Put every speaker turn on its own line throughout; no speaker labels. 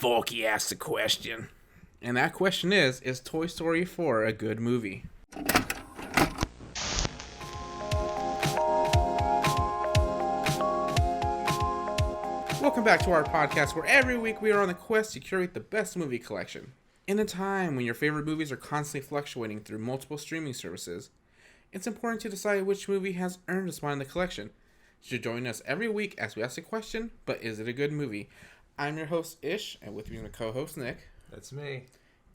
Forky asked a question. And that question is Toy Story 4 a good movie? Welcome back to our podcast where every week we are on the quest to curate the best movie collection. In a time when your favorite movies are constantly fluctuating through multiple streaming services, it's important to decide which movie has earned a spot in the collection. So join us every week as we ask the question, but is it a good movie? I'm your host, Ish, and with me is my co-host, Nick.
That's me.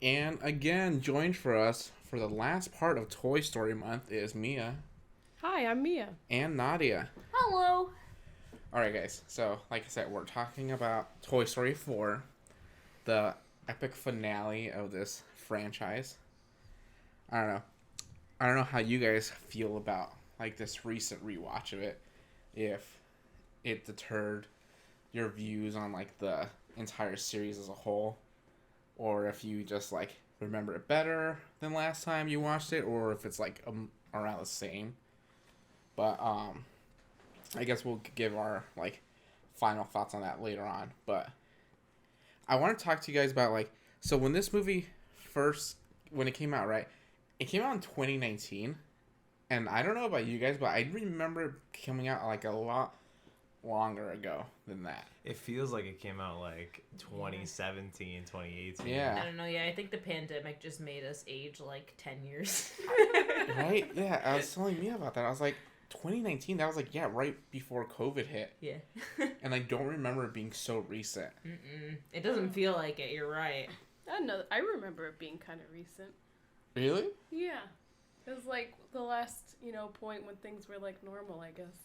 And again, joined for us for the last part of Toy Story Month is Mia.
Hi, I'm Mia.
And Nadia.
Hello.
Alright guys, so like I said, we're talking about Toy Story 4, the epic finale of this franchise. I don't know how you guys feel about like this recent rewatch of it. If it deterred your views on like the entire series as a whole, or if you just like remember it better than last time you watched it, or if it's like around the same. But I guess we'll give our like final thoughts on that later on. But I want to talk to you guys about like, so when this movie when it came out, right? It came out in 2019, and I don't know about you guys, but I remember it coming out like a lot longer ago than that.
It feels like it came out like 2017, 2018.
Yeah.
I don't know. Yeah, I think the pandemic just made us age like 10 years.
Right? Yeah, I was telling Mia about that. I was like, 2019, that was like, yeah, right before COVID hit.
Yeah.
And I don't remember it being so recent.
It doesn't feel like it. You're right.
I don't know. I remember it being kind of recent.
Really?
Yeah. It was like the last, point when things were like normal, I guess.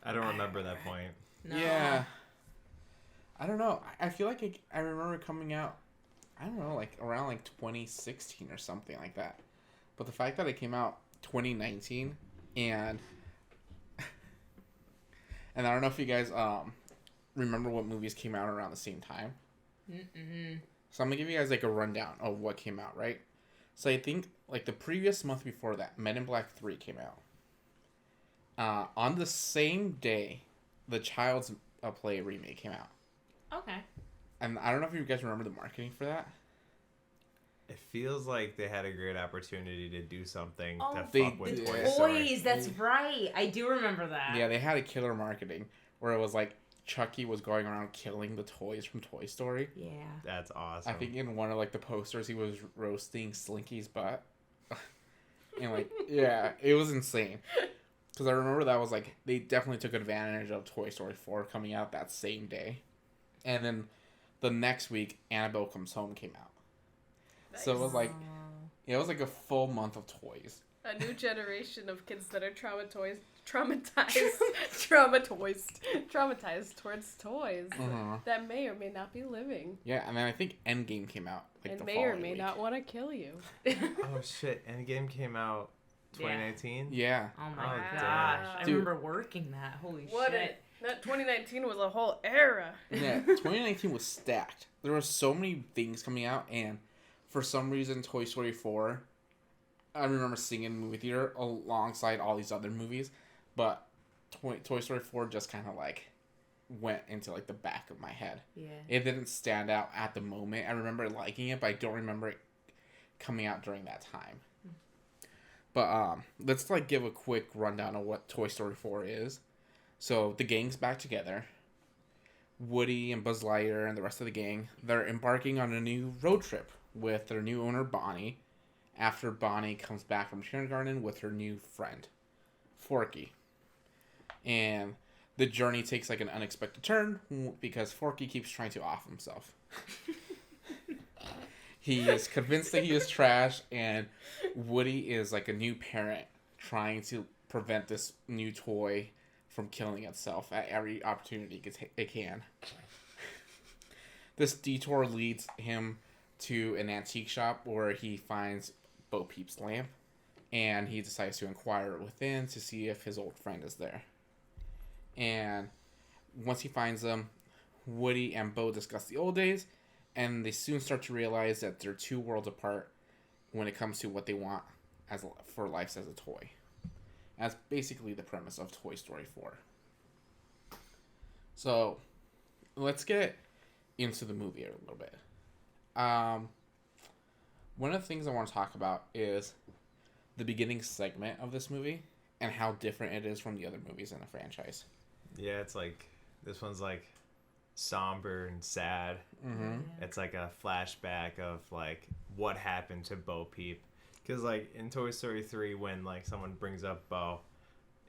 I don't remember that point.
No.
Yeah. I don't know. I feel like I remember coming out, I don't know, like around like 2016 or something like that. But the fact that it came out 2019 and I don't know if you guys remember what movies came out around the same time. So I'm gonna give you guys like a rundown of what came out, right? So I think like the previous month before that, Men in Black 3 came out. On the same day, the Child's Play remake came out.
Okay.
And I don't know if you guys remember the marketing for that.
It feels like they had a great opportunity to do something to
they
fuck with
did.
Toy
Toys,
Story.
that's right. I do remember that.
Yeah, they had a killer marketing where it was like Chucky was going around killing the toys from Toy Story.
Yeah.
That's awesome.
I think in one of like the posters he was roasting Slinky's butt. And like, yeah, it was insane. Because I remember that was like, they definitely took advantage of Toy Story 4 coming out that same day. And then the next week, Annabelle Comes Home came out.
Nice.
So it was like, it was like a full month of toys.
A new generation of kids that are traumatized towards toys that may or may not be living.
Yeah, and then I think Endgame came out. Like,
and
the
may or
following
may
week.
not want to kill you.
Oh shit! Endgame came out 2019.
Yeah.
Oh my
Oh,
gosh.
damn.
I
Dude.
remember working that. Holy
What
shit.
That 2019 was a whole era.
Yeah, 2019 was stacked. There were so many things coming out, and for some reason, Toy Story 4, I remember seeing it in the movie theater alongside all these other movies, but Toy Story 4 just kind of like went into like the back of my head.
Yeah.
It didn't stand out at the moment. I remember liking it, but I don't remember it coming out during that time. But let's like give a quick rundown of what Toy Story 4 is. So the gang's back together. Woody and Buzz Lightyear and the rest of the gang, they're embarking on a new road trip with their new owner Bonnie after Bonnie comes back from kindergarten with her new friend, Forky. And the journey takes like an unexpected turn because Forky keeps trying to off himself. He is convinced that he is trash, and Woody is like a new parent trying to prevent this new toy from killing itself at every opportunity it can. This detour leads him to an antique shop where he finds Beau Peep's lamp, and he decides to inquire within to see if his old friend is there. And once he finds them, Woody and Beau discuss the old days, and they soon start to realize that they're two worlds apart when it comes to what they want for life as a toy. That's basically the premise of Toy Story 4. So, let's get into the movie a little bit. Um, one of the things I want to talk about is the beginning segment of this movie and how different it is from the other movies in the franchise.
Yeah, it's like this one's like somber and sad.
Mm-hmm.
It's like a flashback of like what happened to Bo Peep. Because like in Toy Story 3, when like someone brings up Bo,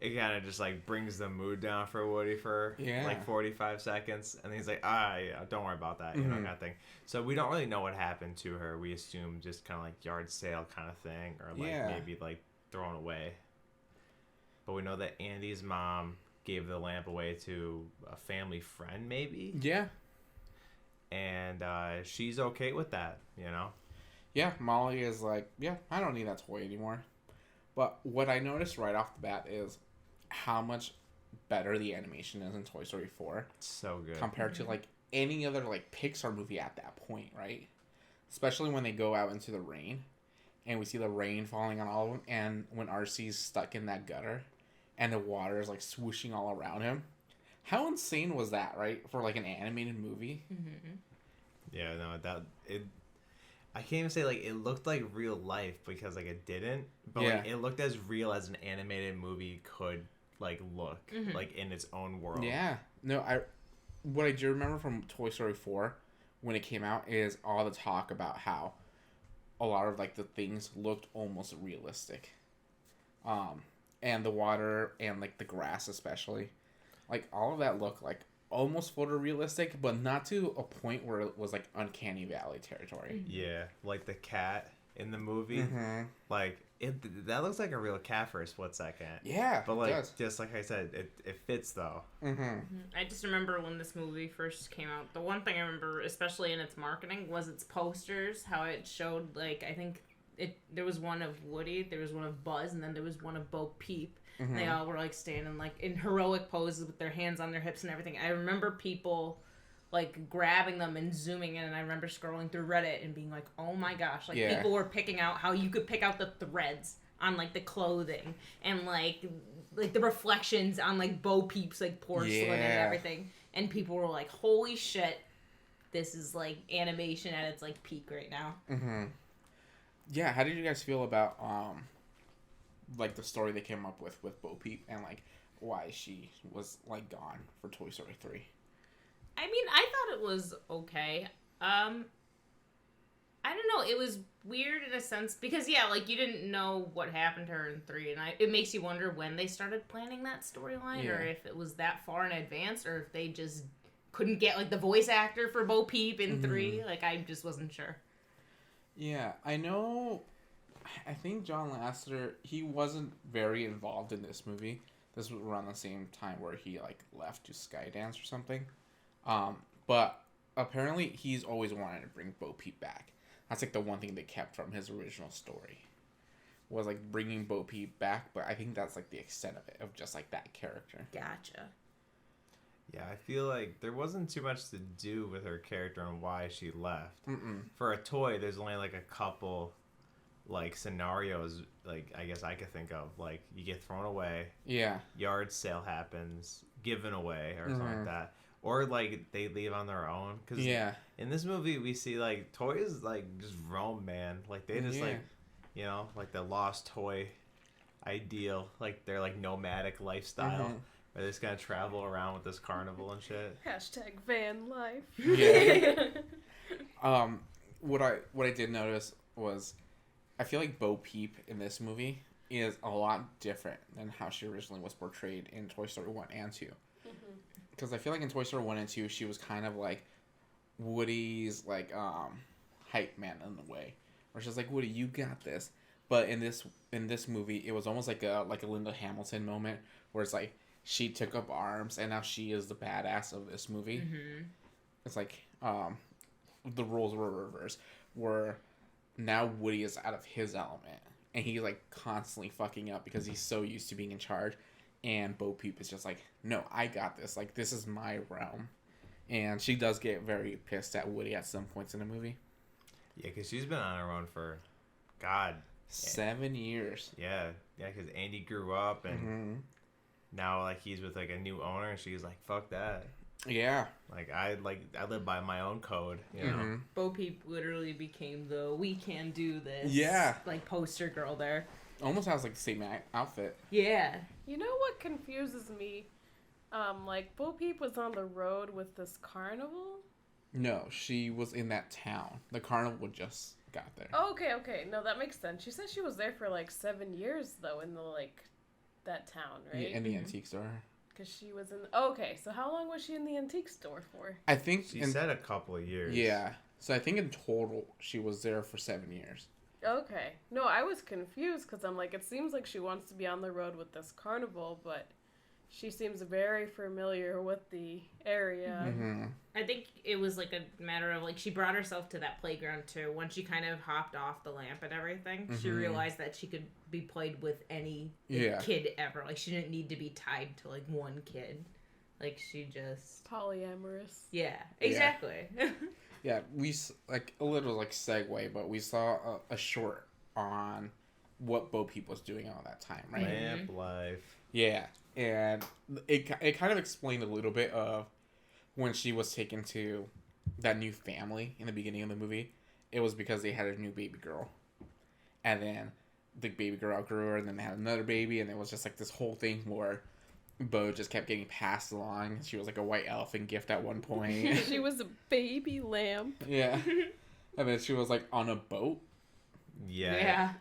it kind of just like brings the mood down for Woody for like 45 seconds, and he's like, yeah, don't worry about that, you know, kind of thing. So we don't really know what happened to her. We assume just kind of like yard sale kind of thing, or like maybe like thrown away. But we know that Andy's mom gave the lamp away to a family friend, maybe.
Yeah.
And she's okay with that, you know.
Yeah, Molly is like, yeah, I don't need that toy anymore. But what I noticed right off the bat is how much better the animation is in Toy Story 4.
It's so good.
Compared to, like, any other, like, Pixar movie at that point, right? Especially when they go out into the rain. And we see the rain falling on all of them. And when RC's stuck in that gutter. And the water is, like, swooshing all around him. How insane was that, right? For, like, an animated movie.
Mm-hmm.
Yeah, no, I can't even say, like, it looked like real life because, like, it didn't. But, like, it looked as real as an animated movie could, like, look. Like, in its own world.
Yeah. No, what I do remember from Toy Story 4 when it came out is all the talk about how a lot of, like, the things looked almost realistic. And the water and, like, the grass especially. Like, all of that looked, like, almost photorealistic, but not to a point where it was, like, Uncanny Valley territory.
Yeah, like the cat in the movie. Like, that looks like a real cat for a split second.
Yeah,
but, like,
it does.
just like I said, it fits, though.
I just remember when this movie first came out, the one thing I remember, especially in its marketing, was its posters, how it showed, like, I think there was one of Woody, there was one of Buzz, and then there was one of Bo Peep. They all were, like, standing, like, in heroic poses with their hands on their hips and everything. I remember people, like, grabbing them and zooming in, and I remember scrolling through Reddit and being like, oh my gosh. Like, people were picking out how you could pick out the threads on, like, the clothing and, like the reflections on, like, Bo Peep's, like, porcelain and everything. And people were like, holy shit, this is, like, animation at its, like, peak right now.
Yeah, how did you guys feel about, like, the story they came up with Bo Peep and, like, why she was, like, gone for Toy Story 3?
I mean, I thought it was okay. I don't know. It was weird in a sense because, yeah, like, you didn't know what happened to her in 3, and it makes you wonder when they started planning that storyline, or if it was that far in advance, or if they just couldn't get, like, the voice actor for Bo Peep in 3. Like, I just wasn't sure.
Yeah, I think John Lasseter, he wasn't very involved in this movie. This was around the same time where he, like, left to Skydance or something. But apparently he's always wanted to bring Bo Peep back. That's, like, the one thing they kept from his original story. Was, like, bringing Bo Peep back, but I think that's, like, the extent of it, of just, like, that character.
Gotcha.
Yeah, I feel like there wasn't too much to do with her character and why she left. For a toy, there's only, like, a couple, like, scenarios, like, I guess I could think of. Like, you get thrown away.
Yeah.
Yard sale happens. Given away or something like that. Or, like, they leave on their own. Because in this movie, we see, like, toys, like, just roam, man. Like, they just, like, you know, like the lost toy ideal. Like, their, like, nomadic lifestyle. Where they just kind of travel around with this carnival and shit.
Hashtag van life.
Yeah. What I did notice was, I feel like Bo Peep in this movie is a lot different than how she originally was portrayed in Toy Story 1 and 2. Because I feel like in Toy Story 1 and 2, she was kind of like Woody's, like, hype man in a way. Where she's like, Woody, you got this. But in this movie, it was almost like a Linda Hamilton moment, where it's like, she took up arms, and now she is the badass of this movie. It's like, the roles were reversed, where now Woody is out of his element, and he's, like, constantly fucking up because he's so used to being in charge, and Bo Peep is just like, no, I got this, like, this is my realm. And she does get very pissed at Woody at some points in the movie.
Yeah, because she's been on her own for, God,
7 years.
Yeah, because Andy grew up, and now, like, he's with, like, a new owner, and she's like, fuck that.
Yeah.
Like I live by my own code, you know.
Mhm.
Beau Peep literally became the "we can do this"
Yeah.
like poster girl there.
Almost has like the same outfit.
Yeah.
You know what confuses me? Like Bo Peep was on the road with this carnival.
No, she was in that town. The carnival just got there.
Oh, okay. No, that makes sense. She said she was there for like 7 years though in the that town, right?
Yeah, in the antique store.
Because she was in. Oh, okay, so how long was she in the antique store for?
I think
She said a couple of years.
Yeah. So I think in total she was there for 7 years.
Okay. No, I was confused because I'm like, it seems like she wants to be on the road with this carnival, but she seems very familiar with the area.
Mm-hmm.
I think it was like a matter of like she brought herself to that playground too. When she kind of hopped off the lamp and everything, she
Mhm.
realized that she could be played with any
Yeah.
kid ever. Like she didn't need to be tied to like one kid. Like she just
Polyamorous.
yeah, exactly.
Yeah, like a little like segue, but we saw a short on what Bo Peep was doing all that time, right?
Lamp life.
Yeah, and it kind of explained a little bit of when she was taken to that new family in the beginning of the movie. It was because they had a new baby girl, and then the baby girl outgrew her, and then they had another baby, and it was just like this whole thing where Bo just kept getting passed along. She was like a white elephant gift at one point.
She was a baby lamp.
Yeah, and then she was like on a boat.
Yeah.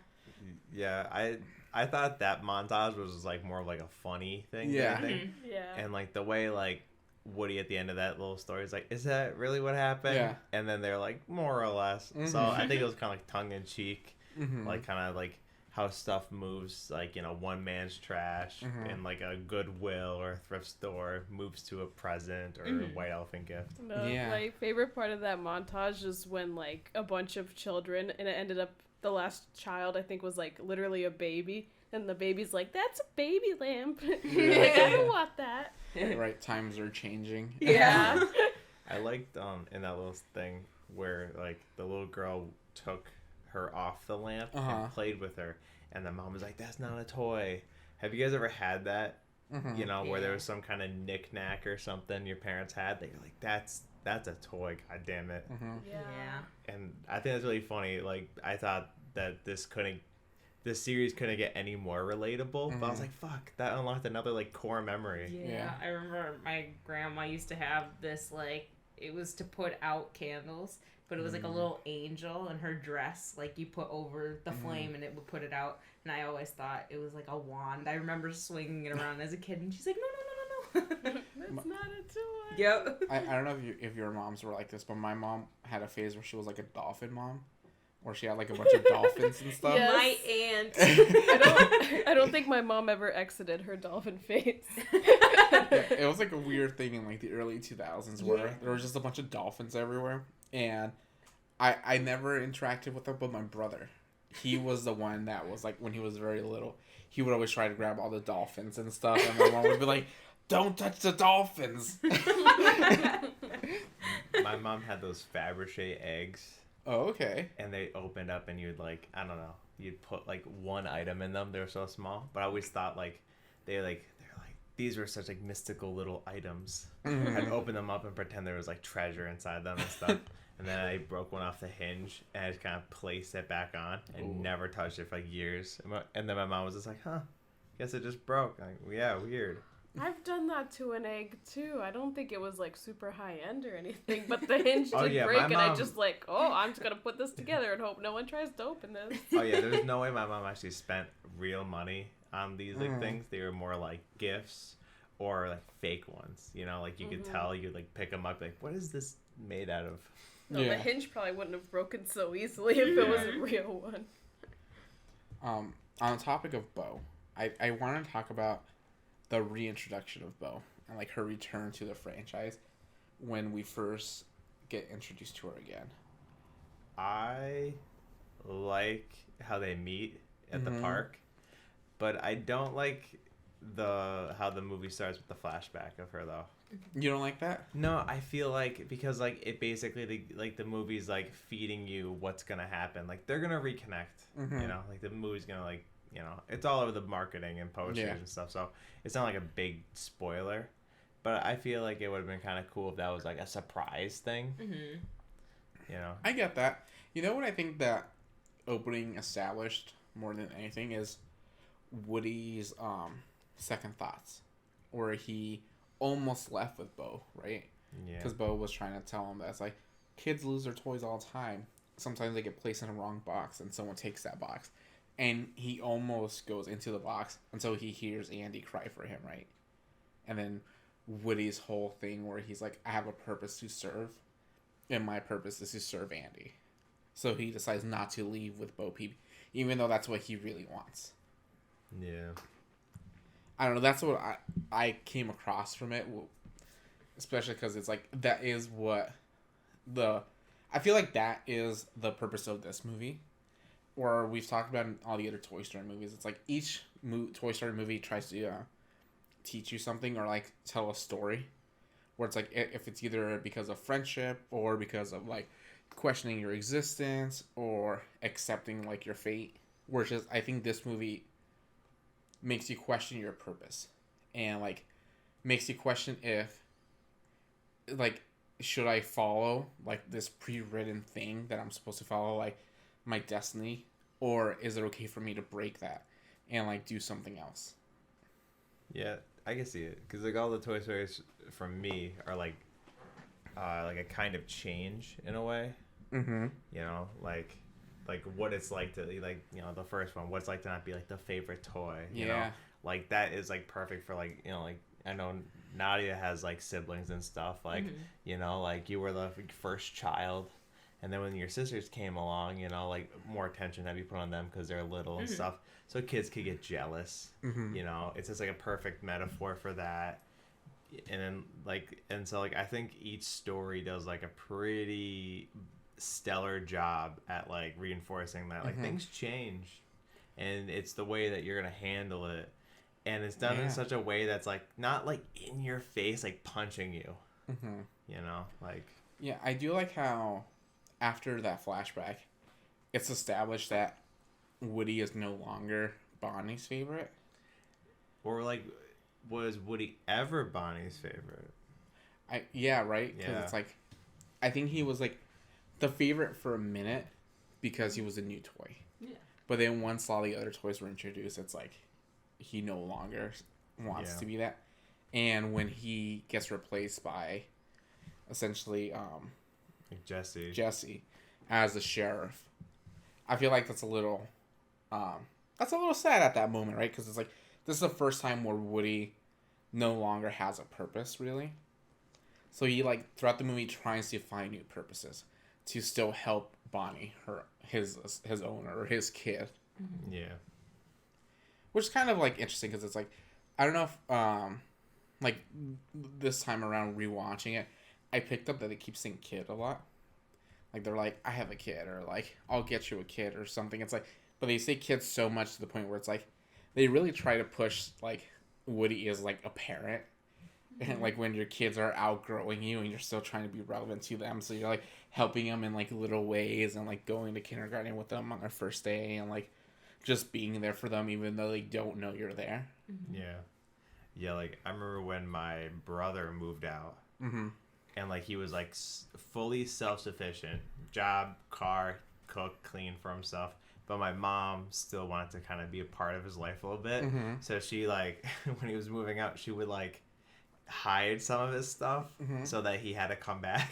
I thought that montage was like more of like a funny thing.
Yeah.
than anything.
Yeah.
And like the way like Woody at the end of that little story is like, is that really what happened?
Yeah.
And then they're like, more or less. So
Mhm.
I think it was kind of like tongue in cheek,
Mm-hmm.
like kind of like how stuff moves, like, you know, one man's trash
Mhm.
in like a Goodwill or a thrift store moves to a present or a
Mhm.
white elephant gift.
No,
Yeah.
my favorite part of that montage is when like a bunch of children, and it ended up the last child I think was like literally a baby, and the baby's like, "That's a baby lamp." Like, I don't want that.
Right, times are changing.
Yeah.
I liked in that little thing where like the little girl took her off the lamp
Uh-huh.
and played with her, and the mom was like, "That's not a toy." Have you guys ever had that?
Mhm.
You know, where there
Yeah.
was some kind of knickknack or something your parents had. They're like, "That's a toy." God damn it!
Mhm.
Yeah.
And I think that's really funny. Like I thought that this series couldn't get any more relatable, but I was
Mhm.
like, "Fuck!" That unlocked another like core memory.
Yeah.
Yeah.
I remember my grandma used to have this like it was to put out candles, but it was like a little angel in her dress, like you put over the flame and it would put it out. And I always thought it was like a wand. I remember swinging it around as a kid, and she's like, no.
That's not a toy.
Yep.
I don't know if your moms were like this, but my mom had a phase where she was like a dolphin mom, where she had like a bunch of dolphins and stuff.
Yes.
My aunt.
I don't think my mom ever exited her dolphin face.
Yeah, it was like a weird thing in like the early 2000s where
Yeah.
there was just a bunch of dolphins everywhere, and I never interacted with them, but my brother, he was the one that was like when he was very little, he would always try to grab all the dolphins and stuff, and my mom would be like, "Don't touch the dolphins."
My mom had those Fabergé eggs.
Oh, okay.
And they opened up and you'd like, I don't know, you'd put like one item in them. They were so small, but I always thought like they're like these were such like mystical little items.
Mhm.
I'd open them up and pretend there was like treasure inside them and stuff. And then I broke one off the hinge and I just kind of placed it back on and
Ooh.
never touched it for like years. And then my mom was just like, "Huh, guess it just broke." Like, yeah, weird.
I've done that to an egg too. I don't think it was like super high end or anything, but the hinge
Oh,
did
yeah,
break,
my
and I
mom-
just like, oh, I'm just gonna put this together and hope no one tries to open this.
Oh yeah, there's no way my mom actually spent real money on these like
Mhm.
things. They were more like gifts or like fake ones. You know, like you could
Mhm.
tell, you could like pick them up, like, what is this made out of?
No,
Yeah.
the hinge probably wouldn't have broken so easily if it was a real one.
On the topic of Bo, I want to talk about the reintroduction of Bo and like her return to the franchise when we first get introduced to her again.
I like how they meet at the
Mhm.
park, but I don't like how the movie starts with the flashback of her though.
You don't like that?
No, I feel like because like it basically the movie's like feeding you what's gonna happen. Like they're gonna reconnect.
Mhm.
You know, like the movie's gonna like, you know, it's all over the marketing and posters
Yeah.
and stuff. So it's not like a big spoiler. But I feel like it would have been kind of cool if that was like a surprise thing.
Mm-hmm.
You know?
I get that. You know what I think that opening established more than anything is Woody's second thoughts, where he almost left with Beau, right?
Yeah.
Because Beau was trying to tell him that it's like kids lose their toys all the time. Sometimes they get placed in a wrong box and someone takes that box, and he almost goes into the box until he hears Andy cry for him, right? And then Woody's whole thing where he's like, I have a purpose to serve, and my purpose is to serve Andy. So he decides not to leave with Beau Peep, even though that's what he really wants.
Yeah.
I don't know. That's what I came across from it, especially because it's like that is what I feel like that is the purpose of this movie. Or we've talked about in all the other Toy Story movies. It's like each Toy Story movie tries to teach you something or like tell a story, where it's like if it's either because of friendship or because of like questioning your existence or accepting like your fate. Whereas I think this movie makes you question your purpose and like makes you question if like should I follow like this pre-written thing that I'm supposed to follow, like my destiny, or is it okay for me to break that and like do something else?
Yeah, I can see it because like all the Toy Stories from me are like a kind of change in a way.
Mm-hmm.
You know, like what it's like to like, you know, the first one, what it's like to not be like the favorite toy. You know, like that is like perfect for like, you know, like I know Nadia has like siblings and stuff, like you know, like you were the first child, and then when your sisters came along, you know, like more attention had to be put on them because they're little and stuff, so kids could get jealous. You know, it's just like a perfect metaphor for that. And then like, and so like I think each story does like a pretty stellar job at like reinforcing that like things change, and it's the way that you're gonna handle it, and it's done in such a way that's like not like in your face, like punching you. You know, like
I do like how after that flashback it's established that Woody is no longer Bonnie's favorite.
Or like, was Woody ever Bonnie's favorite?
Right, because it's like I think he was like the favorite for a minute because he was a new toy. But then once all the other toys were introduced, it's like he no longer wants to be that. And when he gets replaced by essentially
like Jesse
as the sheriff, I feel like that's a little sad at that moment, right? Because it's like this is the first time where Woody no longer has a purpose, really. So he like throughout the movie tries to find new purposes to still help Bonnie, his owner or his kid.
Yeah.
Which is kind of like interesting because it's like I don't know if like this time around rewatching it, I picked up that they keep saying kid a lot. Like they're like, I have a kid, or like I'll get you a kid or something. It's like, but they say kids so much to the point where it's like they really try to push like Woody is like a parent. And like when your kids are outgrowing you and you're still trying to be relevant to them, so you're like helping them in like little ways and like going to kindergarten with them on their first day and like just being there for them even though they don't know you're there.
Yeah, like I remember when my brother moved out, and like he was like fully self-sufficient, job, car, cook, clean for himself, but my mom still wanted to kind of be a part of his life a little bit. So she like when he was moving out, she would like hide some of his stuff so that he had to come back.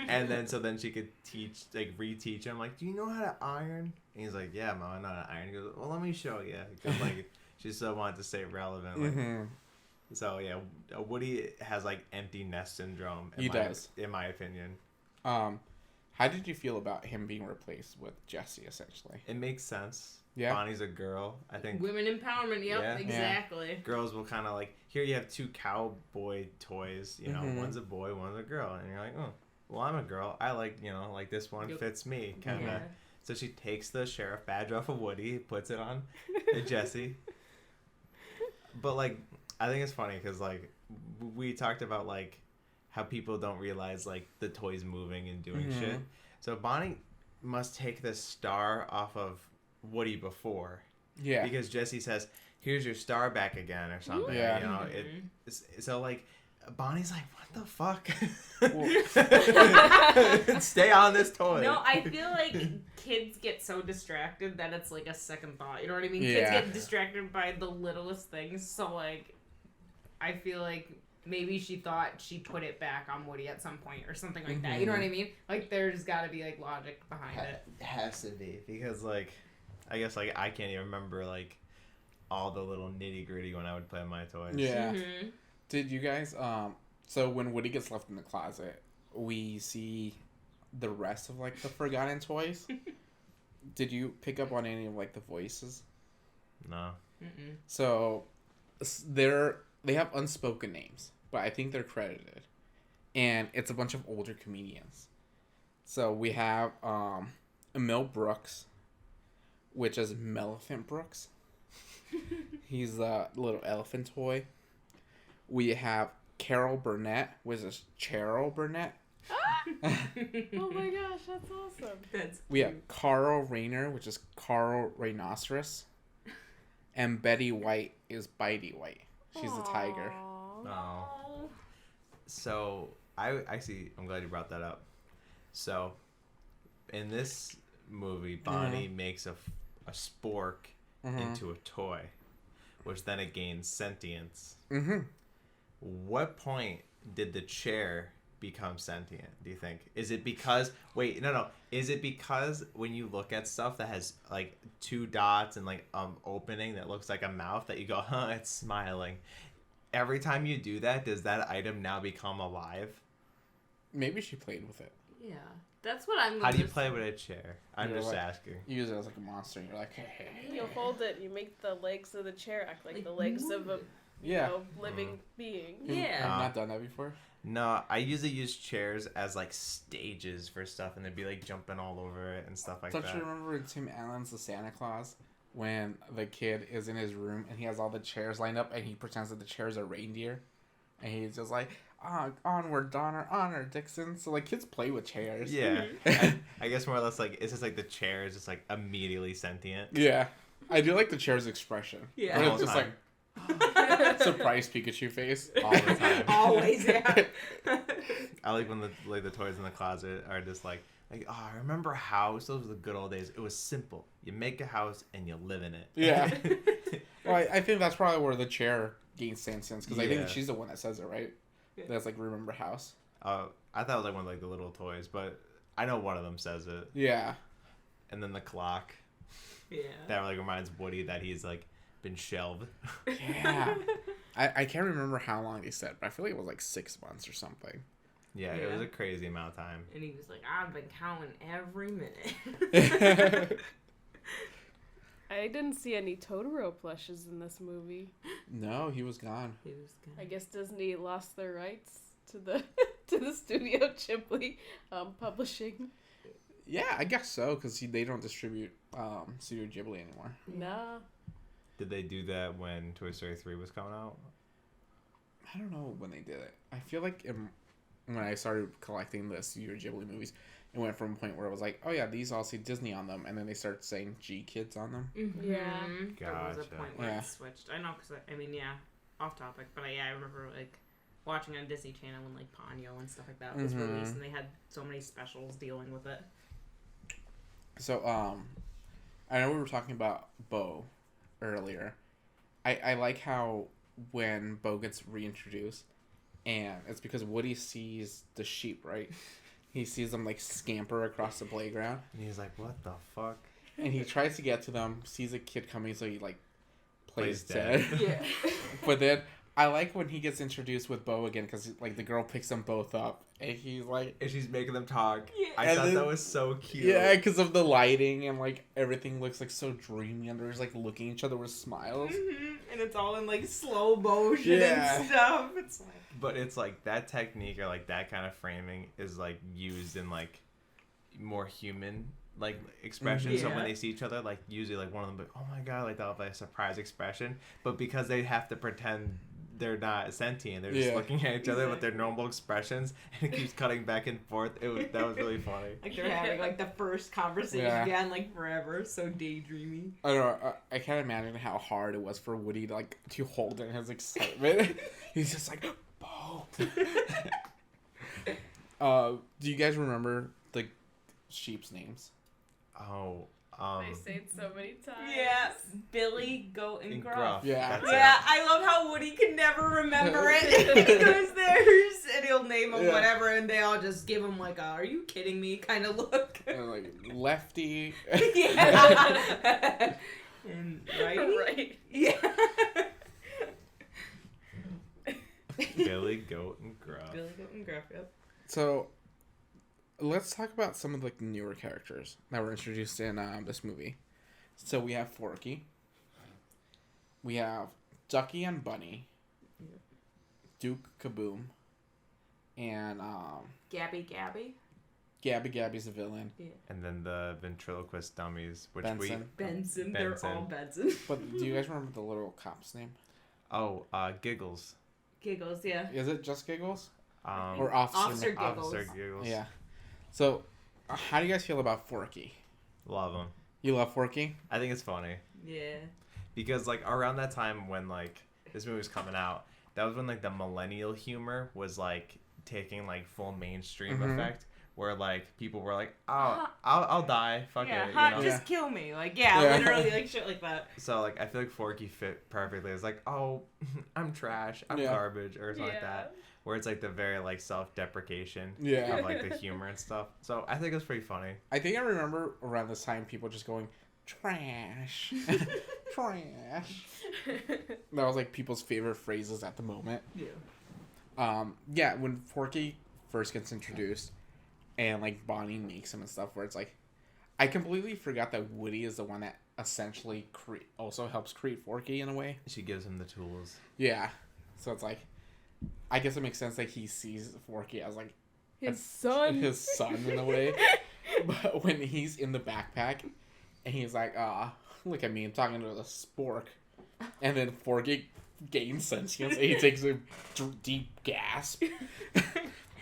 And then so then she could reteach him, like, do you know how to iron? And he's like, yeah, Mom, I know how to iron. He goes, well, let me show you, because like she still wanted to stay relevant. Like, so yeah, Woody has like empty nest syndrome. In my opinion.
How did you feel about him being replaced with Jessie? Essentially,
it makes sense.
Yeah.
Bonnie's a girl. I think
women empowerment. Yep, exactly.
Girls will kind of like, here you have two cowboy toys. You know, one's a boy, one's a girl, and you're like, oh, well, I'm a girl. I like, you know, like this one fits me, kind of. So she takes the sheriff badge off of Woody, puts it on Jessie. But like, I think it's funny because like we talked about like how people don't realize like the toys moving and doing shit. So Bonnie must take the star off of Woody before, because Jessie says, here's your star back again or something. You know, so like Bonnie's like, what the fuck?
Well-
Stay on this toy.
No, I feel like kids get so distracted that it's like a second thought. You know what I mean? Kids
Yeah.
get distracted by the littlest things. So like, I feel like maybe she thought she put it back on Woody at some point or something like that. You know what I mean? Like there's got to be like logic behind it.
Has to be because like, I guess like I can't even remember like all the little nitty gritty when I would play with my toys.
Yeah.
Mm-hmm.
Did you guys so when Woody gets left in the closet, we see the rest of like the forgotten toys? Did you pick up on any of like the voices?
No.
Mm-mm.
So they have unspoken names, but I think they're credited. And it's a bunch of older comedians. So we have Emil Brooks, which is Melephant Brooks. He's a little elephant toy. We have Carol Burnett, which is Cheryl Burnett.
Oh my gosh, that's awesome.
That's
We have Carl Rayner, which is Carl Rhinoceros. And Betty White is Bitey White. She's a tiger.
Aw.
No. So I see. I'm glad you brought that up. So in this movie, Bonnie makes a spork into a toy, which then it gains sentience.
Mm-hmm.
What point did the chair become sentient, do you think? Is it because is it because when you look at stuff that has like two dots and like opening that looks like a mouth that you go, huh, it's smiling? Every time you do that, does that item now become alive?
Maybe she played with it.
yeah. That's what I'm.
How do you play with a chair? I'm
You're
just
like-
asking.
You use it as like a monster and you're like, hey.
You fold it, you make the legs of the chair act like the legs of a
Yeah.
living being.
Yeah.
I've not done that before.
No, I usually use chairs as like stages for stuff, and they'd be like jumping all over it and stuff like
Don't
that.
you remember in Tim Allen's The Santa Claus when the kid is in his room and he has all the chairs lined up and he pretends that the chairs are reindeer? And he's just like, onward, Donner, honor, Dixon. So, like, kids play with chairs.
Yeah, I guess more or less like it's just like the chair is just like immediately sentient.
Yeah. I do like the chair's expression.
Yeah.
Where
All
it's
the
just like, surprise Pikachu face.
All the time.
Always, yeah.
I like when the toys in the closet are just like oh, I remember a house. Those were the good old days. It was simple. You make a house and you live in it.
Yeah. Well, I think that's probably where the chair gains sentience because I
Yeah.
think she's the one that says it, right? That's like, remember house.
I thought it was like one of like the little toys, but I know one of them says it.
Yeah.
And then the clock.
Yeah.
That like reminds Woody that he's like been shelved.
Yeah. I can't remember how long they said, but I feel like it was like 6 months or something.
Yeah, it was
Yeah.
a crazy amount of time.
And he was like, I've been counting every minute.
I didn't see any Totoro plushes in this movie.
No, he was gone.
He was
I guess Disney lost their rights to the to the Studio Ghibli publishing.
Yeah, I guess so, because they don't distribute Studio Ghibli anymore.
Nah.
Did they do that when Toy Story 3 was coming out?
I don't know when they did it. I feel like when I started collecting the Studio Ghibli movies, it went from a point where it was like, oh yeah, these all say Disney on them, and then they started saying G Kids on them.
Mm-hmm.
Yeah.
There was a
Gotcha.
point where
Yeah.
it switched. I know, because, I mean, yeah, off topic, but I remember, like, watching on Disney Channel when, like, Ponyo and stuff like that was
Mhm.
released, and they had so many specials dealing with it.
So, I know we were talking about Beau earlier. I like how when Beau gets reintroduced, and it's because Woody sees the sheep, right? He sees them, like, scamper across the playground,
And he's like, what the fuck?
and he tries to get to them, sees a kid coming, so he, like, plays
Plays dead.
dead.
Yeah.
But then, I like when he gets introduced with Beau again, because, like, the girl picks them both up, and he's like...
And she's making them talk.
Yeah.
I
And
thought
then-
that was so cute.
Yeah, because of the lighting, and, like, everything looks, like, so dreamy, and they're just, like, looking at each other with smiles.
Mm-hmm. And it's all in, like, slow motion
Yeah.
and stuff. It's like...
But it's like that technique or like that kind of framing is like used in like more human like expressions. So when
Yeah.
they see each other, like usually like one of them, like, oh my god, like they'll have like a surprise expression. But because they have to pretend they're not sentient, they're just
Yeah.
looking at each other with their normal expressions, and it keeps cutting back and forth. That was really funny.
Like they're having like the first conversation
Yeah.
again, like forever, so daydreamy.
I don't know. I can't imagine how hard it was for Woody to hold in his excitement. He's just like, Beau, Do you guys remember the sheep's names?
Oh,
They say it so many times.
Yeah, Billy, Goat, and Gruff.
Yeah.
That's
Yeah,
it.
I love how Woody can never remember it. He goes theirs, and he'll name them
Yeah.
whatever, and they all just give him like a "Are you kidding me?" kind of look.
And, like Lefty.
Yeah. And right.
Right.
Yeah.
Billy, Goat, and Gruff.
Billy, Goat, and Gruff. Yep.
So, let's talk about some of like the newer characters that were introduced in this movie. So we have Forky. We have Ducky and Bunny. Duke Kaboom. And
Gabby.
Gabby's the villain.
And then the ventriloquist dummies, which
Benson.
They're all Benson.
But do you guys remember the little cop's name?
Giggles.
Giggles, yeah.
Is it just Giggles?
Um,
Or
Officer Giggles.
Officer Giggles.
Yeah. So, how do you guys feel about Forky?
Love him.
You love Forky?
I think it's funny
Yeah.
because like around that time when like this movie was coming out, that was when like the millennial humor was like taking like full mainstream
Mhm.
effect, where like people were like, "Oh, I'll die, fuck
Yeah,
it,"
huh,
you know.
just kill me. Like, yeah,
Yeah.
literally, like shit like that.
So like I feel like Forky fit perfectly. It's like, "Oh, I'm trash, I'm
Yeah.
garbage," or something like that. Where it's like the very like self-deprecation
Yeah.
of like the humor and stuff. So I think it's pretty funny.
I think I remember around this time people just going, trash. Trash. That was like people's favorite phrases at the moment.
Yeah.
When Forky first gets introduced and like Bonnie makes him and stuff, where it's like, I completely forgot that Woody is the one that essentially also helps create Forky in a way.
She gives him the tools.
Yeah. So it's like, I guess it makes sense that he sees Forky as like
His son.
his son in a way. But when he's in the backpack and he's like, look at me, I'm talking to the spork. And then Forky gains sentience and he takes a deep gasp.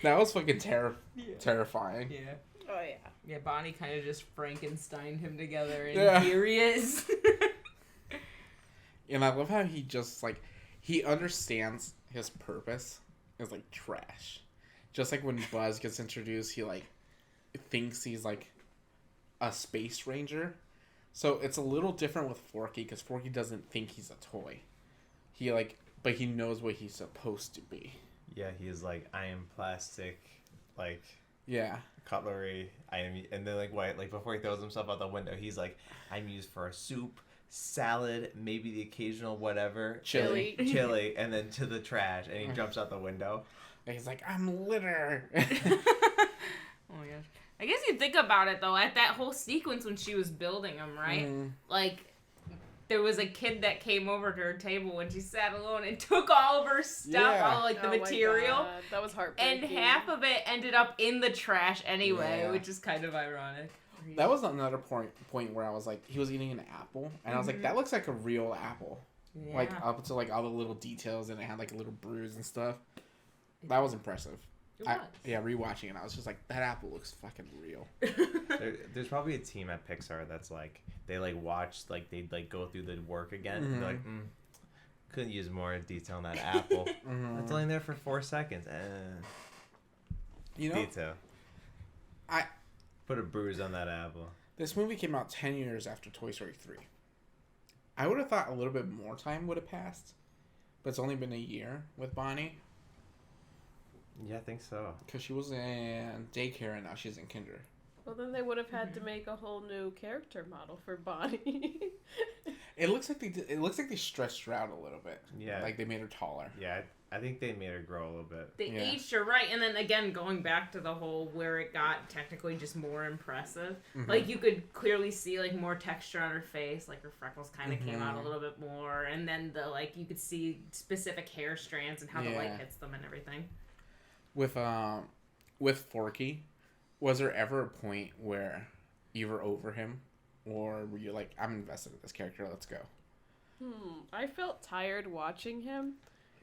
That was fucking terrifying.
Yeah.
Oh yeah.
Yeah, Bonnie kind of just Frankenstein him together, and
Yeah.
here he is.
And I love how he just like, he understands his purpose is like trash. Just like when Buzz gets introduced, he like thinks he's like a space ranger. So it's a little different with Forky because Forky doesn't think he's a toy. But he knows what he's supposed to be.
Yeah, he's like, I am plastic, like
Yeah.
cutlery. I am, and then like what? Like before he throws himself out the window, he's like, I'm used for a soup, salad, maybe the occasional whatever,
Chili.
chili, and then to the trash, and he jumps out the window.
And he's like, I'm litter.
Oh my gosh. I guess you think about it though, at that whole sequence when she was building him, right?
Mhm.
Like, there was a kid that came over to her table when she sat alone and took all of her stuff,
Yeah.
all like the
Oh my
material,
God, that was heartbreaking.
and half of it ended up in the trash anyway,
Yeah.
which is kind of ironic.
That was another point where I was like, he was eating an apple. And I was like, that looks like a real apple.
Yeah.
Like up to like all the little details and it had like a little bruise and stuff. That was impressive.
It was.
Rewatching it, I was just like, that apple looks fucking real.
There's probably a team at Pixar that's like, they like watch, like they like go through the work again, and they're like, couldn't use more detail on that apple. It's only there for 4 seconds.
You know,
Detail.
I
Put a bruise on that apple.
this movie came out 10 years after Toy Story 3. I would have thought a little bit more time would have passed, but it's only been a year with Bonnie
Yeah, I think so.
because she was in daycare and now she's in kinder.
Well, then they would have had to make a whole new character model for Bonnie.
It looks like they stretched her out a little bit.
Yeah.
Like they made her taller.
Yeah, I think they made her grow a little bit.
They
Yeah.
aged her right, and then again going back to the whole where it got technically just more impressive.
Mhm.
Like you could clearly see like more texture on her face, like her freckles kind of came out a
Mhm.
little bit more, and then the like you could see specific hair strands and how the light
Yeah.
hits them and everything.
With Forky, was there ever a point where you were over him, or were you like, I'm invested in this character, let's go?
I felt tired watching him,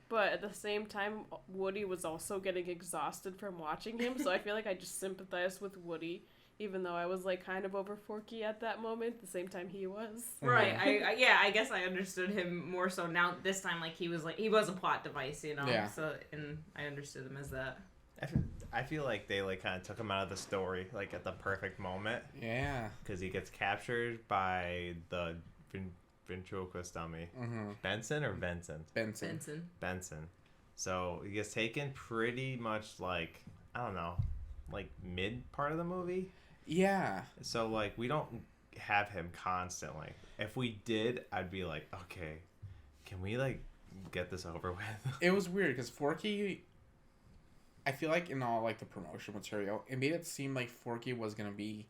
but at the same time, Woody was also getting exhausted from watching him, so I feel like I just sympathized with Woody. even though I was like kind of over Forky at that moment. At the same time, he was.
Right. I guess I understood him more so now. This time, like he was a plot device, you know.
Yeah.
So and I understood him as that.
I feel like they like kind of took him out of the story like at the perfect moment.
Yeah.
Because he gets captured by the ventriloquist dummy. Benson or Vincent? Benson. So he gets taken pretty much like, I don't know, like mid part of the movie.
Yeah.
So like we don't have him constantly. If we did, I'd be like, okay, can we like get this over with?
It was weird because Forky, I feel like in all like the promotion material, it made it seem like Forky was gonna be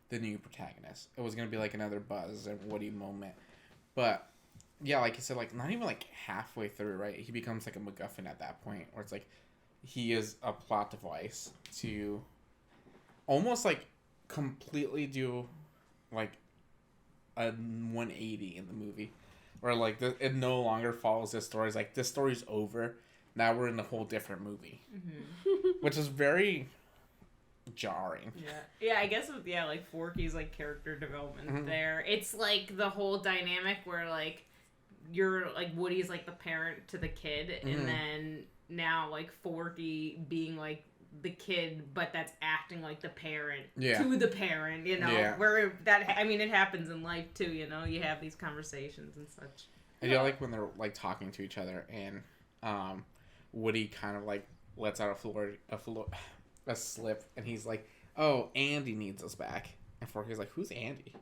the new protagonist. It was gonna be like another Buzz and Woody moment. But yeah, like you said, like not even like halfway through, right? He becomes like a MacGuffin at that point, where it's like he is a plot device to almost like completely do like a 180 in the movie, where like it no longer follows this story. It's like this story's over. Now we're in a whole different movie, which is very jarring.
Yeah. I guess with like Forky's like character development there, it's like the whole dynamic where like you're like Woody's like the parent to the kid, and then now like Forky being like the kid, but that's acting like the parent to the parent, you know.
Yeah.
Where that, I mean, it happens in life too, you know. You have these conversations and such.
I do like when they're like talking to each other, and Woody kind of like lets out a slip, and he's like, "Oh, Andy needs us back," and Forky's like, "Who's Andy?"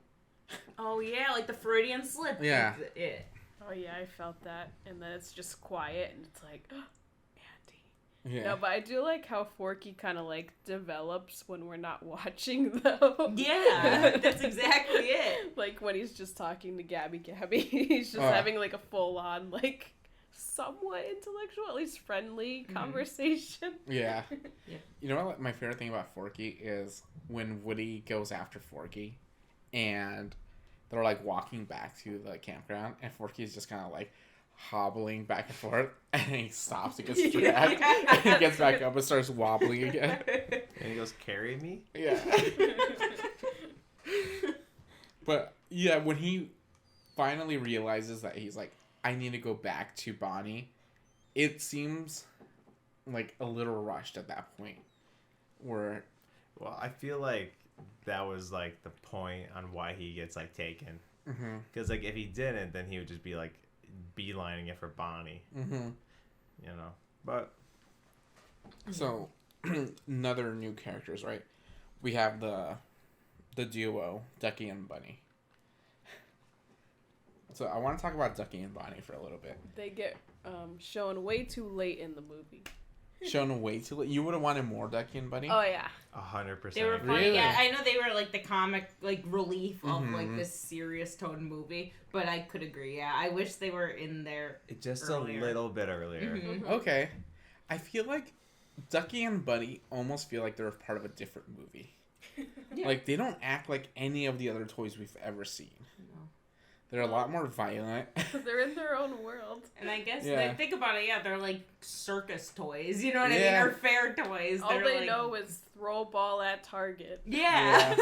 Oh yeah, like the Freudian slip.
Yeah.
It.
Oh yeah, I felt that, and then it's just quiet, and it's like, oh, Andy.
Yeah.
No, but I do like how Forky kind of like develops when we're not watching, though.
Yeah, that's exactly it.
Like when he's just talking to Gabby, he's just having like a full on like somewhat intellectual, at least friendly conversation.
Yeah. You know what? My favorite thing about Forky is when Woody goes after Forky, and they're like walking back to the campground, and Forky's just kind of like hobbling back and forth, and he stops and gets dragged, and he gets back up and starts wobbling again.
And he goes, "Carry me?"
Yeah. But yeah, when he finally realizes that he's like, I need to go back to Bonnie, it seems like a little rushed at that point. Well,
I feel like that was like the point on why he gets like taken. Because like if he didn't, then he would just be like beelining it for Bonnie. You know, but
so another new characters, right? We have the duo Ducky and Bunny. So I want to talk about Ducky and Bonnie for a little bit.
They get shown way too late in the movie.
Shown way too late. You would have wanted more Ducky and Bunny?
Oh yeah,
100%.
They were funny.
Really?
Yeah, I know they were like the comic like relief of like this serious tone movie, but I could agree. Yeah, I wish they were in there
just
earlier.
a little bit earlier.
Okay. I feel like Ducky and Bunny almost feel like they're part of a different movie. Like they don't act like any of the other toys we've ever seen. They're a lot more violent.
they're in their own world.
And I guess they think about it, they're like circus toys, you know what I mean?
Yeah.
Or fair toys.
All
They're
they
like...
know is throw a ball at Target.
Yeah.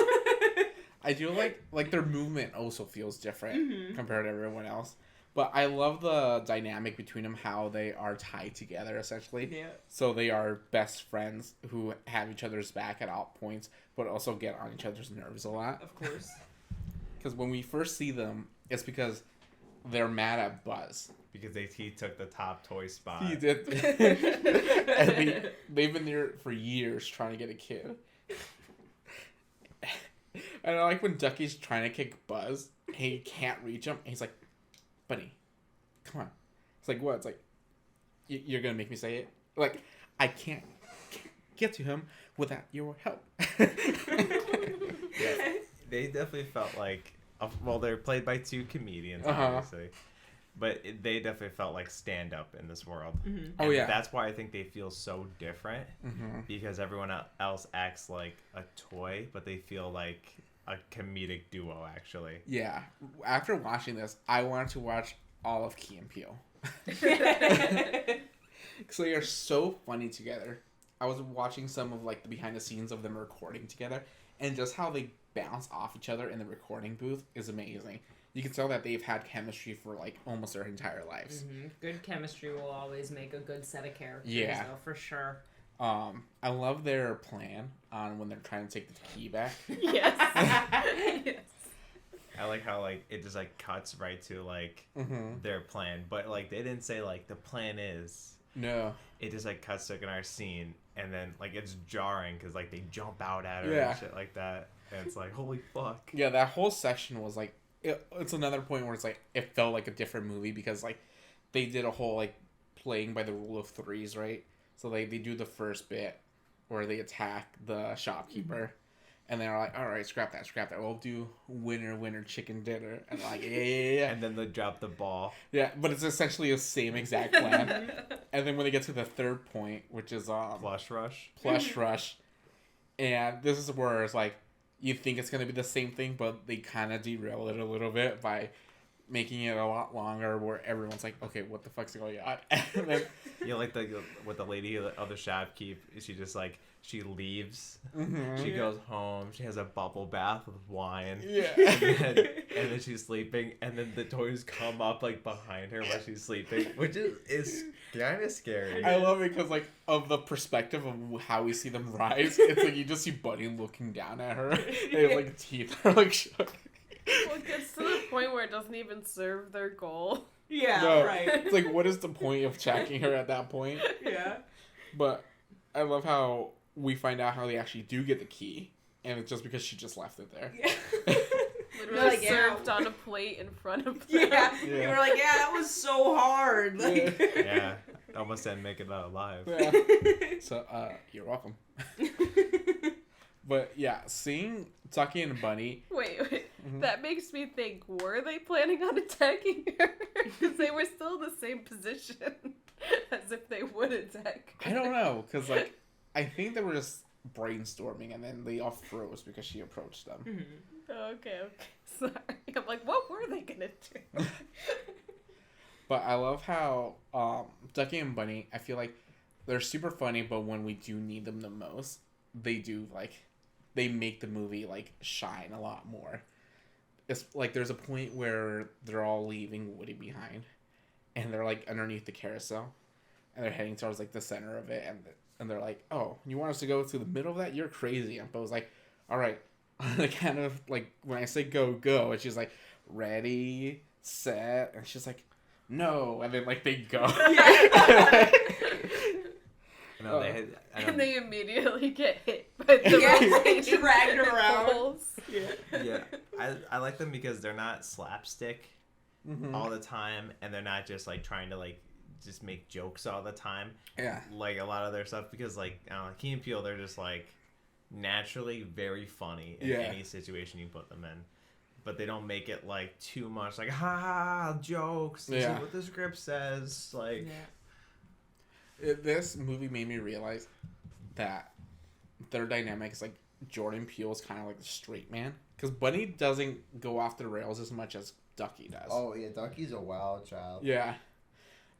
I do like their movement also feels different compared to everyone else. But I love the dynamic between them, how they are tied together, essentially.
Yeah.
So they are best friends who have each other's back at all points, but also get on each other's nerves a lot.
Of course.
Because when we first see them, it's because they're mad at Buzz.
Because he took the top toy spot.
He did. And they've been there for years trying to get a kid. And I like when Ducky's trying to kick Buzz, he can't reach him, and he's like, "Buddy, come on." It's like, what? It's like, you're going to make me say it? Like, I can't get to him without your help.
Yeah, they definitely felt like, well, they're played by two comedians, obviously. But they definitely felt like stand-up in this world.
Oh, yeah.
That's why I think they feel so different. Because everyone else acts like a toy, but they feel like a comedic duo, actually.
Yeah. After watching this, I wanted to watch all of Key and Peele. Because they are so funny together. I was watching some of like the behind the scenes of them recording together, And just how they bounce off each other in the recording booth is amazing. You can tell that they've had chemistry for like almost their entire lives.
Mm-hmm. Good chemistry will always make a good set of characters,
Yeah.
though, for sure.
I love their plan on when they're trying to take the key back.
Yes. Yes.
I like how like it just like cuts right to like their plan, but like they didn't say like the plan is.
No.
It just like cuts to like, our scene, and then like it's jarring because like they jump out at her
Yeah.
and shit like that, and it's like holy fuck.
Yeah, that whole section was like it's another point where it's like it felt like a different movie because like they did a whole like playing by the rule of threes, right? So they do the first bit where they attack the shopkeeper, and they're like, all right, scrap that. We'll do winner chicken dinner, and like yeah.
And then they drop the ball.
Yeah, but it's essentially the same exact plan. And then when they get to the third point, which is
Plush rush.
plush rush, and this is where it's like you think it's gonna be the same thing, but they kind of derail it a little bit by making it a lot longer, where everyone's like, okay, what the fuck's going on? And then,
Yeah, like with the lady of the shopkeep, she just like she leaves. She goes home. She has a bubble bath with wine.
yeah.
And then she's sleeping, and then the toys come up like behind her while she's sleeping, which is kind of scary.
I love it because, like, of the perspective of how we see them rise, it's like you just see Bunny looking down at her. They have, like, teeth are, like, shook.
Well, it gets to the point where it doesn't even serve their goal.
Yeah,
No,
right.
It's like, what is the point of tracking her at that point?
Yeah.
But I love how we find out how they actually do get the key, and it's just because she just left it there.
Yeah.
Literally
Like, yeah.
served on a plate in front of them.
Yeah.
Yeah.
You were like, yeah, that was so hard. Like,
Yeah, almost didn't make it out alive.
Yeah. So, you're welcome. But yeah, seeing Ducky and Bunny.
Wait.
Mhm.
That makes me think, were they planning on attacking her? Because they were still in the same position as if they would attack her.
I don't know, because, like, I think they were just brainstorming, and then they all froze because she approached them.
Okay. Sorry. I'm like, what were they going to do?
But I love how Ducky and Bunny, I feel like they're super funny, but when we do need them the most, they do, like, they make the movie, like, shine a lot more. It's like there's a point where they're all leaving Woody behind, and they're, like, underneath the carousel, and they're heading towards, like, the center of it, and they're like, oh, you want us to go to the middle of that? You're crazy. And Beau's like, all right. Like, kind of, like, when I say go, go, and she's like, ready, set, and she's like, no, and then, like, they go.
No, they had,
And they immediately get hit by the
they dragged around.
poles.
yeah, I like them because they're not slapstick all the time, and they're not just like trying to like just make jokes all the time.
Yeah.
Like a lot of their stuff, because like I don't know, Key and Peele, they're just like naturally very funny in any situation you put them in. But they don't make it like too much like ha ha ha jokes. This is what the script says. Like
This movie made me realize that their dynamic is like Jordan Peele's kind of like the straight man, because Bunny doesn't go off the rails as much as Ducky does.
Oh yeah, Ducky's a wild child.
Yeah,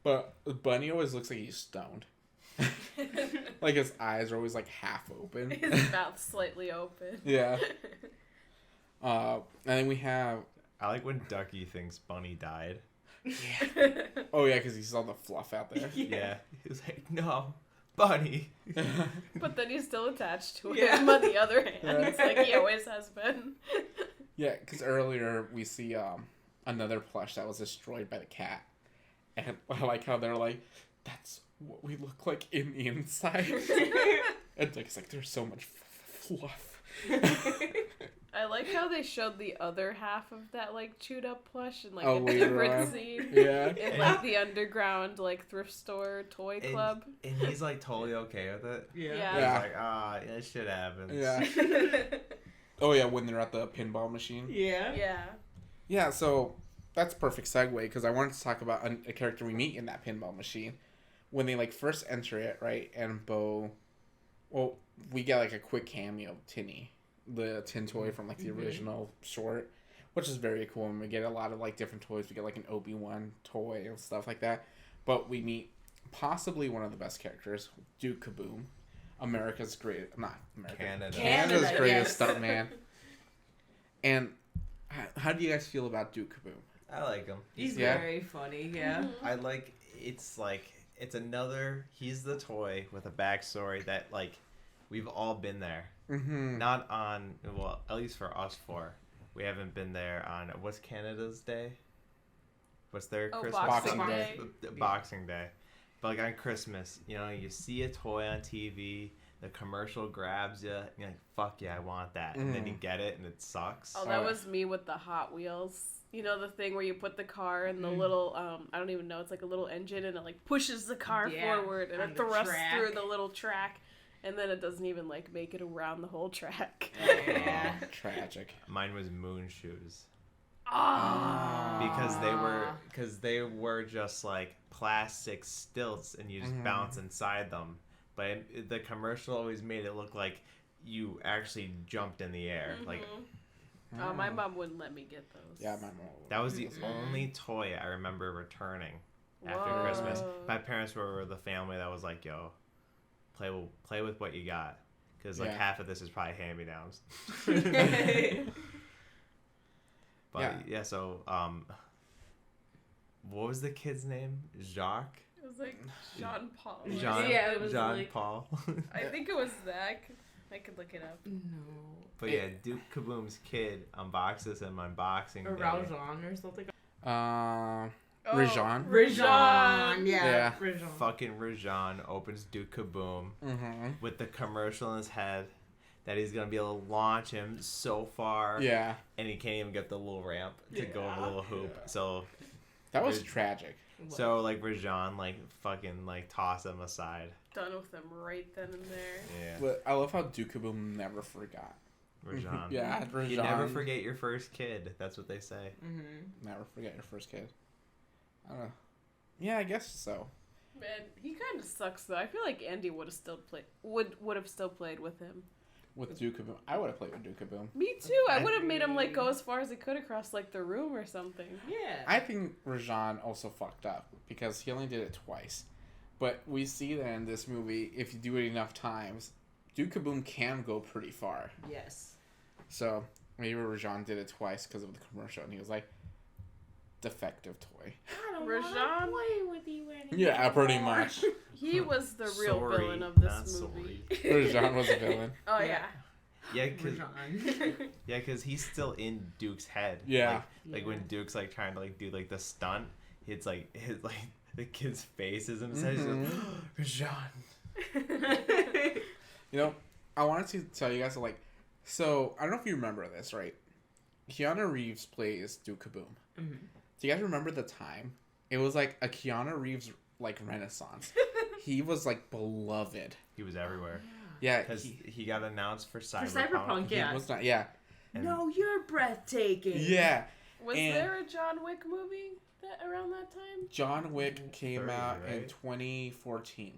but Bunny always looks like he's stoned. Like his eyes are always like half open.
His mouth's slightly open.
Yeah. And then we have.
I like when Ducky thinks Bunny died.
Yeah. Oh yeah, because he saw the fluff out there.
Yeah. He was like, no, Bunny.
But then he's still attached to
Yeah.
him on the other hand, like he always has been.
Yeah, because earlier we see another plush that was destroyed by the cat, and I like how they're like, "That's what we look like in the inside." And Ducky's like, "There's so much fluff."
I like how they showed the other half of that like chewed up plush in like
Oh,
a
later
different
on.
scene.
Yeah.
In like the underground like thrift store toy club.
And he's like totally okay with it.
Yeah.
Yeah.
He's like, yeah, shit happens.
Yeah. Oh yeah, when they're at the pinball machine.
Yeah.
Yeah.
Yeah, so that's a perfect segue because I wanted to talk about a character we meet in that pinball machine when they like first enter it, right? And Beau, well, we get like a quick cameo of Tinny, the tin toy from like the original short, which is very cool. And we get a lot of like different toys. We get like an Obi-Wan toy and stuff like that. But we meet possibly one of the best characters, Duke Kaboom. America's great, not America,
Canada's
Canada's greatest
yes.
stuntman. And how do you guys feel about Duke Kaboom?
I like him.
He's
Yeah.
very funny. Yeah.
I like. It's another. He's the toy with a backstory that like we've all been there.
Mm-hmm.
Not on. Well, at least for us four, we haven't been there on. What's Canada's Day? What's their
Oh,
Christmas?
Boxing
Day.
Boxing Day. But like on Christmas, you see a toy on TV, the commercial grabs you, and you're like, fuck yeah, I want that. And then you get it and it sucks.
Oh, that was me with the Hot Wheels. You know the thing where you put the car in the little, I don't even know, it's like a little engine and it like pushes the car forward and
on
it
the
thrusts
track.
through the little track and then it doesn't even like make it around the whole track.
Yeah.
Oh, tragic.
Mine was moon shoes.
Ah.
Because they were just like plastic stilts and you just bounce inside them. But the commercial always made it look like you actually jumped in the air. Like
Oh, my mom wouldn't let me get those.
Yeah, my mom.
that was the only toy I remember returning after
Whoa.
Christmas. My parents were the family that was like, "Yo, play with what you got," because like
Yeah.
half of this is probably hand-me-downs. But yeah, so what was the kid's name? Jacques?
It was like Jean Paul.
Jean,
Yeah, it was
Jean
like-
Paul.
I think it was that. I could look it up.
No.
But yeah, Duke Kaboom's kid unboxes him unboxing
Or
day.
Rajan or something.
Rajan.
Rajan.
Yeah.
Rajan.
Fucking Rajan opens Duke Kaboom
Mm-hmm.
with the commercial in his head that he's gonna be able to launch him so far.
Yeah,
And he can't even get the little ramp to go over the little hoop.
Yeah.
So
that was tragic.
like Rajan like fucking like toss him aside.
Done with them right then and there.
Yeah.
But I love how Duke Kaboom never forgot.
Rajan.
Yeah, Rajan.
You never forget your first kid. That's what they say.
Mm-hmm.
Never forget your first kid. I don't know. Yeah, I guess so.
Man, he kind of sucks though. I feel like Andy would have still played. Would have still played with him.
With Duke Kaboom, I would have played with Duke Kaboom.
Me too. I would have made him like go as far as he could across like the room or something.
Yeah.
I think Rajan also fucked up because he only did it twice. But we see that in this movie, if you do it enough times, Duke Kaboom can go pretty far.
Yes.
So maybe Rajan did it twice because of the commercial, and he was like, defective toy.
I don't
Rajan?
wanna play with you anymore.
Yeah, pretty much.
He was the real
Sorry,
villain of
not
this movie.
Rajan was a villain.
Oh yeah.
Yeah, cause,
Rajan.
'cause he's still in Duke's head.
Yeah.
Like when Duke's like trying to like do like the stunt, it's like his like the kid's face is in his head. He's like, Rajan.
You know, I wanted to tell you guys, like, so, I don't know if you remember this, right? Keanu Reeves plays Duke Kaboom.
Mm-hmm.
Do you guys remember the time? It was like a Keanu Reeves, like, renaissance. He was, like, beloved.
He was everywhere.
Yeah.
Because he got announced for Cyberpunk.
Cyberpunk, yeah.
He was not, yeah.
And
No, you're breathtaking.
Yeah.
Was
And-
there a John Wick movie that around that time?
John Wick came
30,
out in
right?
2014.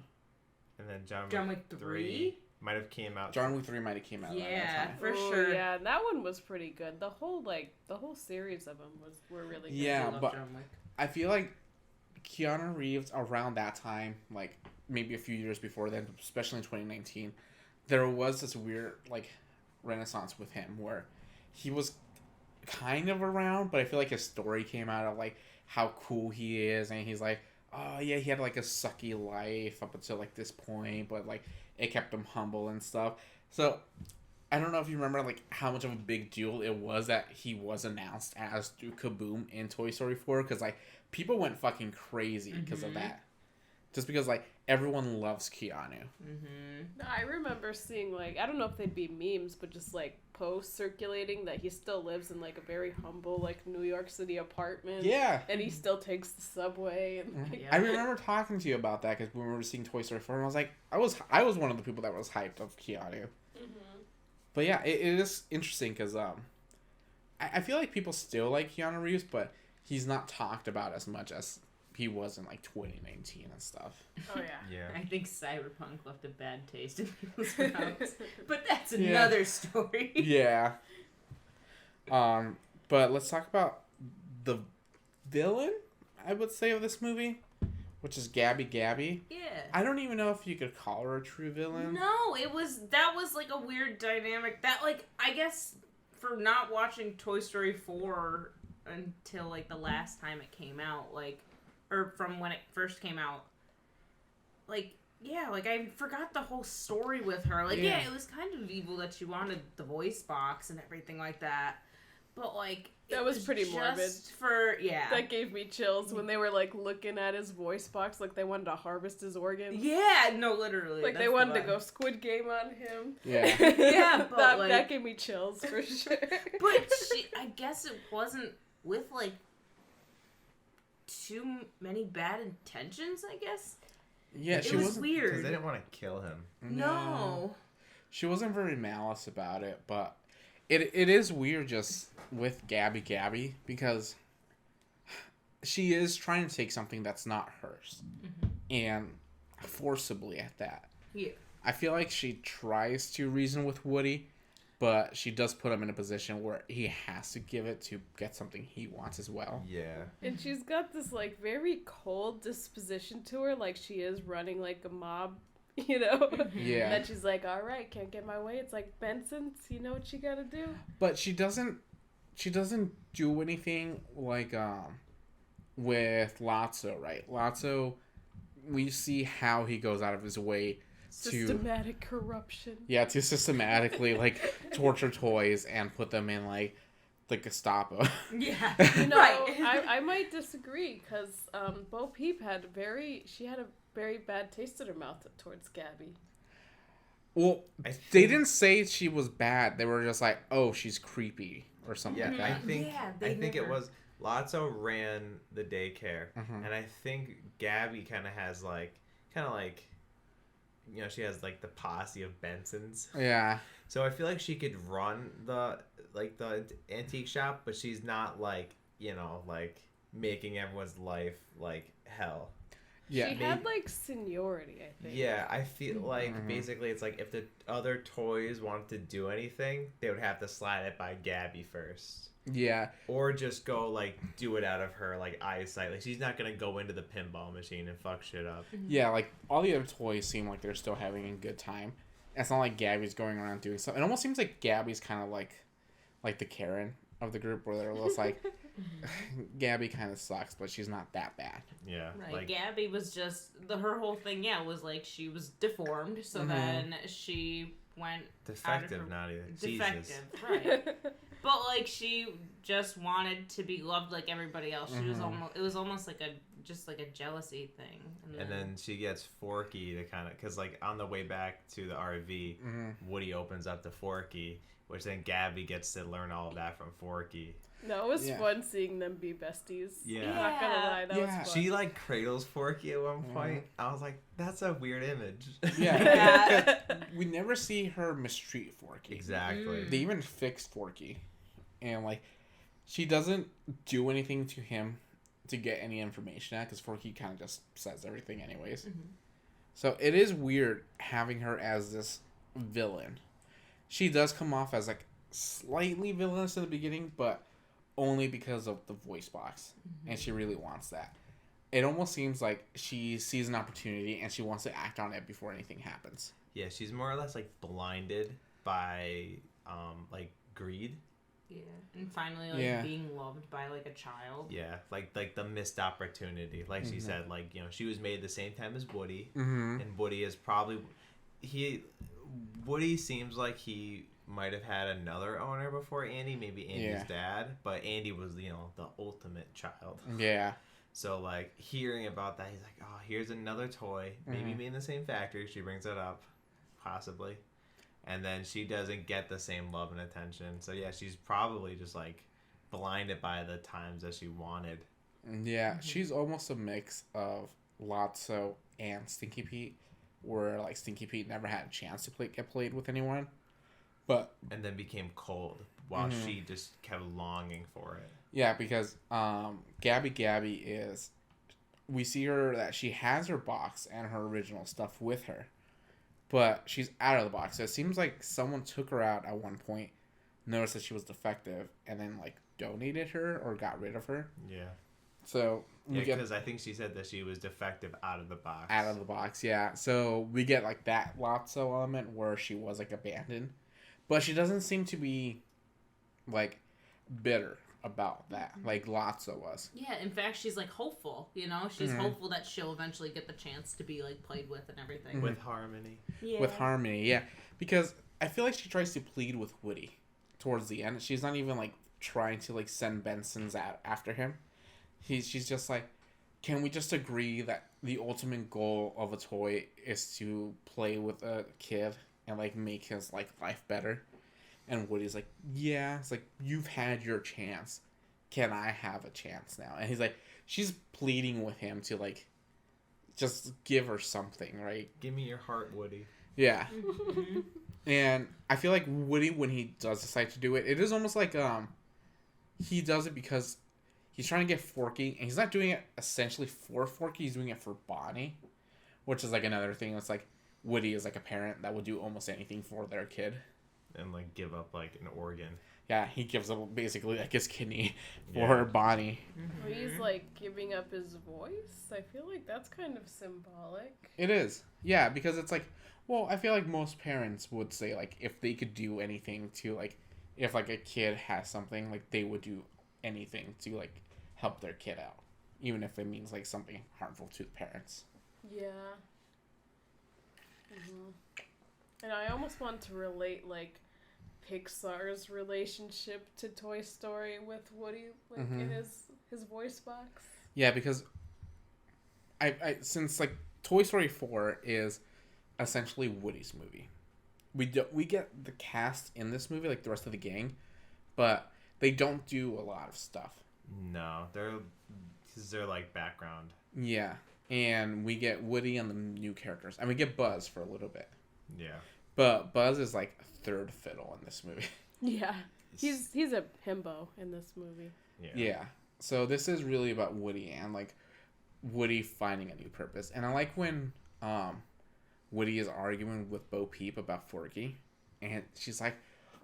And then John
Wick 3?
might have came out.
John Wick 3 might have came out around
Yeah,
that time.
for
Oh,
sure.
Yeah, that one was pretty good. The whole series of them were really good.
Yeah.
I love
but-
John Wick.
I feel like Keanu Reeves around that time, like maybe a few years before then, especially in 2019, there was this weird like renaissance with him where he was kind of around, but I feel like his story came out of like how cool he is, and he's like, oh yeah, he had like a sucky life up until like this point, but like it kept him humble and stuff. So I don't know if you remember like how much of a big deal it was that he was announced as Duke Kaboom in Toy Story 4, because like people went fucking crazy because of that. Just because like everyone loves Keanu.
Mm-hmm.
I remember seeing like, I don't know if they'd be memes, but just like posts circulating that he still lives in like a very humble like New York City apartment.
Yeah.
And he still takes the subway and like,
Yeah.
I remember talking to you about that because when we were seeing Toy Story 4, and I was like, I was one of the people that was hyped of Keanu. But yeah, it is interesting because I feel like people still like Keanu Reeves, but he's not talked about as much as he was in like 2019 and stuff.
oh yeah.
Yeah.
I think Cyberpunk left a bad taste in people's mouths. But that's
Yeah.
another story.
Yeah. But let's talk about the villain, I would say, of this movie, which is Gabby Gabby.
Yeah.
I don't even know if you could call her a true villain.
No, that was like a weird dynamic. That like I guess for not watching Toy Story 4 until like the last time it came out, like or from when it first came out. Like yeah, like I forgot the whole story with her. Like yeah, it was kind of evil that she wanted the voice box and everything like that. But like
that was pretty morbid.
That
gave me chills when they were like looking at his voice box, like they wanted to harvest his organs.
Yeah, no, literally.
Like they wanted to go Squid Game on him.
Yeah,
yeah, but
that gave me chills for sure.
But I guess it wasn't with like too many bad intentions. I guess.
Yeah,
it was weird.
Because they didn't want to kill him.
No.
She wasn't very malice about it, but it is weird just with Gabby Gabby because she is trying to take something that's not hers and forcibly at that.
Yeah.
I feel like she tries to reason with Woody, but she does put him in a position where he has to give it to get something he wants as well.
Yeah.
And she's got this like very cold disposition to her, like she is running like a mob. You know?
Yeah.
And then she's like, all right, can't get my way. It's like, Benson, so you know what you gotta do?
But she doesn't do anything like with Lotso, right? Lotso, we see how he goes out of his way
Systematic corruption.
Yeah, to systematically like torture toys and put them in like the Gestapo.
Yeah.
No,
right.
I might disagree because Beau Peep had a very bad taste in her mouth towards Gabby.
Well, they didn't say she was bad. They were just like, oh, she's creepy or something like that.
I think it was Lotso ran the daycare, and I think Gabby kind of you know, she has like the posse of Bensons.
Yeah.
So I feel like she could run the antique shop, but she's not like, you know, like making everyone's life like hell.
Yeah.
She had like seniority, I think.
Yeah, I feel like basically it's like if the other toys wanted to do anything, they would have to slide it by Gabby first.
Yeah.
Or just go like do it out of her like eyesight. Like she's not gonna go into the pinball machine and fuck shit up.
Yeah, like all the other toys seem like they're still having a good time. It's not like Gabby's going around doing something. It almost seems like Gabby's kind of like the Karen of the group, where they're just like, Gabby kind of sucks, but she's not that bad.
Yeah.
Right.
Like,
Gabby was just her whole thing. Yeah, was like she was deformed, so then she went
defective, Nadia.
Defective,
Jesus.
right? But like she just wanted to be loved like everybody else. She was almost like a jealousy thing.
And then she gets Forky to kind of, because like on the way back to the RV, Woody opens up to Forky, which then Gabby gets to learn all of that from Forky.
No, it was fun seeing them be besties.
Yeah.
I'm not gonna lie, that was fun.
She like cradles Forky at one point. I was like, that's a weird image.
Yeah. We never see her mistreat Forky.
Exactly.
They even fixed Forky. And like, she doesn't do anything to him to get any information out, because Forky kind of just says everything anyways. So it is weird having her as this villain. She does come off as like slightly villainous in the beginning, but only because of the voice box, and she really wants that. It almost seems like she sees an opportunity and she wants to act on it before anything happens.
Yeah, she's more or less like blinded by like greed.
Yeah, and finally like being loved by like a child.
Yeah, like the missed opportunity. Like she said, like, you know, she was made the same time as Woody,
Mm-hmm.
and Woody is probably Woody seems like he might have had another owner before Andy, maybe Andy's dad, but Andy was, you know, the ultimate child.
Yeah.
So like hearing about that, he's like, oh, here's another toy, maybe made in the same factory. She brings it up, possibly. And then she doesn't get the same love and attention. So yeah, she's probably just like blinded by the times that she wanted.
Yeah, she's almost a mix of Lotso and Stinky Pete, where like Stinky Pete never had a chance to get played with anyone,
and then became cold while she just kept longing for it.
Yeah, because Gabby is, we see her that she has her box and her original stuff with her, but she's out of the box. So it seems like someone took her out at one point, noticed that she was defective, and then like donated her or got rid of her.
Yeah.
So we
Yeah,
get
because I think she said that she was defective out of the box.
out of the box, yeah. So we get like that Lotso element where she was like abandoned, but she doesn't seem to be like bitter about that, like Lotso was.
Yeah, in fact, she's like hopeful. You know, she's hopeful that she'll eventually get the chance to be like played with and everything.
With Harmony.
Yeah.
With Harmony, yeah, because I feel like she tries to plead with Woody towards the end. She's not even like trying to like send Benson's out after him. She's just like, can we just agree that the ultimate goal of a toy is to play with a kid and like make his like life better? And Woody's like, yeah. It's like, you've had your chance. Can I have a chance now? And he's like, she's pleading with him to like just give her something, right?
Give me your heart, Woody.
Yeah. And I feel like Woody, when he does decide to do it, it is almost like he does it because he's trying to get Forky, and he's not doing it essentially for Forky, he's doing it for Bonnie, which is like another thing. It's like Woody is like a parent that would do almost anything for their kid.
And like give up like an organ.
Yeah, he gives up basically like his kidney for Bonnie.
Well, he's like giving up his voice. I feel like that's kind of symbolic.
It is. Yeah, because it's like, well, I feel like most parents would say like if they could do anything to like, if like a kid has something, like they would do anything to like help their kid out, even if it means like something harmful to the parents.
Yeah. And I almost want to relate like Pixar's relationship to Toy Story with Woody, like in his voice box.
Yeah, because I since like Toy Story 4 is essentially Woody's movie. We get the cast in this movie, like the rest of the gang, but they don't do a lot of stuff.
No, they're like background.
Yeah, and we get Woody and the new characters, and we get Buzz for a little bit.
Yeah.
But Buzz is like third fiddle in this movie.
Yeah. He's a himbo in this movie.
Yeah.
Yeah. So this is really about Woody and like Woody finding a new purpose. And I like when Woody is arguing with Beau Peep about Forky, and she's like,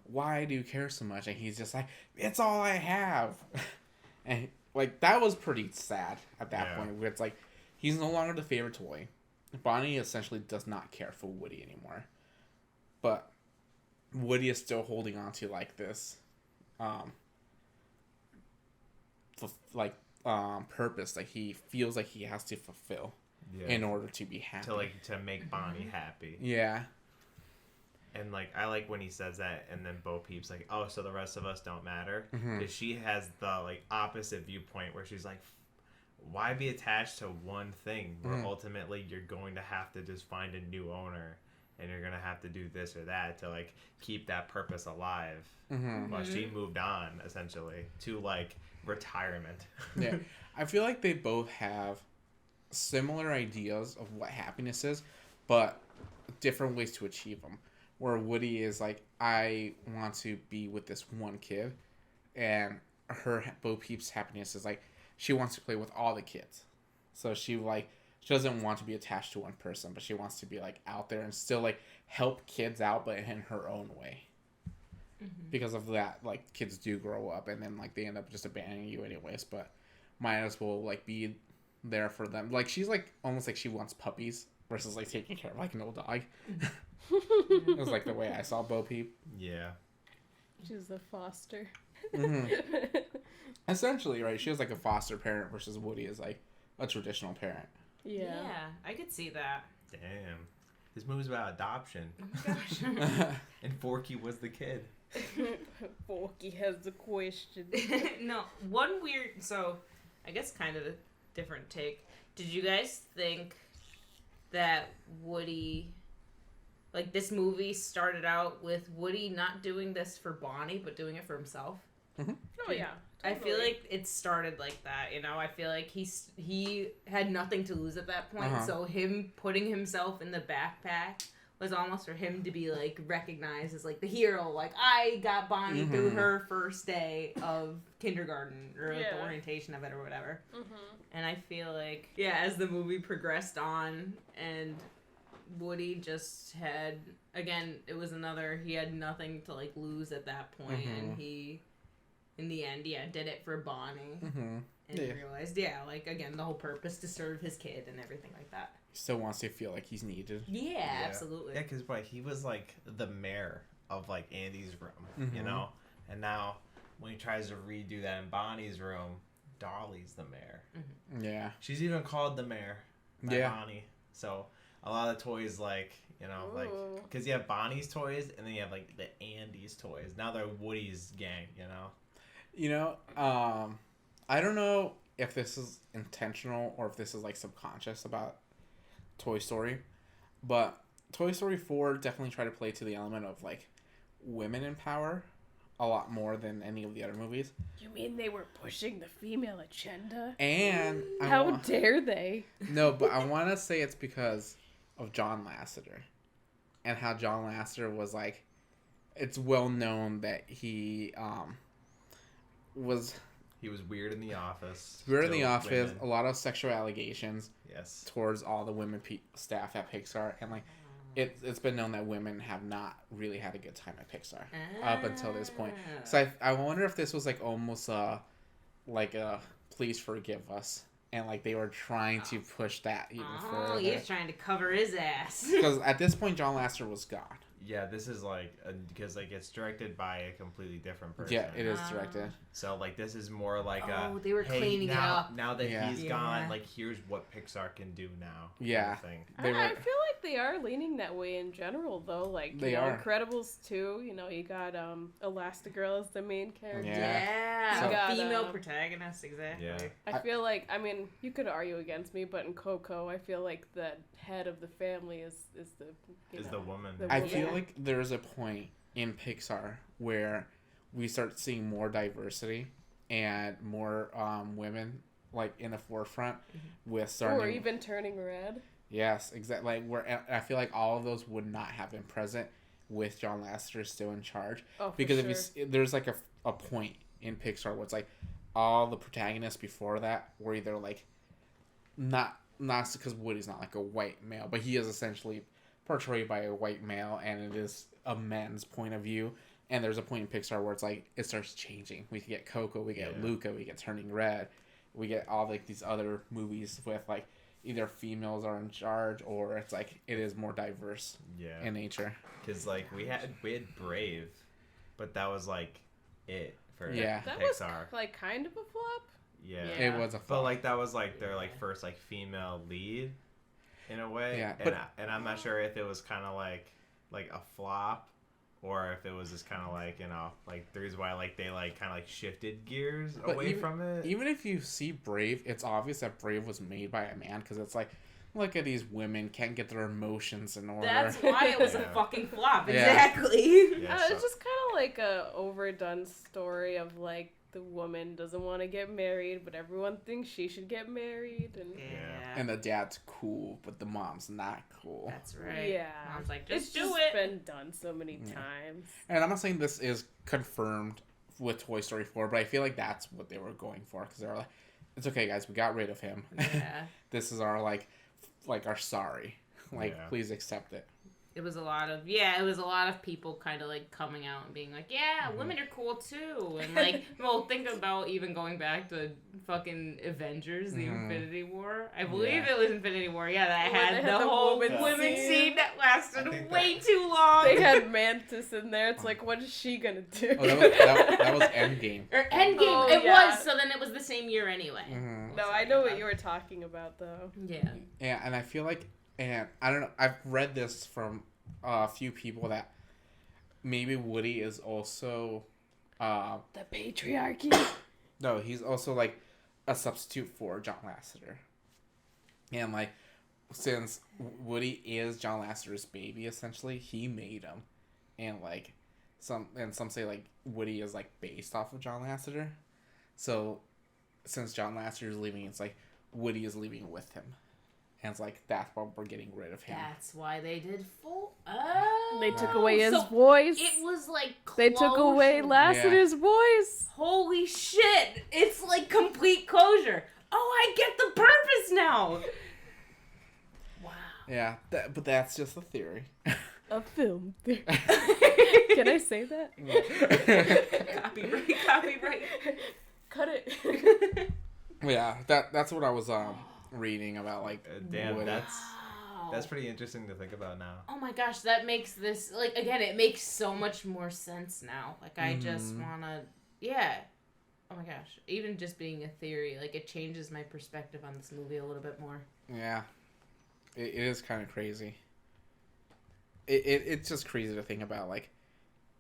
"Why do you care so much?" And he's just like, "It's all I have." And like that was pretty sad at that point. Where it's like he's no longer the favorite toy. Bonnie essentially does not care for Woody anymore, but Woody is still holding on to like this purpose that he feels like he has to fulfill in order to be happy.
To make Bonnie happy.
Yeah.
And like I like when he says that, and then Bo Peep's like, "Oh, so the rest of us don't matter." Because she has the like opposite viewpoint where she's like, "Why be attached to one thing where ultimately you're going to have to just find a new owner, and you're gonna have to do this or that to like keep that purpose alive?" Well, she moved on essentially to like retirement.
Yeah, I feel like they both have similar ideas of what happiness is, but different ways to achieve them. Where Woody is like, I want to be with this one kid, and Bo Peep's happiness is like, she wants to play with all the kids. So she doesn't want to be attached to one person, but she wants to be like out there and still like help kids out, but in her own way. Because of that, like kids do grow up and then like they end up just abandoning you anyways, but might as well like be there for them. Like she's like almost like she wants puppies versus like taking care of like an old dog. It was like the way I saw Bo Peep.
Yeah.
She's a foster.
Essentially, right? She was like a foster parent versus Woody is like a traditional parent.
Yeah.
I could see that.
Damn. This movie's about adoption.
Oh my gosh.
And Forky was the kid.
Forky has the question.
No, one weird. So, I guess kind of a different take. Did you guys think that Woody, like this movie started out with Woody not doing this for Bonnie, but doing it for himself?
Oh yeah.
I feel like it started like that, you know. I feel like he had nothing to lose at that point, so him putting himself in the backpack was almost for him to be like recognized as like the hero. Like I got Bonnie through her first day of kindergarten or like, the orientation of it or whatever. And I feel like as the movie progressed on and Woody just had he had nothing to like lose at that point, and he in the end, did it for Bonnie.
Mm-hmm.
And realized, like, again, the whole purpose to serve his kid and everything like that.
He still wants to feel like he's needed.
Yeah, absolutely.
Yeah, because he was like the mayor of like Andy's room, you
Mhm.
know, and now when he tries to redo that in Bonnie's room, Dolly's the mayor.
Mm-hmm.
Yeah.
She's even called the mayor by
Yeah.
Bonnie. So a lot of toys, like, you know, like, because you have Bonnie's toys and then you have like the Andy's toys. Now they're Woody's gang, you know.
You know, I don't know if this is intentional or if this is like subconscious about Toy Story, but Toy Story 4 definitely tried to play to the element of like women in power a lot more than any of the other movies.
You mean they were pushing the female agenda?
And
How dare they?
No, but I want to say it's because of John Lasseter and how John Lasseter was like, it's well known that he was
weird in the office.
weird in the
Still
office,
women.
a lot of sexual allegations
Yes.
towards all the women staff at Pixar, and like it's been known that women have not really had a good time at Pixar up until this point. So I wonder if this was like almost like a please forgive us, and like they were trying to push that even further.
Oh, he's trying to cover his ass.
Because at this point, John Lasseter was gone.
Yeah, this is like because like it's directed by a completely different person.
Yeah, it is directed.
So like this is more like
they were cleaning it up.
Now that
Yeah.
he's
Yeah.
gone, like here's what Pixar can do now.
Yeah.
kind of thing.
They were-
I feel like they are leaning that way in general, though. Like,
They
you know,
are.
Incredibles 2, you know, you got Elastigirl as the main character.
Yeah.
So- got,
female protagonist, exactly.
Yeah.
I feel like, I mean, you could argue against me, but in Coco, I feel like the head of the family is the you know,
The woman.
the
I
woman.
feel like there's a point in Pixar where we start seeing more diversity and more women like in the forefront with starting.
Or even turning red.
Yes, exactly. Like where I feel like all of those would not have been present with John Lasseter still in charge.
Oh, for
Because
sure.
if you there's like a point in Pixar where it's like all the protagonists before that were either like not because Woody's not like a white male, but he is essentially portrayed by a white male, and it is a man's point of view. And there's a point in Pixar where it's like it starts changing. We get Coco, we get Luca, we get Turning Red, we get all like these other movies with like either females are in charge or it's like it is more diverse in nature.
Because like we had Brave, but that was like it for
Yeah.
That was
Pixar.
like kind of a flop.
Yeah.
It was a
But
flop.
like that was like their like first like female lead, in a way.
Yeah,
And I'm not sure if it was kind of like a flop, or if it was just kind of like, you know, like the reason why like they like kind of like shifted gears
But
away from it.
Even if you see Brave, it's obvious that Brave was made by a man because it's like, look at these women can't get their emotions in order.
That's why it was a
Yeah.
fucking flop.
Yeah.
Exactly.
Yeah,
It's just kind of like a overdone story of like the woman doesn't want to get married, but everyone thinks she should get married, and
And the dad's cool, but the mom's not cool.
That's right.
yeah,
Mom's like,
it's
just do it.
been done so many times.
And I'm not saying this is confirmed with Toy Story 4, but I feel like that's what they were going for because they were like, it's okay, guys, we got rid of him.
Yeah.
This is our like our sorry. Like,
Yeah.
please accept it.
It was a lot of people kind of like coming out and being like, yeah, women are cool too, and like, well, think about even going back to fucking Avengers, the Infinity War. I believe it was Infinity War. Yeah, that
Where
had
they had
the
the
whole
woman
women
scene.
scene that lasted
think
way too long.
They had Mantis in there. It's like, what is she gonna do?
Oh, that was Endgame.
or Endgame.
Oh,
it
yeah.
was. So then it was the same year anyway.
Mhm.
No, I know what you were talking about though.
Yeah.
Yeah, and I feel like, and I don't know, I've read this from a few people that maybe Woody is also,
The patriarchy.
no, he's also like a substitute for John Lasseter. And like, since Woody is John Lasseter's baby, essentially, he made him. And like, some say like Woody is like based off of John Lasseter. So, since John Lasseter is leaving, it's like Woody is leaving with him. And it's like, that's why we're getting rid of him.
That's why they did full. Oh.
They took away his
So
voice.
It was like
They took away
closure.
Lasseter's voice.
Holy shit! It's like complete closure. Oh, I get the purpose now. Wow.
Yeah, but that's just a theory.
A film. Can I say that?
Copyright.
Cut it.
Yeah, that's what I was reading about, like,
Damn,
Woody.
that's pretty interesting to think about now.
Oh my gosh, that makes this, like, again, it makes so much more sense now. Like, I just wanna, yeah. Oh my gosh, even just being a theory, like, it changes my perspective on this movie a little bit more.
Yeah, it is kind of crazy. It's just crazy to think about, like,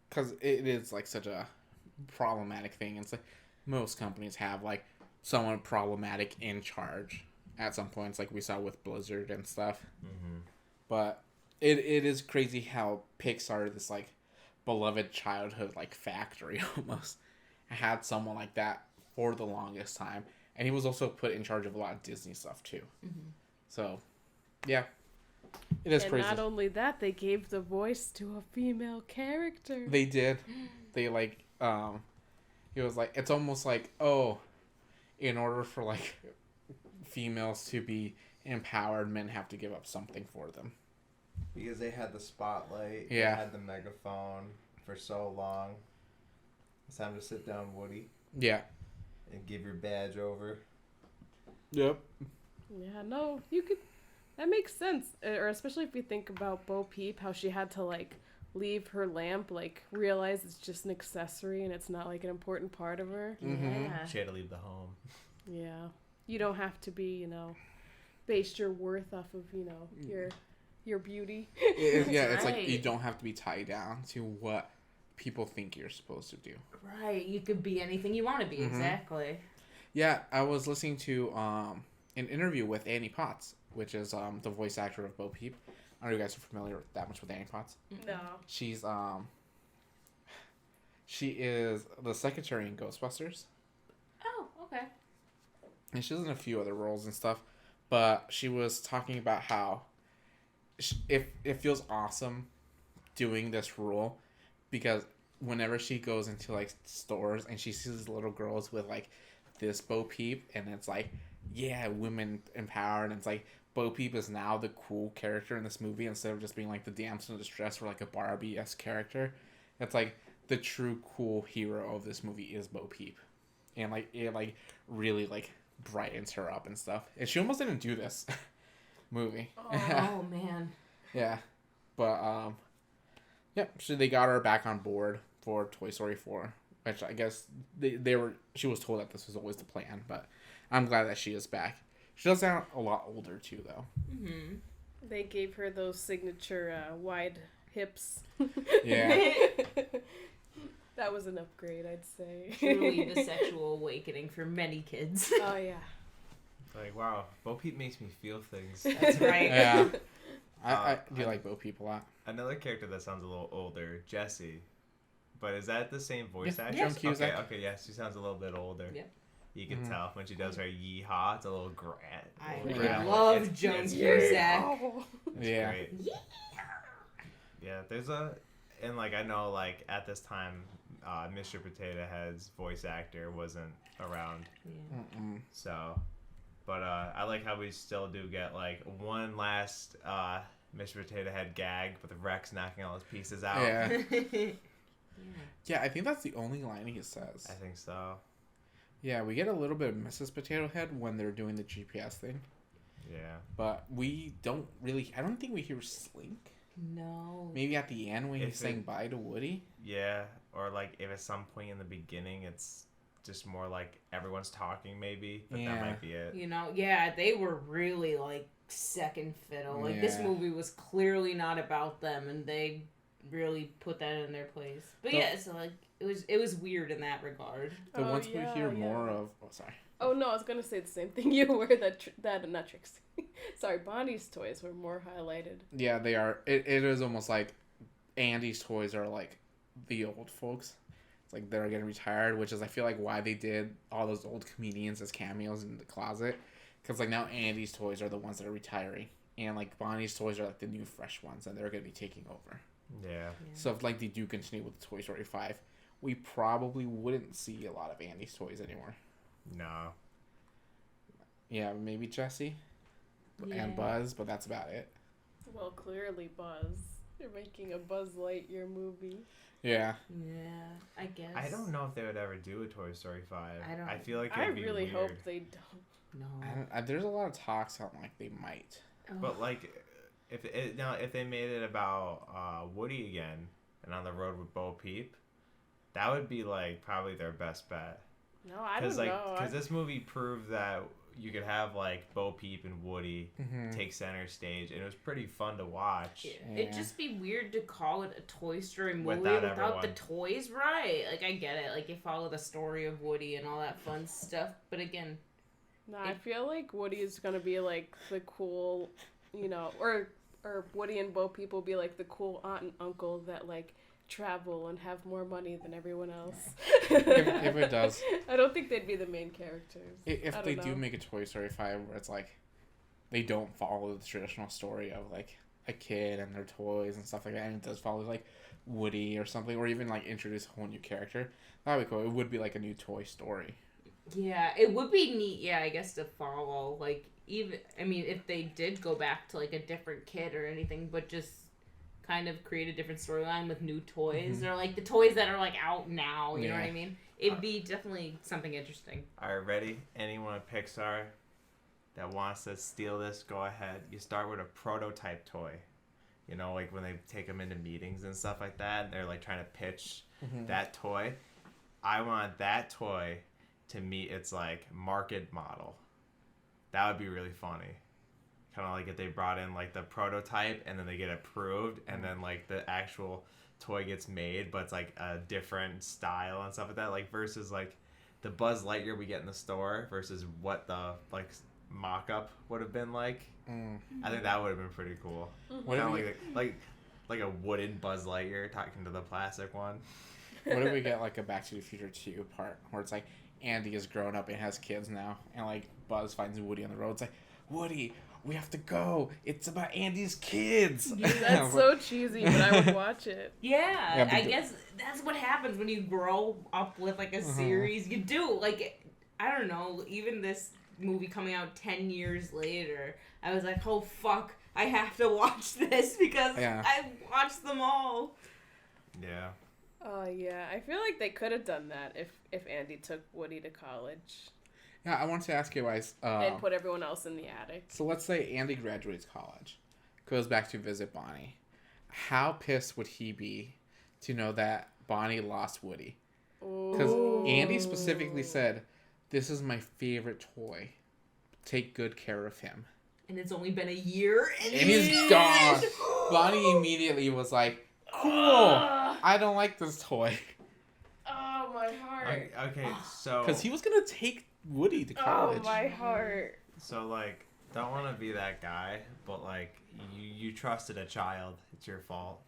because it is, like, such a problematic thing. It's like most companies have, like, someone problematic in charge at some points, like we saw with Blizzard and stuff.
Mm-hmm.
But it is crazy how Pixar, this, like, beloved childhood, like, factory almost, had someone like that for the longest time. And he was also put in charge of a lot of Disney stuff, too. Mm-hmm. So, yeah. It is crazy.
And not only that, they gave the voice to a female character.
They did. They, like, it was like, it's almost like, oh, in order for, like, females to be empowered, men have to give up something for them.
Because they had the spotlight.
Yeah.
They had the megaphone for so long. It's time to sit down, Woody.
Yeah.
And give your badge over.
Yep.
Yeah, no, you could... That makes sense. Or especially if you think about Beau Peep, how she had to, like, leave her lamp, like, realize it's just an accessory and it's not, like, an important part of her.
Mm-hmm.
Yeah.
She had to leave the home.
Yeah. You don't have to be, you know, based your worth off of, you know, your beauty.
It's like
right.
you don't have to be tied down to what people think you're supposed to do.
Right, you could be anything you want to be, exactly.
Yeah, I was listening to an interview with Annie Potts, which is the voice actor of Beau Peep. I don't know if you guys are familiar that much with Annie Potts.
No.
She is the secretary in Ghostbusters.
Oh, okay.
And she's in a few other roles and stuff. But she was talking about how it feels awesome doing this role, because whenever she goes into, like, stores and she sees little girls with, like, this Beau Peep, and it's like, yeah, women empowered, and it's like Beau Peep is now the cool character in this movie instead of just being, like, the damsel in distress or, like, a Barbie-esque character. It's like the true cool hero of this movie is Beau Peep, and, like, it, like, really, like, brightens her up and stuff. And she almost didn't do this movie.
Oh man.
Yeah, but yep. So they got her back on board for Toy Story 4, which I guess they were. She was told that this was always the plan, but I'm glad that she is back. She does sound a lot older too, though.
Mm-hmm.
They gave her those signature wide hips.
Yeah.
That was an upgrade, I'd say.
Truly the sexual awakening for many kids.
Oh, yeah.
Like, wow, Beau Peep makes me feel things.
That's right.
Yeah. I do like Beau Peep a lot.
Another character that sounds a little older, Jessie. But is that the same voice
Yeah,
actor?
Joan Cusack.
Okay, yeah, she sounds a little bit older.
Yeah.
You can tell when she does her yeehaw, it's a little grand.
I
little
Yeah.
love
It's-
Joan
it's
Cusack.
great. It's
Yeah.
great. Yeah, and like I know like at this time, Mr. Potato Head's voice actor wasn't around,
Yeah.
Mm-mm.
so, but I like how we still do get like one last Mr. Potato Head gag with Rex knocking all his pieces out.
Yeah.
Yeah.
Yeah, I think that's the only line he says.
I think so.
Yeah, we get a little bit of Mrs. Potato Head when they're doing the GPS thing,
Yeah.
but we don't really. I don't think we hear Slink.
No.
Maybe at the end when he's
If
saying
it-
bye to Woody.
Yeah, or like if at some point in the beginning it's just more like everyone's talking maybe, but
Yeah.
that might be it.
You know, yeah, they were really like second fiddle. Like this
Yeah.
movie was clearly not about them, and they really put that in their place. But
The-
yeah, so like it was weird in that regard.
The
Oh,
ones
yeah,
we hear
yeah.
more of. Oh, sorry.
Oh, no, I was going to say the same thing you were. That not Trixie. Sorry, Bonnie's toys were more highlighted.
Yeah, they are. It is almost like Andy's toys are like the old folks. It's like they're getting retired, which is I feel like why they did all those old comedians as cameos in the closet. Because like now Andy's toys are the ones that are retiring, and like Bonnie's toys are like the new fresh ones, and they're gonna be taking over.
Yeah.
So if like they do continue with Toy Story 5, we probably wouldn't see a lot of Andy's toys anymore.
No.
Yeah, maybe Jessie
Yeah.
and Buzz, but that's about it.
Well, clearly Buzz. They're making a Buzz Lightyear movie.
Yeah.
Yeah, I guess.
I don't know if they would ever do a Toy Story 5.
I
feel like
I
it'd be
really
weird.
hope they don't.
No.
There's a lot of talks on like they might.
But like, if they made it about Woody again and on the road with Bo Peep, that would be like probably their best bet.
No, I don't know.
Because this movie proved that you could have like Bo Peep and Woody take center stage, and it was pretty fun to watch.
It'd just be weird to call it a Toy Story movie
Without
without
everyone.
the toys, right? Like, I get it. Like, you follow the story of Woody and all that fun stuff. But again,
No, I feel like Woody is gonna be like the cool, or Woody and Bo Peep will be like the cool aunt and uncle that like travel and have more money than everyone else.
If it does.
I don't think they'd be the main characters.
If they do
know.
make a Toy Story 5 where it's like they don't follow the traditional story of like a kid and their toys and stuff like that, and it does follow like Woody or something, or even like introduce a whole new character, that would be cool. It would be like a new Toy Story.
yeah, it would be neat, yeah, I guess, to follow. Like, even, I mean, if they did go back to like a different kid or anything, but just kind of create a different storyline with new toys, or like the toys that are like out now, you know what I mean? It'd be definitely something interesting.
Alright, ready? Anyone at Pixar that wants to steal this, go ahead. You start with a prototype toy. You know, like when they take them into meetings and stuff like that, and they're like trying to pitch that toy. I want that toy to meet its like market model. That would be really funny. Kind of like if they brought in like the prototype and then they get approved, and then like the actual toy gets made, but it's like a different style and stuff like that. Like versus like the Buzz Lightyear we get in the store versus what the like mock-up would have been like. I think that would have been pretty cool.
What
Kind
if
of like a wooden Buzz Lightyear talking to the plastic one.
What if we get like a Back to the Future 2 part where it's like Andy is grown up and has kids now, and like Buzz finds Woody on the road. It's like, Woody, we have to go. It's about Andy's kids.
That's so cheesy, but I would watch it.
Yeah,
but
I guess that's what happens when you grow up with like a series. You do, like, I don't know, even this movie coming out 10 years later, I was like, oh fuck, I have to watch this because I watched them all.
Yeah.
Oh yeah, I feel like they could have done that if Andy took Woody to college
Yeah, I wanted to ask you guys.
and put everyone else in the attic.
So let's say Andy graduates college, goes back to visit Bonnie. How pissed would he be to know that Bonnie lost Woody? Because Andy specifically said, "This is my favorite toy. Take good care of him."
And it's only been a year, and
he's gone. Bonnie immediately was like, "Cool, I don't like this toy."
Oh my heart.
Okay, so
Because he was gonna take Woody to college.
Oh my heart.
So like, don't want to be that guy, but like, you trusted a child. It's your fault.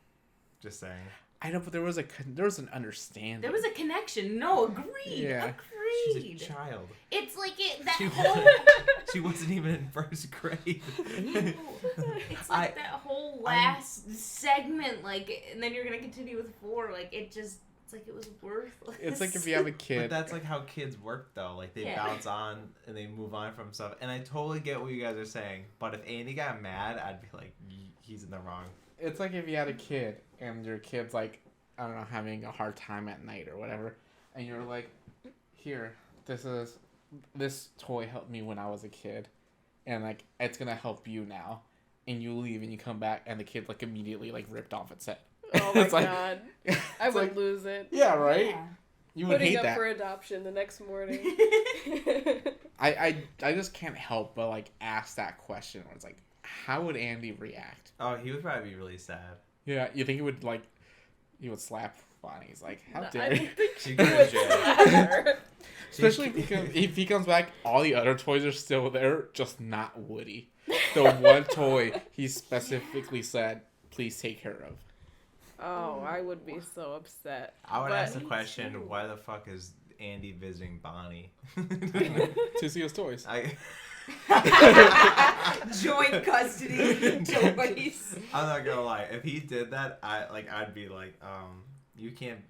Just saying.
I know, but there was an understanding.
there was a connection. No, agreed.
Yeah.
Agreed.
She's a child.
It's like
She
whole.
She wasn't even in first grade.
It's like that whole last segment, like, and then you're gonna continue with 4. Like, it's like it was worthless.
It's like if you have a
But
kid.
that's like how kids work, though. Like they bounce on and they move on from stuff. And I totally get what you guys are saying. But if Andy got mad, I'd be like, he's in the wrong.
It's like if you had a kid and your kid's like, I don't know, having a hard time at night or whatever, and you're like, here, this toy helped me when I was a kid, and like it's gonna help you now, and you leave and you come back and the kid like immediately like ripped off its head.
Oh my
It's like-
god. I would lose it.
Yeah, right.
Yeah.
You would
Putting
hate
up
that.
for adoption the next morning.
I just can't help but like ask that question where it's like, how would Andy react?
Oh, he would probably be really sad.
Yeah, you think he would slap Bonnie? He's like, how
No, I
dare
don't
you?
think
She
he
go to
would
jail.
slap her.
Especially because if he comes back, all the other toys are still there, just not Woody. The one toy he specifically said, please take care of.
Oh, I would be so upset.
I would
But-
ask the question, why the fuck is Andy visiting Bonnie?
To see his toys.
Joint custody toys.
I'm not gonna lie. If he did that, I'd be like, you can't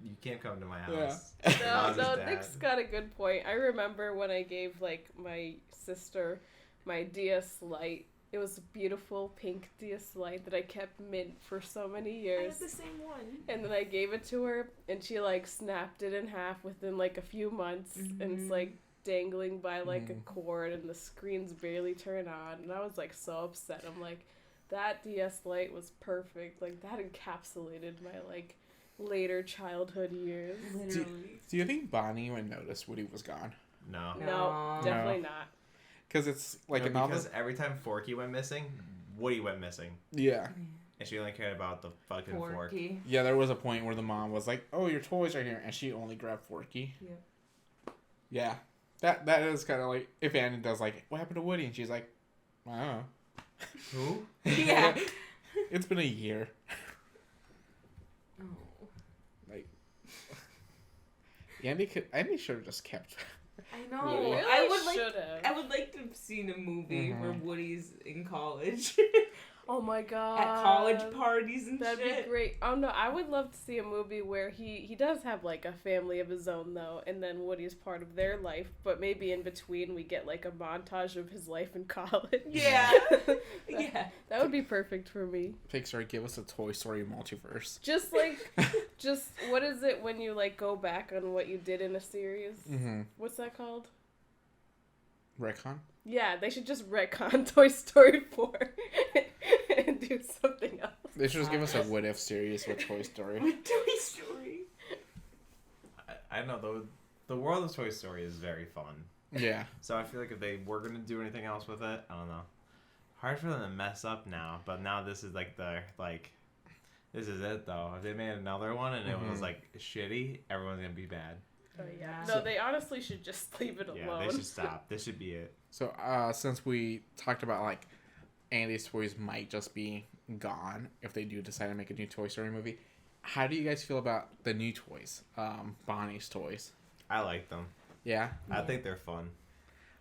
come to my house. If I was his
No,
dad.
Nick's got a good point. I remember when I gave like my sister my DS Lite It was a beautiful pink DS-Lite that I kept mint for so many
I
years.
had the same one.
And then I gave it to her, and she like snapped it in half within like a few months, and it's like dangling by like a cord, and the screens barely turn on. And I was like so upset. I'm like, that DS-Lite was perfect. Like that encapsulated my like later childhood years.
Literally.
Do you think Bonnie would notice Woody was gone?
No.
No, definitely not.
Because it's like
No,
a novel.
because every time Forky went missing, Woody went missing.
Yeah.
And she only cared about the fucking fork.
Forky.
Yeah, there was a point where the mom was like, "Oh, your toys are here," and she only grabbed Forky.
Yep.
Yeah, that is kind of like if Annie does like, "What happened to Woody?" and she's like, "I don't know."
Who?
Yeah.
It's been a year.
Oh.
Like, Andy should have just kept.
I know.
Really?
I would like to have seen a movie where Woody's in college.
Oh my god.
At college parties and
That'd
shit.
be great. Oh no, I would love to see a movie where he does have like a family of his own though, and then Woody's part of their life, but maybe in between we get like a montage of his life in college.
Yeah.
Yeah. That would be perfect for me.
Pixar, give us a Toy Story multiverse.
Just like what is it when you like go back on what you did in a series?
Mm-hmm.
What's that called?
Retcon?
Yeah, they should just retcon Toy Story 4 and do something else.
They should just give us a what if series with Toy Story.
With Toy Story.
I don't know. The world of Toy Story is very fun.
Yeah.
So I feel like if they were going to do anything else with it, I don't know. Hard for them to mess up now, but now this is like this is it though. If they made another one and it was like shitty, everyone's going to be mad.
Oh yeah.
Yeah.
No, they honestly should just leave it alone.
Yeah, they should stop. This should be it.
So, since we talked about like Andy's toys might just be gone if they do decide to make a new Toy Story movie, how do you guys feel about the new toys? Bonnie's toys.
I like them.
Yeah,
I think they're fun.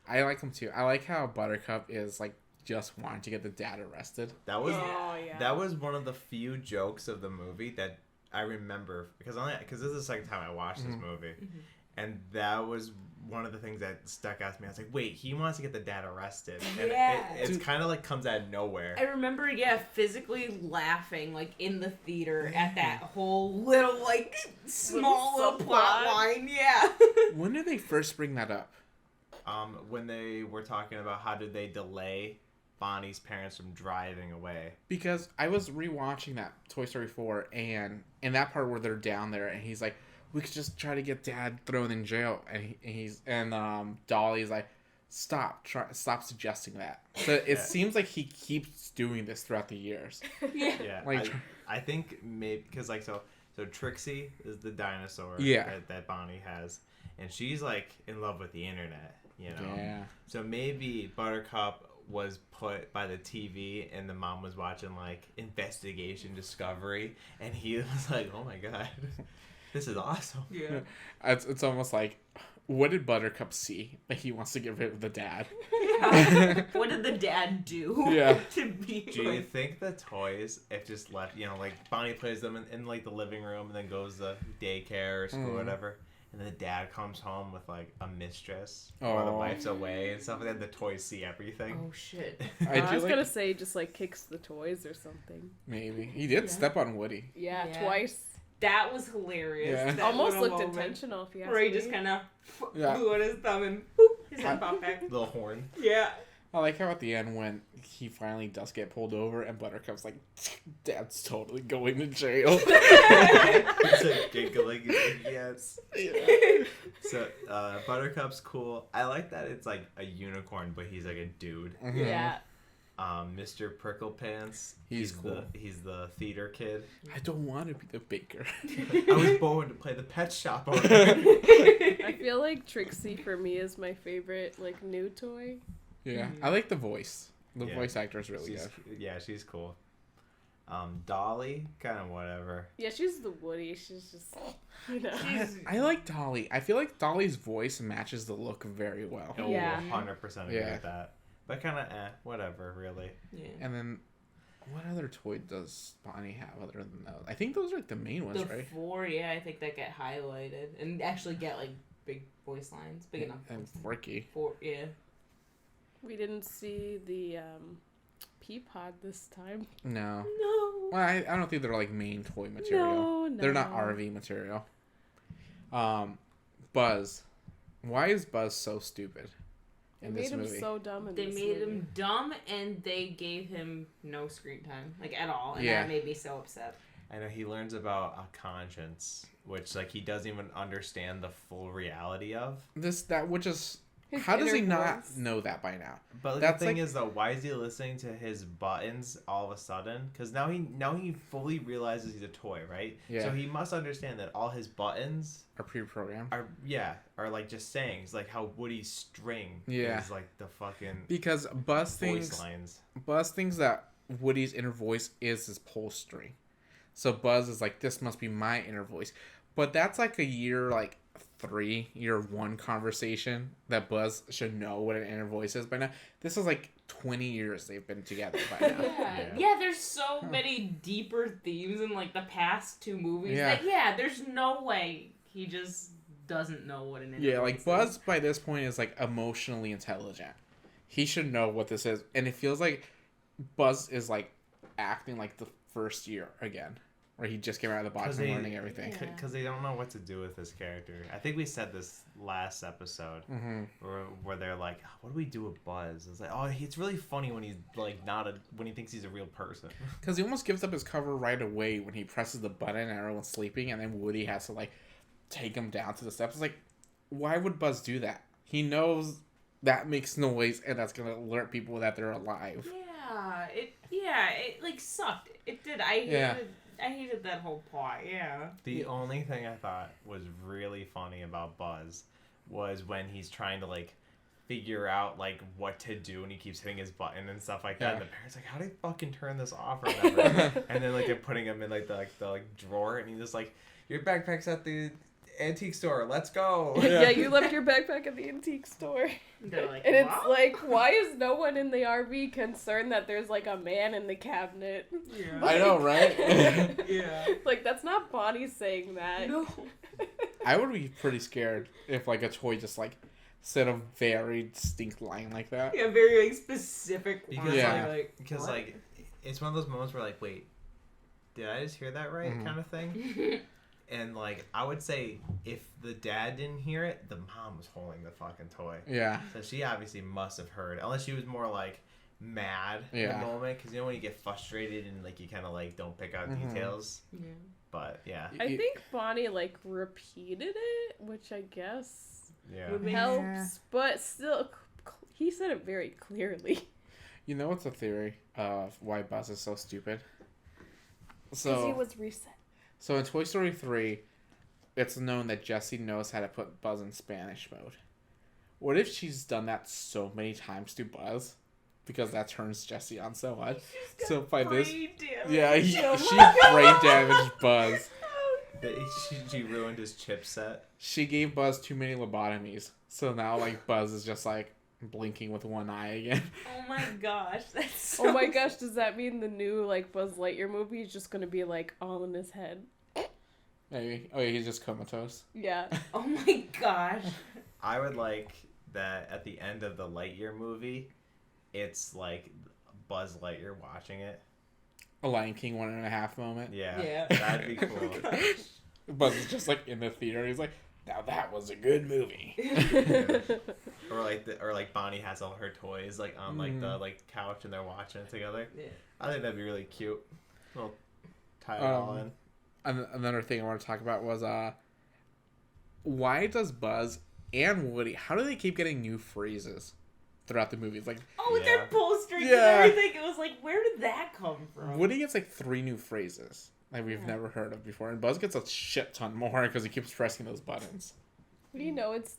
I like them too. I like how Buttercup is like just wanting to get the dad arrested.
That was
Oh yeah.
that was one of the few jokes of the movie that I remember because this is the second time I watched this movie, and that was one of the things that stuck out to me. I was like, wait, he wants to get the dad arrested, and
Yeah.
it's kind of like comes out of nowhere.
I remember, physically laughing, like, in the theater at that whole little, like, small little plot line, yeah.
When did they first bring that up?
When they were talking about how did they delay Bonnie's parents from driving away.
Because I was rewatching that Toy Story 4, and in that part where they're down there, and he's like, "We could just try to get Dad thrown in jail," and Dolly's like, "Stop suggesting that." So it seems like he keeps doing this throughout the years.
Yeah,
Like,
I think maybe because like so Trixie is the dinosaur that Bonnie has, and she's like in love with the internet, you know.
Yeah.
So maybe Buttercup was put by the TV and the mom was watching like Investigation Discovery and he was like, "Oh my god, this is awesome."
Yeah.
It's almost like, what did Buttercup see that he wants to get rid of the dad?
What did the dad do
Yeah.
to be
Do you
like...
think the toys, if just left, you know, like Bonnie plays them in like the living room and then goes to daycare or school or whatever, and the dad comes home with like a mistress or the wife's away and stuff like that, the toys see everything?
Oh, shit.
I was gonna say just like kicks the toys or something.
Maybe. He did step on Woody.
Yeah,
Yeah.
twice.
That was hilarious.
Yeah.
That
Almost
little
looked
moment
intentional if you ask
where he
me.
just kind of
Yeah.
blew on his thumb and whoop, his head popped back.
Little horn.
Yeah.
I like how at the end when he finally does get pulled over and Buttercup's like, "Dad's totally going to jail."
He's like giggling. He's like, yes. So Buttercup's cool. I like that it's like a unicorn, but he's like a dude.
Mhm.
Yeah.
Mr. Pricklepants.
He's cool.
He's the theater kid.
I don't want to be the baker.
I was born to play the pet shop owner.
I feel like Trixie for me is my favorite like new toy.
Yeah, I like the voice. The
Yeah.
voice actor is really
She's,
good.
yeah, she's cool. Dolly, kind of whatever.
Yeah, she's the Woody. She's just, you know.
I like Dolly. I feel like Dolly's voice matches the look very well.
Oh,
Yeah.
100% agree
Yeah.
with that. But kind of whatever, really.
Yeah.
And then, what other toy does Bonnie have other than those? I think those are like the main ones,
The
right?
4, I think that get highlighted and actually get like big voice lines, big enough.
And Forky.
4, yeah.
We didn't see the Peapod this time.
No.
No.
Well, I don't think they're like main toy material.
No.
They're not RV material. Buzz. Why is Buzz so stupid
They
in
made
this
him
movie?
so dumb in
They
this
made
movie.
him dumb, and they gave him no screen time, like at all, and
Yeah.
that made me so upset.
I know he learns about a conscience, which like he doesn't even understand the full reality of.
Which is
His
how does he
inner
not
voice.
know that by now?
But
That's
the thing
like-
is, though, why is he listening to his buttons all of a sudden? Because now he fully realizes he's a toy, right?
Yeah.
So he must understand that all his buttons
Are pre-programmed.
are like just sayings, like how Woody's string
Yeah.
is like the fucking
Because Buzz
voice
thinks
lines.
that Woody's inner voice is his pulse string. So Buzz is like, this must be my inner voice. But that's like a year 1 conversation that Buzz should know what an inner voice is by now. This is like 20 years they've been together by now.
Yeah, there's so many deeper themes in like the past 2 movies.
Yeah.
That, there's no way he just doesn't know what an
Yeah, like
voice
Buzz
is.
by this point is like emotionally intelligent. He should know what this is. And it feels like Buzz is like acting like the first year again. Where he just came out of the box and learning everything.
Yeah.
Because they don't know what to do with this character. I think we said this last episode,
Mm-hmm.
where they're like, "What do we do with Buzz?" It's like, "Oh, it's really funny when he's like when he thinks he's a real person."
Because he almost gives up his cover right away when he presses the button and everyone's sleeping, and then Woody has to like take him down to the steps. It's like, why would Buzz do that? He knows that makes noise and that's gonna alert people that they're alive.
It like sucked. It did. I hated that whole plot. Yeah.
The only thing I thought was really funny about Buzz was when he's trying to like figure out like what to do and he keeps hitting his button and stuff like that. And the parents like, how do you fucking turn this off or whatever? And then like they're putting him in like the drawer and he's just like, your backpack's at the antique store. Let's go.
Yeah, you left your backpack at the antique store.
They're like,
And it's
"What?"
like, why is no one in the RV concerned that there's like a man in the cabinet?
Yeah.
I know, right?
Yeah.
Like, that's not Bonnie saying that.
No.
I would be pretty scared if like a toy just like said a very distinct line like that.
Yeah, very like specific.
Because
Yeah.
because
what?
like it's one of those moments where like, wait, did I just hear that right?
Mhm.
Kind of thing. And like I would say if the dad didn't hear it, the mom was holding the fucking toy.
Yeah.
So she obviously must have heard, unless she was more like mad in
Yeah.
the moment, because you know when you get frustrated and like you kind of like don't pick out
Mhm.
details.
Yeah.
But yeah,
I think Bonnie like repeated it, which I guess
yeah.
Would make-
helps, but still, he said it very clearly.
You know what's a theory of why Buzz is so stupid?
Because
So
he was reset.
So in Toy Story 3, it's known that Jessie knows how to put Buzz in Spanish mode. What if she's done that so many times to Buzz? Because that turns Jessie on so much. So by this... Yeah, she brain damaged Buzz.
She ruined his chipset.
She gave Buzz too many lobotomies. So now, like, Buzz is just, like, blinking with one eye again.
Oh my gosh, that's so
Oh my gosh, does that mean the new like Buzz Lightyear movie is just gonna be like all in his head?
Maybe. Oh, yeah, he's just comatose.
Yeah.
Oh my gosh.
I would like that at the end of the Lightyear movie, it's like Buzz Lightyear watching it.
A Lion King 1.5 moment.
Yeah,
Yeah.
that'd be cool.
Buzz is just, like, in the theater. He's like, now that was a good movie.
Or like Bonnie has all her toys like on like the like couch and they're watching it together.
Yeah.
I think that'd be really cute. We'll tie it all in.
Another thing I want to talk about was why does Buzz and Woody, how do they keep getting new phrases throughout the movies? Like,
Oh, with
Yeah.
their posters
Yeah.
and everything. It was like, where did that come from?
Woody gets like 3 new phrases that we've never heard of before, and Buzz gets a shit ton more because he keeps pressing those buttons.
What do you know? It's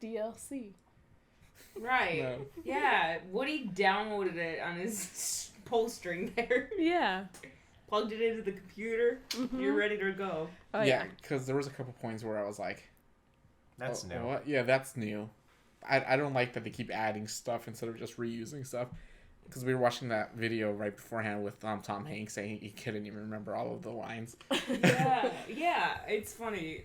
DLC.
Right.
No.
Yeah. Woody downloaded it on his postering there.
Yeah.
Plugged it into the computer.
Mhm.
You're ready to go.
Oh
Yeah, because there was a couple points where I was like,
That's
oh,
new.
What? Yeah, that's new. I don't like that they keep adding stuff instead of just reusing stuff. Because we were watching that video right beforehand with Tom Hanks saying he couldn't even remember all of the lines.
Yeah. Yeah. It's funny.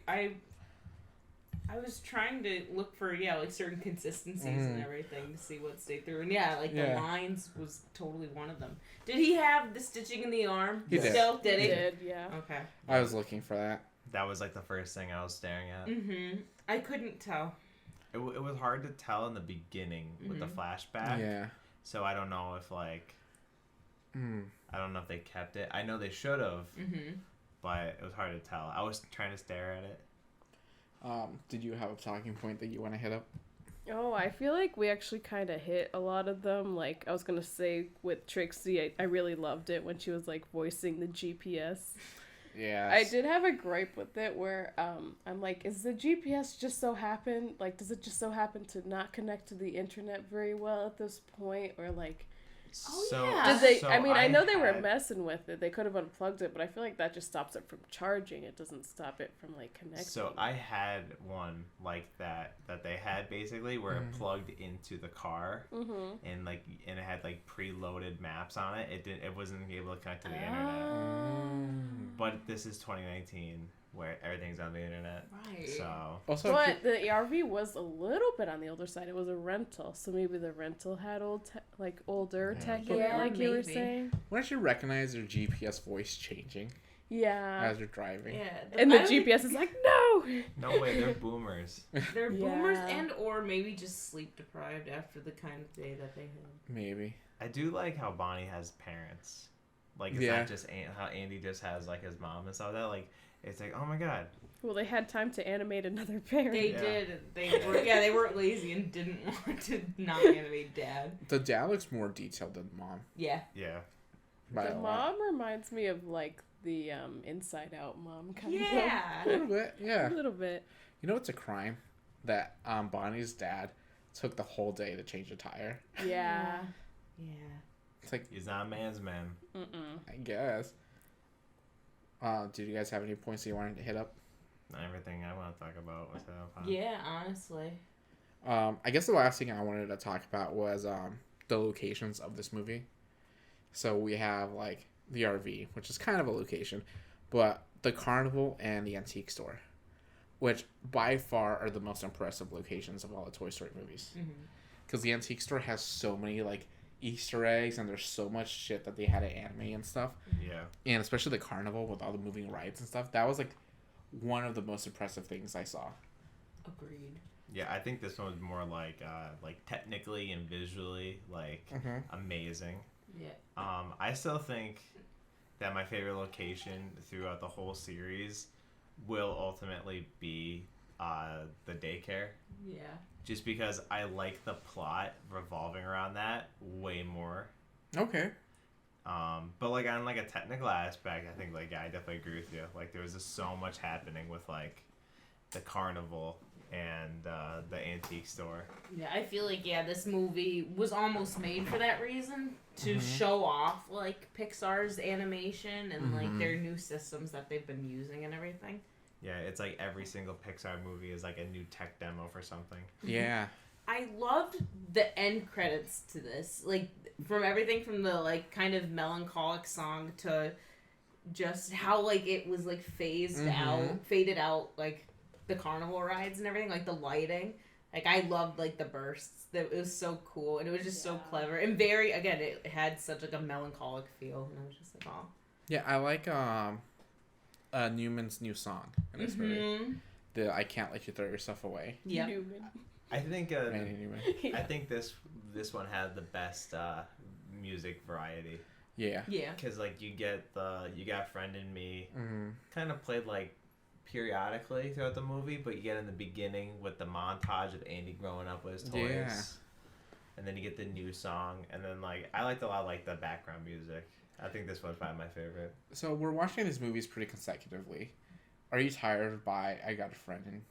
I was trying to look for like certain consistencies and everything to see what stayed through, and the lines was totally one of them. Did he have the stitching in the arm?
He did.
Still, did he?
Did, yeah.
Okay.
I was looking for that.
That was like the first thing I was staring at.
I couldn't tell.
It was hard to tell in the beginning with the flashback.
Yeah.
So I don't know if like, I don't know if they kept it. I know they should have, but it was hard to tell. I was trying to stare at it.
Did you have a talking point that you want to hit up?
Oh, I feel like we actually kind of hit a lot of them. Like, I was going to say with Trixie, I really loved it when she was, like, voicing the GPS.
Yeah.
I did have a gripe with it where I'm like, is the GPS just so happen, like, does it just so happen to not connect to the internet very well at this point? Or, like... Did they? I mean, I know they were messing with it. They could have unplugged it, but I feel like that just stops it from charging. It doesn't stop it from like connecting.
So I had one like that they had basically where it plugged into the car, and it had like preloaded maps on it. It wasn't able to connect to the internet. But this is 2019 where everything's on the internet.
Right.
So.
Also,
but the RV was a little bit on the older side. It was a rental, so maybe the rental had older tech in it, like you were saying.
Wouldn't you recognize your GPS voice changing?
Yeah.
As you're driving.
Yeah.
And the GPS is like, no!
No way, they're boomers.
They're boomers or maybe just sleep deprived after the kind of day that they had.
Maybe.
I do like how Bonnie has parents. Like, it's not just how Andy just has, like, his mom and stuff like that. Like, it's like, oh my god.
Well, they had time to animate another parent.
They did. They weren't lazy and didn't want to not animate dad.
The dad looks more detailed than mom.
Yeah.
Yeah.
The mom reminds me of, like, the Inside Out mom kind of.
A little bit, yeah.
A little bit.
You know what's a crime? That Bonnie's dad took the whole day to change a tire.
Yeah.
Yeah.
It's like...
He's not a man's man.
I guess. Did you guys have any points that you wanted to hit up?
Not everything I want to talk about was
Yeah, honestly.
I guess the last thing I wanted to talk about was the locations of this movie. So we have like the RV, which is kind of a location, but the carnival and the antique store, which by far are the most impressive locations of all the Toy Story movies. Because the antique store has so many like Easter eggs and there's so much shit that they had to animate and stuff.
Yeah.
And especially the carnival with all the moving rides and stuff. That was like one of the most impressive things I saw.
Agreed.
Yeah, I think this one was more like technically and visually like amazing.
Yeah.
I still think that my favorite location throughout the whole series will ultimately be the daycare.
Yeah.
Just because I like the plot revolving around that way more.
Okay.
But like on like a technical aspect, I think like I definitely agree with you. Like there was just so much happening with like the carnival and the antique store.
Yeah, I feel like this movie was almost made for that reason, to show off like Pixar's animation and like their new systems that they've been using and everything.
Yeah, it's like every single Pixar movie is like a new tech demo for something.
Yeah.
I loved the end credits to this. Like, from everything from the, like, kind of melancholic song to just how, like, it was, like, faded out, like, the carnival rides and everything, like, the lighting. Like, I loved, like, the bursts. It was so cool, and it was just so clever. And very, again, it had such, like, a melancholic feel, and I was just like, oh.
Yeah, I like, Newman's new song in this movie. The I Can't Let You Throw Yourself Away.
Yeah.
Newman.
I think
I
think this one had the best music variety.
Yeah.
Yeah.
Cause like you got Friend and Me, kind of played like periodically throughout the movie, but you get in the beginning with the montage of Andy growing up with his toys.
Yeah.
And then you get the new song, and then like I liked a lot of like the background music. I think this one's probably my favorite.
So we're watching these movies pretty consecutively. Are you tired by I Got a Friend in?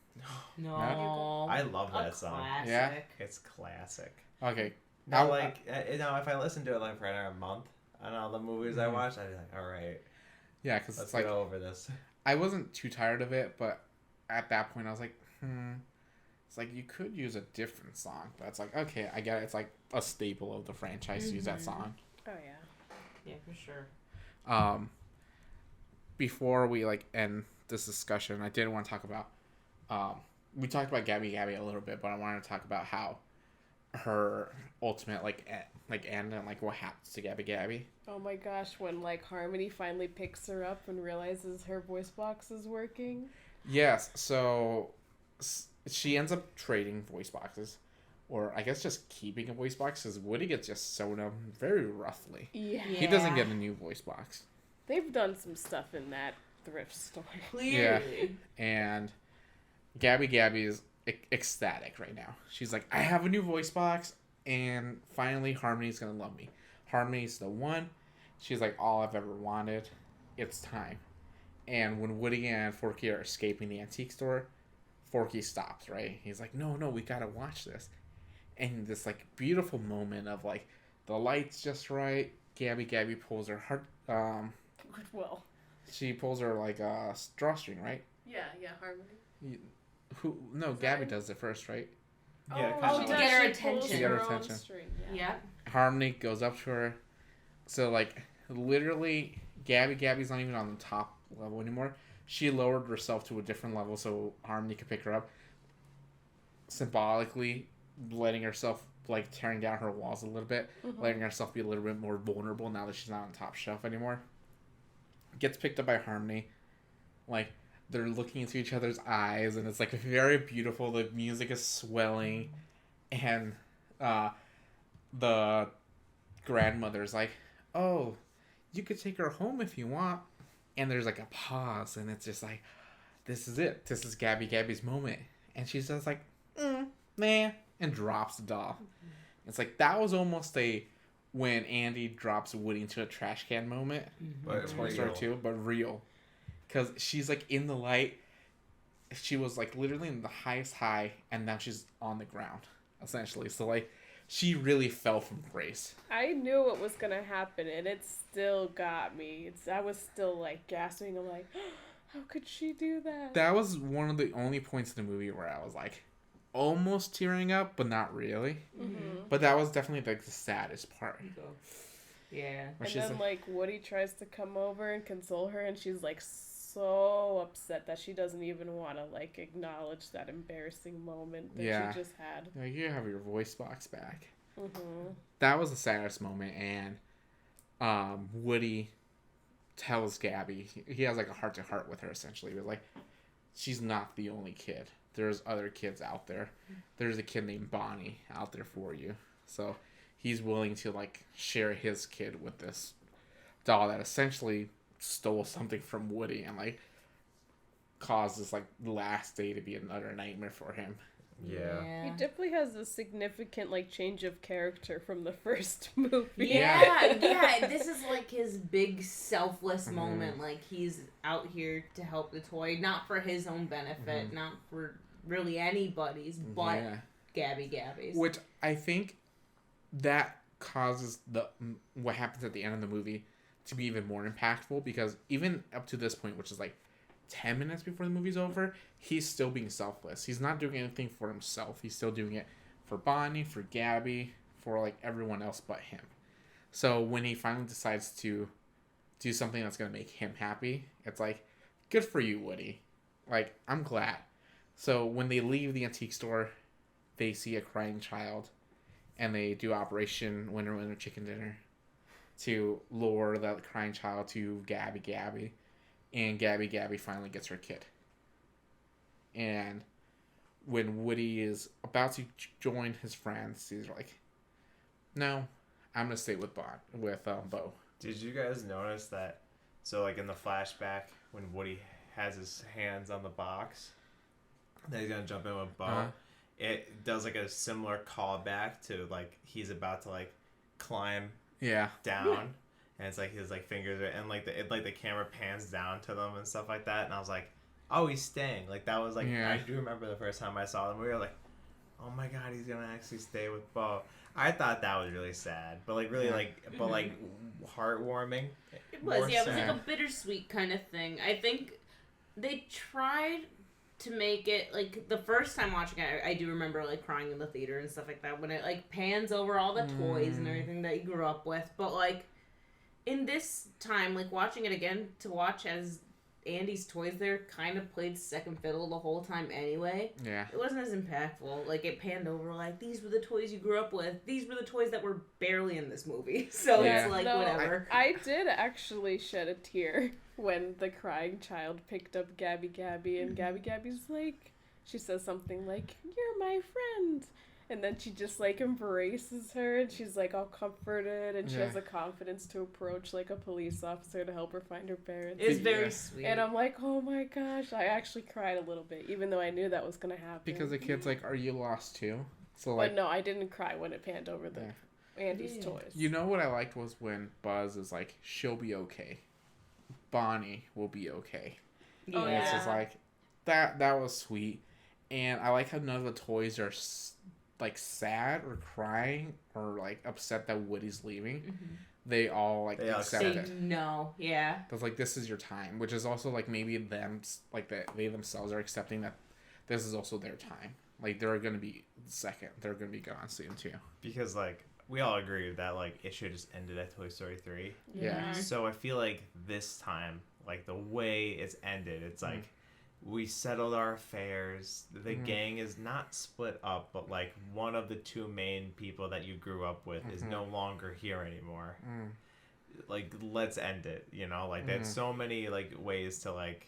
No.
I love that song.
Classic.
Yeah?
It's classic.
Okay.
Now, like, if I listen to it like for a month on all the movies I watch, I'd be like, all right.
Yeah, because
Let's
it's like
go over this.
I wasn't too tired of it, but at that point I was like, It's like you could use a different song, but it's like, okay, I get it. It's like a staple of the franchise to use that song.
Oh yeah.
Yeah, for sure.
Before we like end this discussion, I did want to talk about we talked about Gabby Gabby a little bit, but I wanted to talk about how her ultimate end and like what happens to Gabby Gabby.
Oh my gosh, when like Harmony finally picks her up and realizes her voice box is working.
Yes, so she ends up trading voice boxes, or I guess just keeping a voice box, because Woody gets just sewn up very roughly.
Yeah.
He doesn't get a new voice box.
They've done some stuff in that thrift store.
Clearly.
And Gabby Gabby is ecstatic right now. She's like, I have a new voice box, and finally Harmony's gonna love me. Harmony's the one. She's like, all I've ever wanted. It's time. And when Woody and Forky are escaping the antique store, Forky stops, right? He's like, no, we gotta watch this. And this like beautiful moment of like the lights just right. Gabby Gabby pulls her heart.
Well.
She pulls her like drawstring, right?
Yeah, Harmony.
Gabby does it first, right?
Yeah,
Oh,
to
she
get
does.
her
She
attention.
pulls
To get her
her own
attention.
string,
Yeah.
Harmony goes up to her. So like literally Gabby's not even on the top level anymore. She lowered herself to a different level so Harmony could pick her up. Symbolically letting herself like tearing down her walls a little bit, letting herself be a little bit more vulnerable now that she's not on top shelf anymore. Gets picked up by Harmony. Like they're looking into each other's eyes and it's like very beautiful. The music is swelling and the grandmother's like, oh, you could take her home if you want. And there's like a pause and it's just like, this is it. This is Gabby Gabby's moment. And she's just like, nah, and drops the doll. It's like, that was almost a when Andy drops Woody into a trash can moment.
But
Toy Story 2, but real. Because she's like in the light. She was like literally in the highest high and now she's on the ground, essentially. So like, she really fell from grace.
I knew what was gonna happen, and it still got me. I was still like gasping. I'm like, how could she do that?
That was one of the only points in the movie where I was like, almost tearing up, but not really. But that was definitely like the saddest part.
Yeah.
And then like Woody tries to come over and console her, and she's like so upset that she doesn't even want to like acknowledge that embarrassing moment that she just had.
Like, you have your voice box back. That was the saddest moment, and Woody tells Gabby, he has like a heart to heart with her essentially. But like, she's not the only kid. There's other kids out there. There's a kid named Bonnie out there for you. So he's willing to like share his kid with this doll that essentially stole something from Woody and like caused this like last day to be another nightmare for him.
Yeah.
He definitely has a significant like change of character from the first movie.
Yeah. This is like his big selfless moment. Like he's out here to help the toy, not for his own benefit, not for really anybody's, but Gabby's.
Which I think that causes what happens at the end of the movie to be even more impactful, because even up to this point, which is like 10 minutes before the movie's over, he's still being selfless. He's not doing anything for himself. He's still doing it for Bonnie, for Gabby, for like everyone else but him. So when he finally decides to do something that's going to make him happy, it's like, good for you, Woody. Like, I'm glad. So when they leave the antique store, they see a crying child, and they do Operation Winner Winner Chicken Dinner to lure that crying child to Gabby. And Gabby finally gets her kid. And when Woody is about to join his friends, he's like, no, I'm going to stay with Beau.
Did you guys notice that? So, like, in the flashback, when Woody has his hands on the box, that he's going to jump in with Beau, it does, like, a similar callback to, like, he's about to, like, climb down. And it's like his like fingers are, and like the camera pans down to them and stuff like that. And I was like, oh, he's staying. Like that was like I do remember the first time I saw the movie. I was like, oh my god, he's gonna actually stay with Beau. I thought that was really sad, but like really but like heartwarming.
It was, it was like a bittersweet kind of thing. I think they tried to make it like the first time watching it, I do remember like crying in the theater and stuff like that when it like pans over all the toys and everything that you grew up with. But like in this time, like watching it again to watch as Andy's toys there kind of played second fiddle the whole time anyway.
Yeah.
It wasn't as impactful. Like, it panned over, like, these were the toys you grew up with. These were the toys that were barely in this movie. So
Yeah.
it's like,
No,
whatever.
I did actually shed a tear when the crying child picked up Gabby Gabby, and Gabby's like, she says something like, "You're my friend." And then she just, like, embraces her, and she's, like, all comforted, and she has the confidence to approach, like, a police officer to help her find her parents.
It's very sweet.
And I'm like, oh my gosh, I actually cried a little bit, even though I knew that was going to happen.
Because the kid's like, are you lost too? So,
But no, I didn't cry when it panned over Andy's
Yeah.
toys.
You know what I liked was when Buzz is like, she'll be okay. Bonnie will be okay.
Oh,
And it's just like, that was sweet. And I like how none of the toys are like sad or crying or like upset that Woody's leaving.
Mm-hmm.
They all like accept
They
it.
know, yeah.
It's like, this is your time, which is also like maybe them, like that they themselves are accepting that this is also their time. Like, they're gonna be they're gonna be gone soon too.
Because like we all agree that like it should have just ended at Toy Story 3.
Yeah.
So I feel like this time, like the way it's ended, it's like we settled our affairs. The gang is not split up, but like one of the two main people that you grew up with is no longer here anymore. Like, let's end it, you know? Like, there's so many like ways to like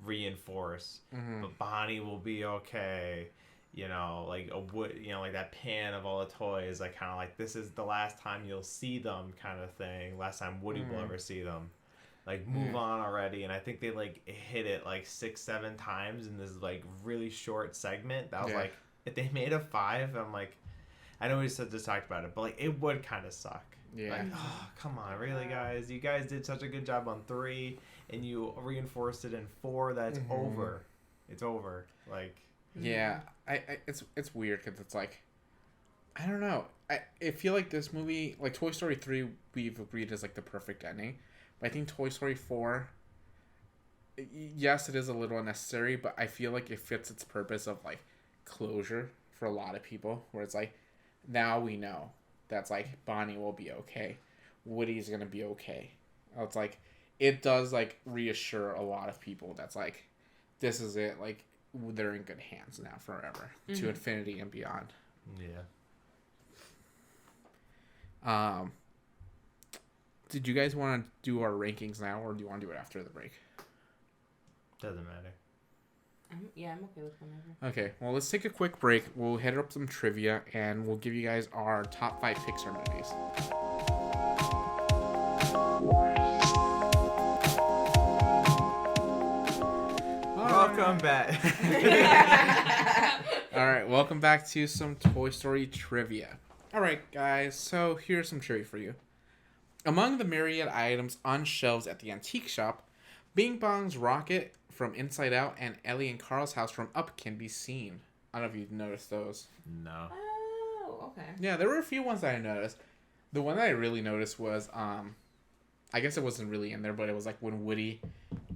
reinforce. But Bonnie will be okay. You know, like a wood, you know, like that pan of all the toys, like kind of like this is the last time you'll see them, kind of thing. Last time Woody will ever see them. Like, move on already. And I think they like hit it like 6-7 times in this like really short segment. That was like, if they made a 5, I'm like, I know we just talked about it, but like it would kind of suck.
Yeah.
Like, oh, come on, really, guys? You guys did such a good job on 3, and you reinforced it in 4. That's over. It's over. Like.
Yeah, it's weird because it's like, I don't know. I feel like this movie, like Toy Story 3, we've agreed is like the perfect ending. But I think Toy Story 4, yes, it is a little unnecessary, but I feel like it fits its purpose of like closure for a lot of people, where it's like, now we know that's like Bonnie will be okay, Woody's gonna be okay. It's like, it does like reassure a lot of people that's like, this is it, like they're in good hands now forever to infinity and beyond.
Yeah.
Did you guys want to do our rankings now, or do you want to do it after the break?
Doesn't matter.
I'm okay with whenever.
Okay, well, let's take a quick break. We'll hit up some trivia, and we'll give you guys our top 5 Pixar movies.
Welcome back.
All right, welcome back to some Toy Story trivia. All right, guys, so here's some trivia for you. Among the myriad items on shelves at the antique shop, Bing Bong's rocket from Inside Out and Ellie and Carl's house from Up can be seen. I don't know if you've noticed those.
No.
Oh, okay.
Yeah, there were a few ones that I noticed. The one that I really noticed was, I guess it wasn't really in there, but it was like when Woody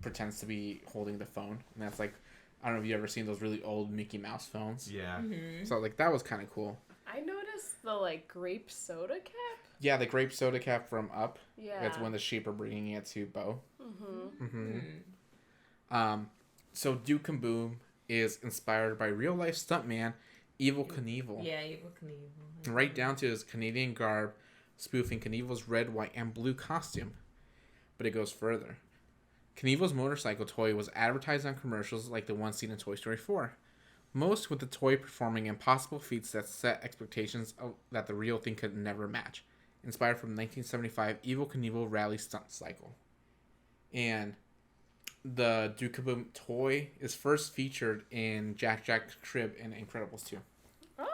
pretends to be holding the phone. And that's like, I don't know if you've ever seen those really old Mickey Mouse phones.
Yeah.
So like, that was kind of cool.
I noticed the, like, grape soda cap.
Yeah, the grape soda cap from Up.
Yeah.
That's when the sheep are bringing it to Beau. So Duke and Boom is inspired by real life stuntman Evel Knievel.
Yeah, Evel Knievel.
Right down to his Canadian garb, spoofing Knievel's red, white, and blue costume. But it goes further. Knievel's motorcycle toy was advertised on commercials like the one seen in Toy Story 4. Most with the toy performing impossible feats that set expectations that the real thing could never match. Inspired from 1975 Evel Knievel Rally Stunt Cycle. And the Duke and Boom toy is first featured in Jack's crib in Incredibles 2.
Oh.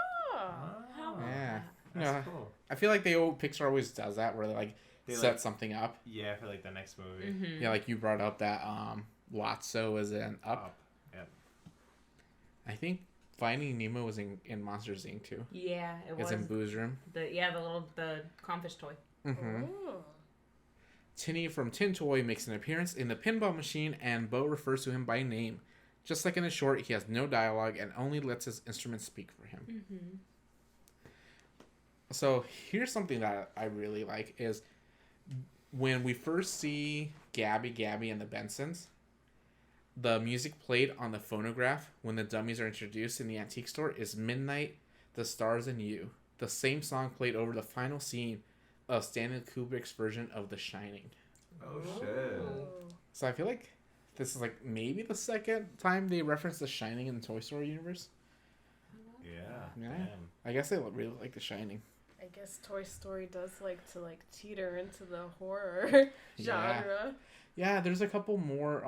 Yeah.
That's cool.
I feel like Pixar always does that, where they set something up.
Yeah, for like the next movie.
Yeah, like you brought up that Lotso is in Up.
Yep.
I think Finding Nemo was in Monsters Inc. too.
Yeah, it was.
It's in Boo's room.
The confish toy.
Oh.
Tinny from Tin Toy makes an appearance in the pinball machine, and Beau refers to him by name. Just like in the short, he has no dialogue and only lets his instruments speak for him. So here's something that I really like is when we first see Gabby and the Bensons, the music played on the phonograph when the dummies are introduced in the antique store is Midnight, The Stars and You. The same song played over the final scene of Stanley Kubrick's version of The Shining.
Oh shit.
So I feel like this is like maybe the second time they reference The Shining in the Toy Story universe.
Yeah.
Yeah.
Damn.
I guess they really like The Shining.
I guess Toy Story does like to like teeter into the horror genre.
Yeah, there's a couple more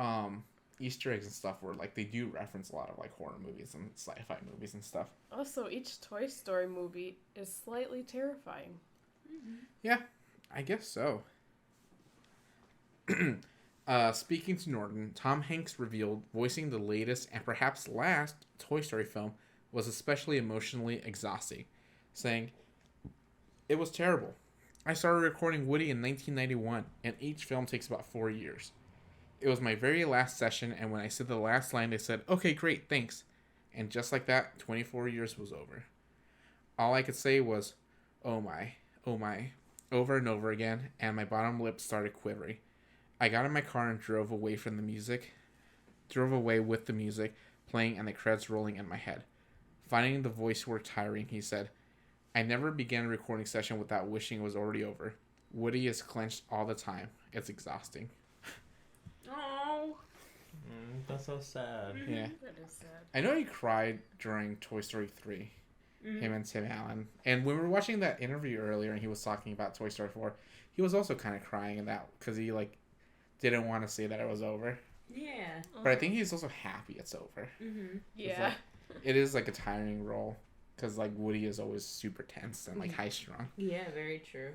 Easter eggs and stuff where like they do reference a lot of like horror movies and sci-fi movies and stuff.
Also, each Toy Story movie is slightly terrifying.
Yeah, I guess so. Speaking to Norton, Tom Hanks revealed voicing the latest and perhaps last Toy Story film was especially emotionally exhausting, saying, "It was terrible. I started recording Woody in 1991, and each film takes about 4 years. It was my very last session, and when I said the last line, they said, 'Okay, great, thanks.' And just like that, 24 years was over. All I could say was, 'Oh my, over and over again, and my bottom lip started quivering. I got in my car and drove away with the music playing and the credits rolling in my head. Finding the voice work tiring, he said, I never began a recording session without wishing it was already over. Woody is clenched all the time. It's exhausting.'"
Oh.
That's so sad.
Yeah.
That is sad.
I know he cried during Toy Story 3. Him and Tim Allen. And when we were watching that interview earlier and he was talking about Toy Story 4, he was also kind of crying in that because he like didn't want to say that it was over.
Yeah.
But I think he's also happy it's over.
Yeah.
It is like a tiring role because like Woody is always super tense and like high strung.
Yeah, very true.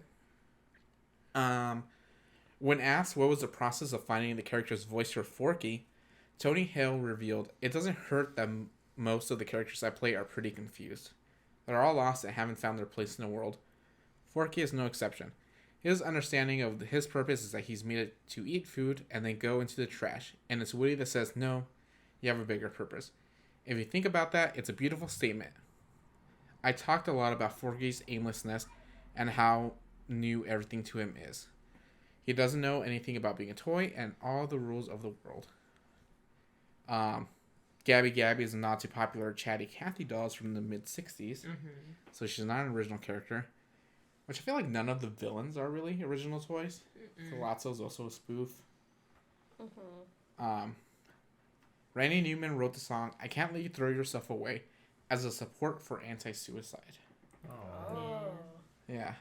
When asked what was the process of finding the character's voice for Forky, Tony Hale revealed, "It doesn't hurt that most of the characters I play are pretty confused. They're all lost and haven't found their place in the world. Forky is no exception. His understanding of his purpose is that he's made it to eat food and then go into the trash, and it's Woody that says, 'No, you have a bigger purpose.' If you think about that, it's a beautiful statement. I talked a lot about Forky's aimlessness and how new everything to him is. He doesn't know anything about being a toy and all the rules of the world." Gabby Gabby is a nod to popular Chatty Cathy dolls from the mid-60s. So she's not an original character. Which I feel like none of the villains are really original toys. So Lotso's also a spoof. Randy Newman wrote the song "I Can't Let You Throw Yourself Away" as a support for anti-suicide.
Oh.
Yeah.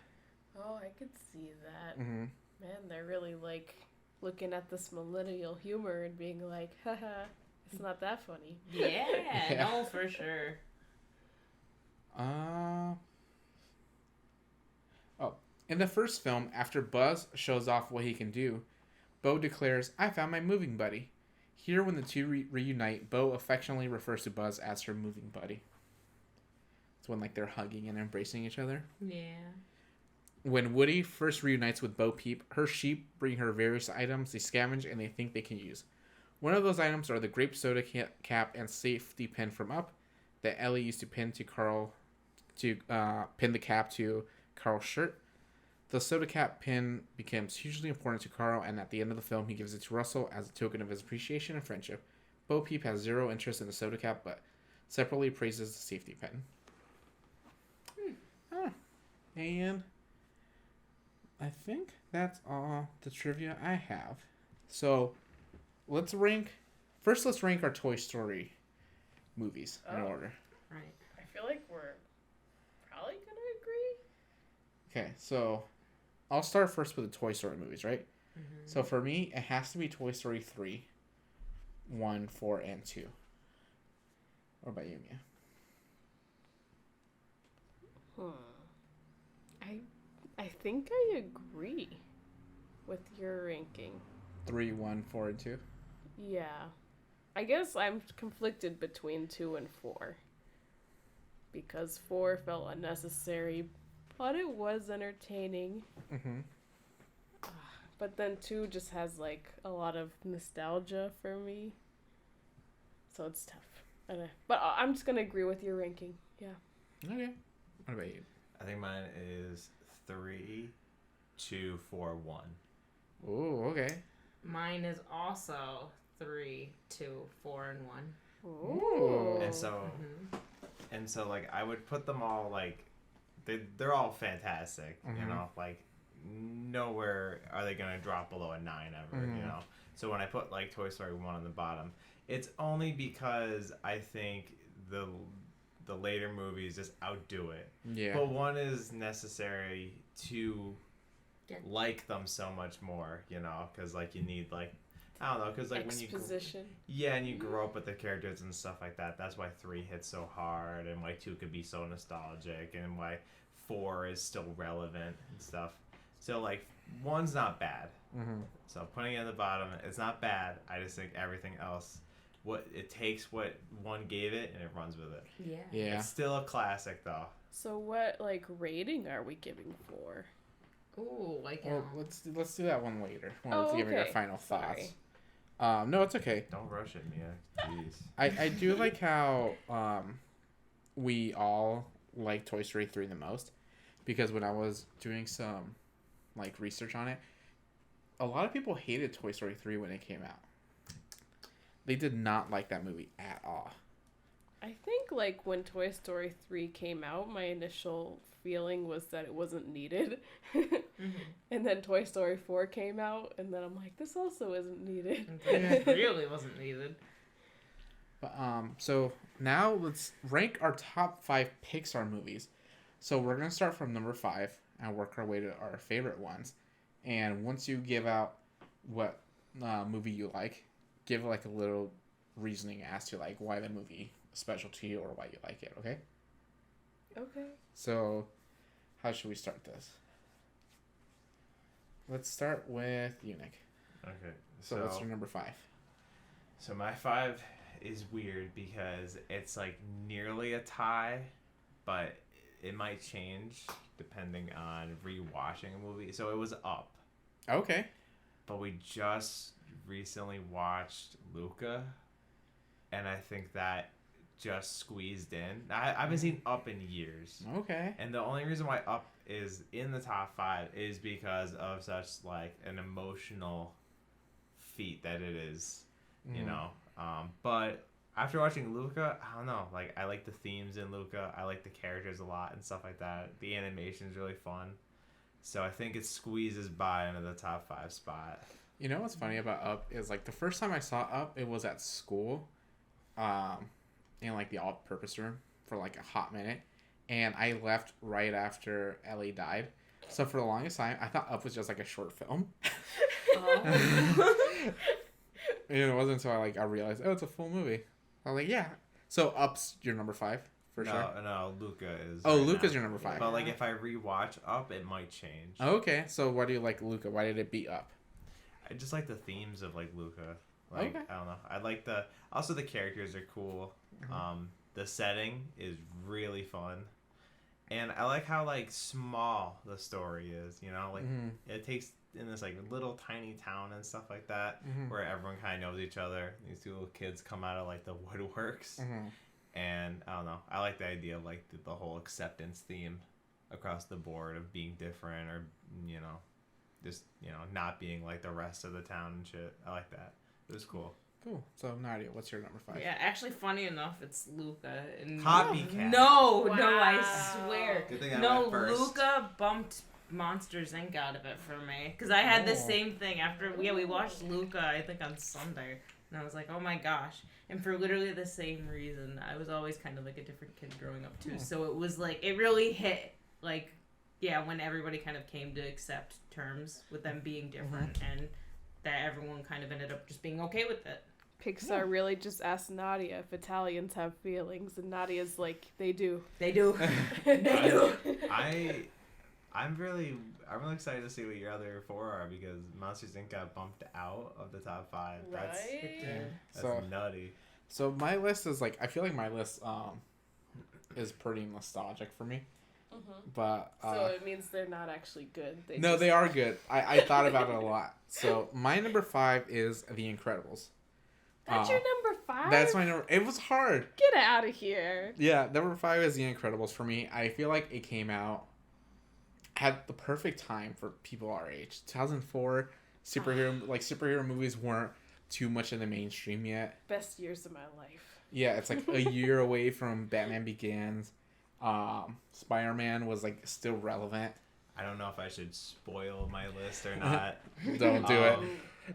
Oh, I could see that.
Mm-hmm.
Man, they're really like looking at this millennial humor and being like, haha, it's not that funny.
Yeah, no, for sure.
In the first film, after Buzz shows off what he can do, Beau declares, "I found my moving buddy." Here, when the two reunite, Beau affectionately refers to Buzz as her moving buddy. It's when like they're hugging and embracing each other.
Yeah.
When Woody first reunites with Beau Peep, her sheep bring her various items they scavenge and they think they can use. One of those items are the grape soda cap and safety pin from Up that Ellie used to pin to Carl, pin the cap to Carl's shirt. The soda cap pin becomes hugely important to Carl, and at the end of the film, he gives it to Russell as a token of his appreciation and friendship. Beau Peep has zero interest in the soda cap, but separately praises the safety pin. And I think that's all the trivia I have. So, let's rank our Toy Story movies in order.
Right.
I feel like we're probably gonna agree.
Okay, so I'll start first with the Toy Story movies, right? So for me, it has to be Toy Story 3, 1, 4, and 2. What about you, Mia?
I think I agree with your ranking.
3, 1, 4, and 2?
Yeah. I guess I'm conflicted between 2 and 4. Because 4 felt unnecessary, but it was entertaining.
Mm-hmm.
But then 2 just has like a lot of nostalgia for me. So it's tough. But I'm just going to agree with your ranking. Yeah.
Okay. What about you?
I think mine is 3, 2, 4, 1.
Oh, okay.
Mine is also 3, 2, 4, and 1.
Ooh.
And so like I would put them all like they're all fantastic, you know, like nowhere are they gonna drop below a 9 ever, you know. So when I put like Toy Story 1 on the bottom, it's only because I think the later movies just outdo it.
Yeah.
But 1 is necessary to like them so much more, you know, because like you need like I don't know, because like
exposition.
and you grow up with the characters and stuff like that. That's why 3 hits so hard, and why 2 could be so nostalgic, and why 4 is still relevant and stuff. So like 1's not bad. So putting it at the bottom, it's not bad. I just think everything else, what it takes, what 1 gave it, and it runs with it.
Yeah.
It's still a classic though.
So what like rating are we giving 4?
Ooh, like
Well, let's do that one later. When
Oh,
we're giving our
okay.
final thoughts.
Sorry.
No, it's okay.
Don't rush it, Mia. Jeez.
I do like how we all like Toy Story 3 the most, because when I was doing some like research on it, a lot of people hated Toy Story 3 when it came out. They did not like that movie at all.
I think like when Toy Story 3 came out, my initial feeling was that it wasn't needed. And then Toy Story 4 came out, and then I'm like, this also isn't needed.
It really wasn't needed.
But so now let's rank our top 5 Pixar movies. So we're gonna start from number 5 and work our way to our favorite ones. And once you give out what movie you like, give like a little reasoning as to like why the movie is special to you or why you like it. Okay.
Okay.
So, how should we start this? Let's start with you, Nick.
Okay.
So what's your number 5?
So my 5 is weird because it's like nearly a tie, but it might change depending on rewatching a movie. So it was Up,
Okay.
but we just recently watched Luca, and I think that just squeezed in. I haven't seen Up in years.
Okay.
And the only reason why Up is in the top 5 is because of such like an emotional feat that it is, you know. But after watching Luca, I don't know. Like I like the themes in Luca. I like the characters a lot and stuff like that. The animation is really fun. So I think it squeezes by into the top 5 spot.
You know what's funny about Up is like the first time I saw Up, it was at school, in like the all-purpose room for like a hot minute, and I left right after Ellie died. So for the longest time, I thought Up was just like a short film. And it wasn't until I realized, oh, it's a full movie. I was like, yeah. So Up's your number 5 for sure.
No, Luca is.
Oh,
right
Luca's
now.
your number 5.
But like if I rewatch Up, it might change.
Okay, so why do you like Luca? Why did it beat Up?
I just like the themes of like Luca. Like
Okay.
I don't know. I like the characters are cool. The setting is really fun. And I like how like small the story is, you know, like it takes in this like little tiny town and stuff like that where everyone kind of knows each other. These 2 little kids come out of like the woodworks. And I don't know. I like the idea of like the whole acceptance theme across the board of being different, or you know, just not being like the rest of the town and shit. I like that. It was cool.
Cool. So Nadia, what's your number 5?
Yeah, actually, funny enough, it's Luca. And
Copycat.
No,
Wow.
I swear.
Good thing I
No,
went first.
Luca bumped Monsters Inc. out of it for me. Because I had the same thing after, we watched Luca, I think on Sunday. And I was like, oh my gosh. And for literally the same reason, I was always kind of like a different kid growing up too. So it was like, it really hit, like, yeah, when everybody kind of came to accept terms with them being different. And that everyone kind of ended up just being okay with it.
Pixar really just asked Nadia if Italians have feelings, and Nadia's like, they do.
They do.
I'm really excited to see what your other 4 are, because Monsters Inc. got bumped out of the top 5. That's
So
nutty.
So my list is like, I feel like my list is pretty nostalgic for me. But
So it means they're not actually good.
they are good. I thought about it a lot. So my number 5 is The Incredibles.
That's your number 5?
That's my number. It was hard.
Get out of here.
Yeah, number 5 is The Incredibles for me. I feel like it came out at the perfect time for people our age. 2004, superhero movies weren't too much in the mainstream yet.
Best years of my life.
Yeah, it's like a year away from Batman Begins. Spider-Man was like still relevant.
I don't know if I should spoil my list or not.
Don't do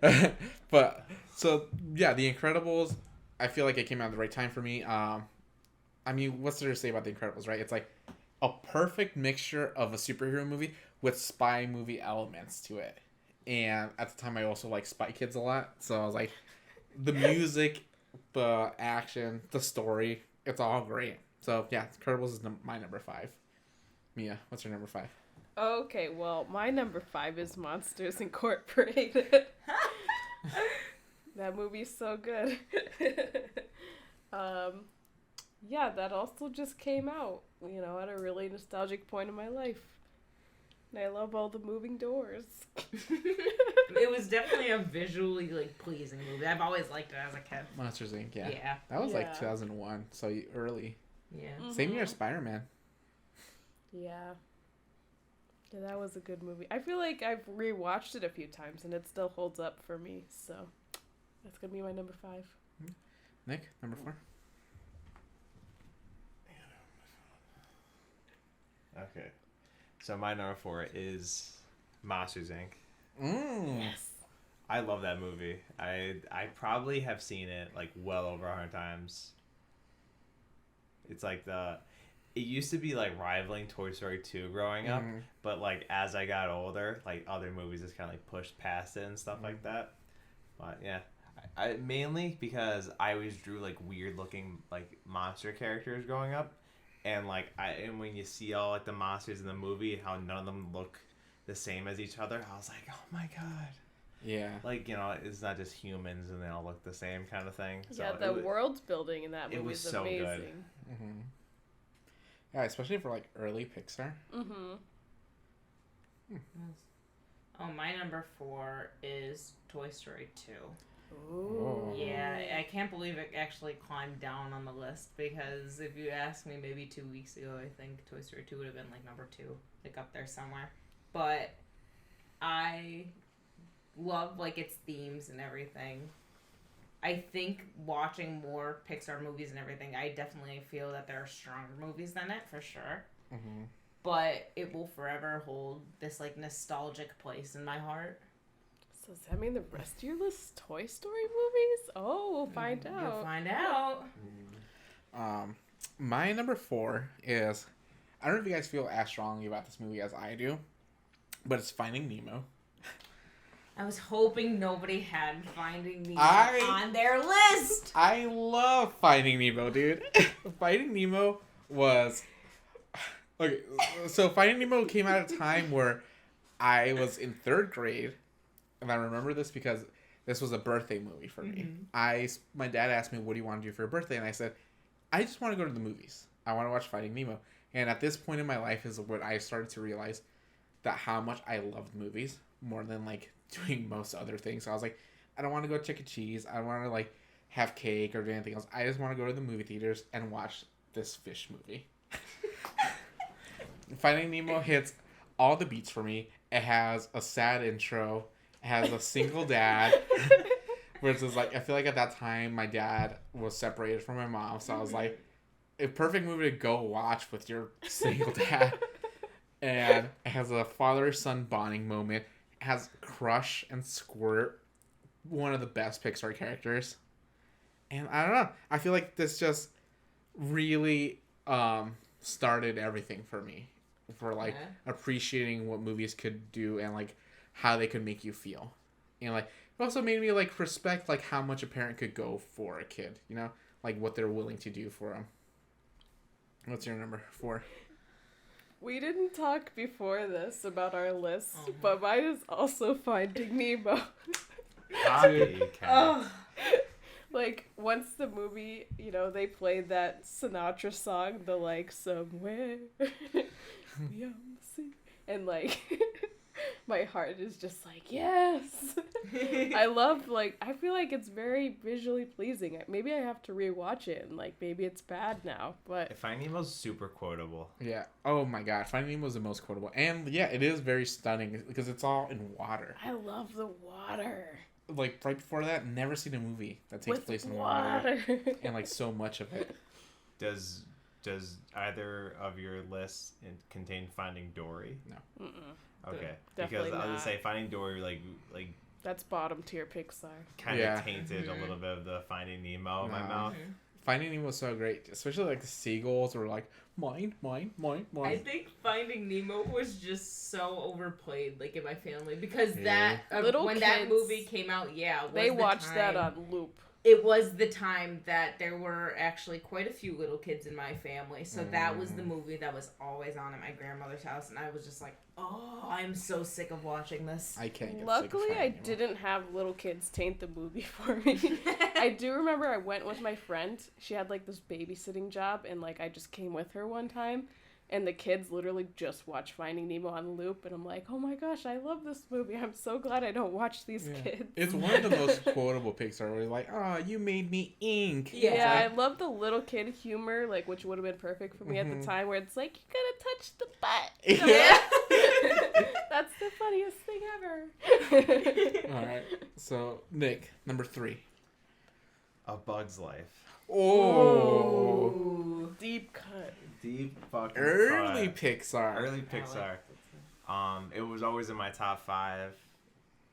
it. But so yeah, The Incredibles. I feel like it came out at the right time for me. I mean, what's there to say about The Incredibles, right? It's like a perfect mixture of a superhero movie with spy movie elements to it. And at the time, I also like Spy Kids a lot. So I was like, the music, the action, the story, it's all great. So yeah, Incredibles is my number 5. Mia, what's your number 5?
Okay, well, my number 5 is Monsters Incorporated. That movie's so good. Yeah, that also just came out, at a really nostalgic point in my life. And I love all the moving doors.
It was definitely a visually pleasing movie. I've always liked it as a kid.
Monsters Inc. Yeah.
Yeah.
That was like
Yeah.
2001, so early.
Yeah.
Same year as Spider-Man.
Yeah. Yeah, that was a good movie. I feel like I've rewatched it a few times and it still holds up for me. So that's gonna be my number 5.
Nick, number 4.
Okay. So my number 4 is Monsters Inc.
Yes.
I love that movie. I probably have seen it well over 100 times. It's like it used to be rivaling Toy Story 2 growing up, but as I got older, other movies just kind of pushed past it and stuff like that. But yeah, I mainly because I always drew weird looking monster characters growing up, and and when you see all the monsters in the movie, how none of them look the same as each other, I was like, oh my god.
Yeah.
It's not just humans and they all look the same kind of thing. So
Yeah, the world building in that movie
was
is
so
amazing.
good.
Yeah, especially for early Pixar.
Oh, my number 4 is Toy Story 2.
Ooh.
Yeah, I can't believe it actually climbed down on the list because if you asked me maybe 2 weeks ago, I think Toy Story 2 would have been number 2, up there somewhere. But I love its themes and everything. I think watching more Pixar movies and everything, I definitely feel that there are stronger movies than it for sure. But it will forever hold this nostalgic place in my heart.
So does that mean the rest of your list is Toy Story movies? Oh, we'll find out.
You'll find out.
My number 4 is, I don't know if you guys feel as strongly about this movie as I do, but it's Finding Nemo.
I was hoping nobody had Finding Nemo on their list.
I love Finding Nemo, dude. Finding Nemo was... Okay, so Finding Nemo came out at a time where I was in 3rd grade, and I remember this because this was a birthday movie for me. My dad asked me, what do you want to do for your birthday? And I said, I just want to go to the movies. I want to watch Finding Nemo. And at this point in my life is when I started to realize that how much I loved movies more than doing most other things. So I was like, I don't want to go to Chuck E. Cheese. I don't want to have cake or do anything else. I just want to go to the movie theaters and watch this fish movie. Finding Nemo hits all the beats for me. It has a sad intro. It has a single dad. Versus I feel like at that time my dad was separated from my mom. So I was like, a perfect movie to go watch with your single dad. And it has a father-son bonding moment. It has Crush and Squirt, one of the best Pixar characters. And I don't know. I feel like this just really started everything for me. For appreciating what movies could do and how they could make you feel. And it also made me respect how much a parent could go for a kid. What they're willing to do for them. What's your number 4?
We didn't talk before this about our list, but mine is also Finding Nemo. Once the movie, they played that Sinatra song, the somewhere beyond the sea, and my heart is just yes. I love I feel like it's very visually pleasing. Maybe I have to rewatch it and maybe it's bad now, but
Finding Nemo's super quotable.
Yeah. Oh my god, Finding Nemo is the most quotable, and yeah, it is very stunning because it's all in water.
I love the water.
like right before that, never seen a movie that takes
With
place in water
water.
and like so much of it.
Does either of your lists contain Finding Dory?
No.
Mm-mm.
Okay,
Definitely
because I was
not.
gonna say Finding Dory like
That's bottom tier Pixar.
kind of
Yeah.
tainted a little bit of the Finding Nemo in my
No.
mouth.
Finding Nemo was so great, especially like the seagulls were like mine.
I think Finding Nemo was just so overplayed, like in my family, because
Yeah.
that
Little
when that
kids,
movie came out, was
They
the
watched that
time-
on loop.
It was the time that there were actually quite a few little kids in my family, so that was the movie that was always on at my grandmother's house, and I was just like, oh, I'm so sick of watching this.
I can't get
Luckily,
sick of
I
Finding Nemo.
didn't have little kids taint the movie for me. I do remember I went with my friend. She had like this babysitting job, and like I just came with her one time, and the kids literally just watched Finding Nemo on loop, and I'm like, oh my gosh, I love this movie. I'm so glad I don't watch these kids.
It's one of the most quotable Pixar where you're like, oh, you made me ink.
Yeah.
It's
Yeah,
like,
I love the little kid humor, like which would have been perfect for me at the time, where it's like, you gotta touch the butt.
Yeah.
That's the funniest thing ever.
All right. So, Nick, number 3.
A Bug's Life.
Oh.
Ooh.
Deep cut.
Deep fucking
Early
cut.
Pixar.
Early Pixar. It was always in my top 5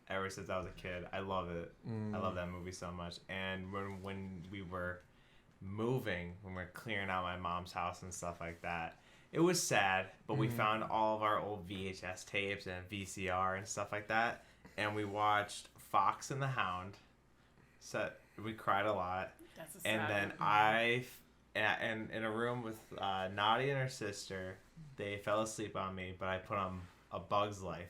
ever since I was a kid. I love it. I love that movie so much. And when we were moving, when we were clearing out my mom's house and stuff like that, it was sad, but we found all of our old VHS tapes and VCR and stuff like that, and we watched Fox and the Hound. So we cried a lot.
That's a
And
sad
then
one.
and in a room with Nadia and her sister, they fell asleep on me, but I put on A Bug's Life.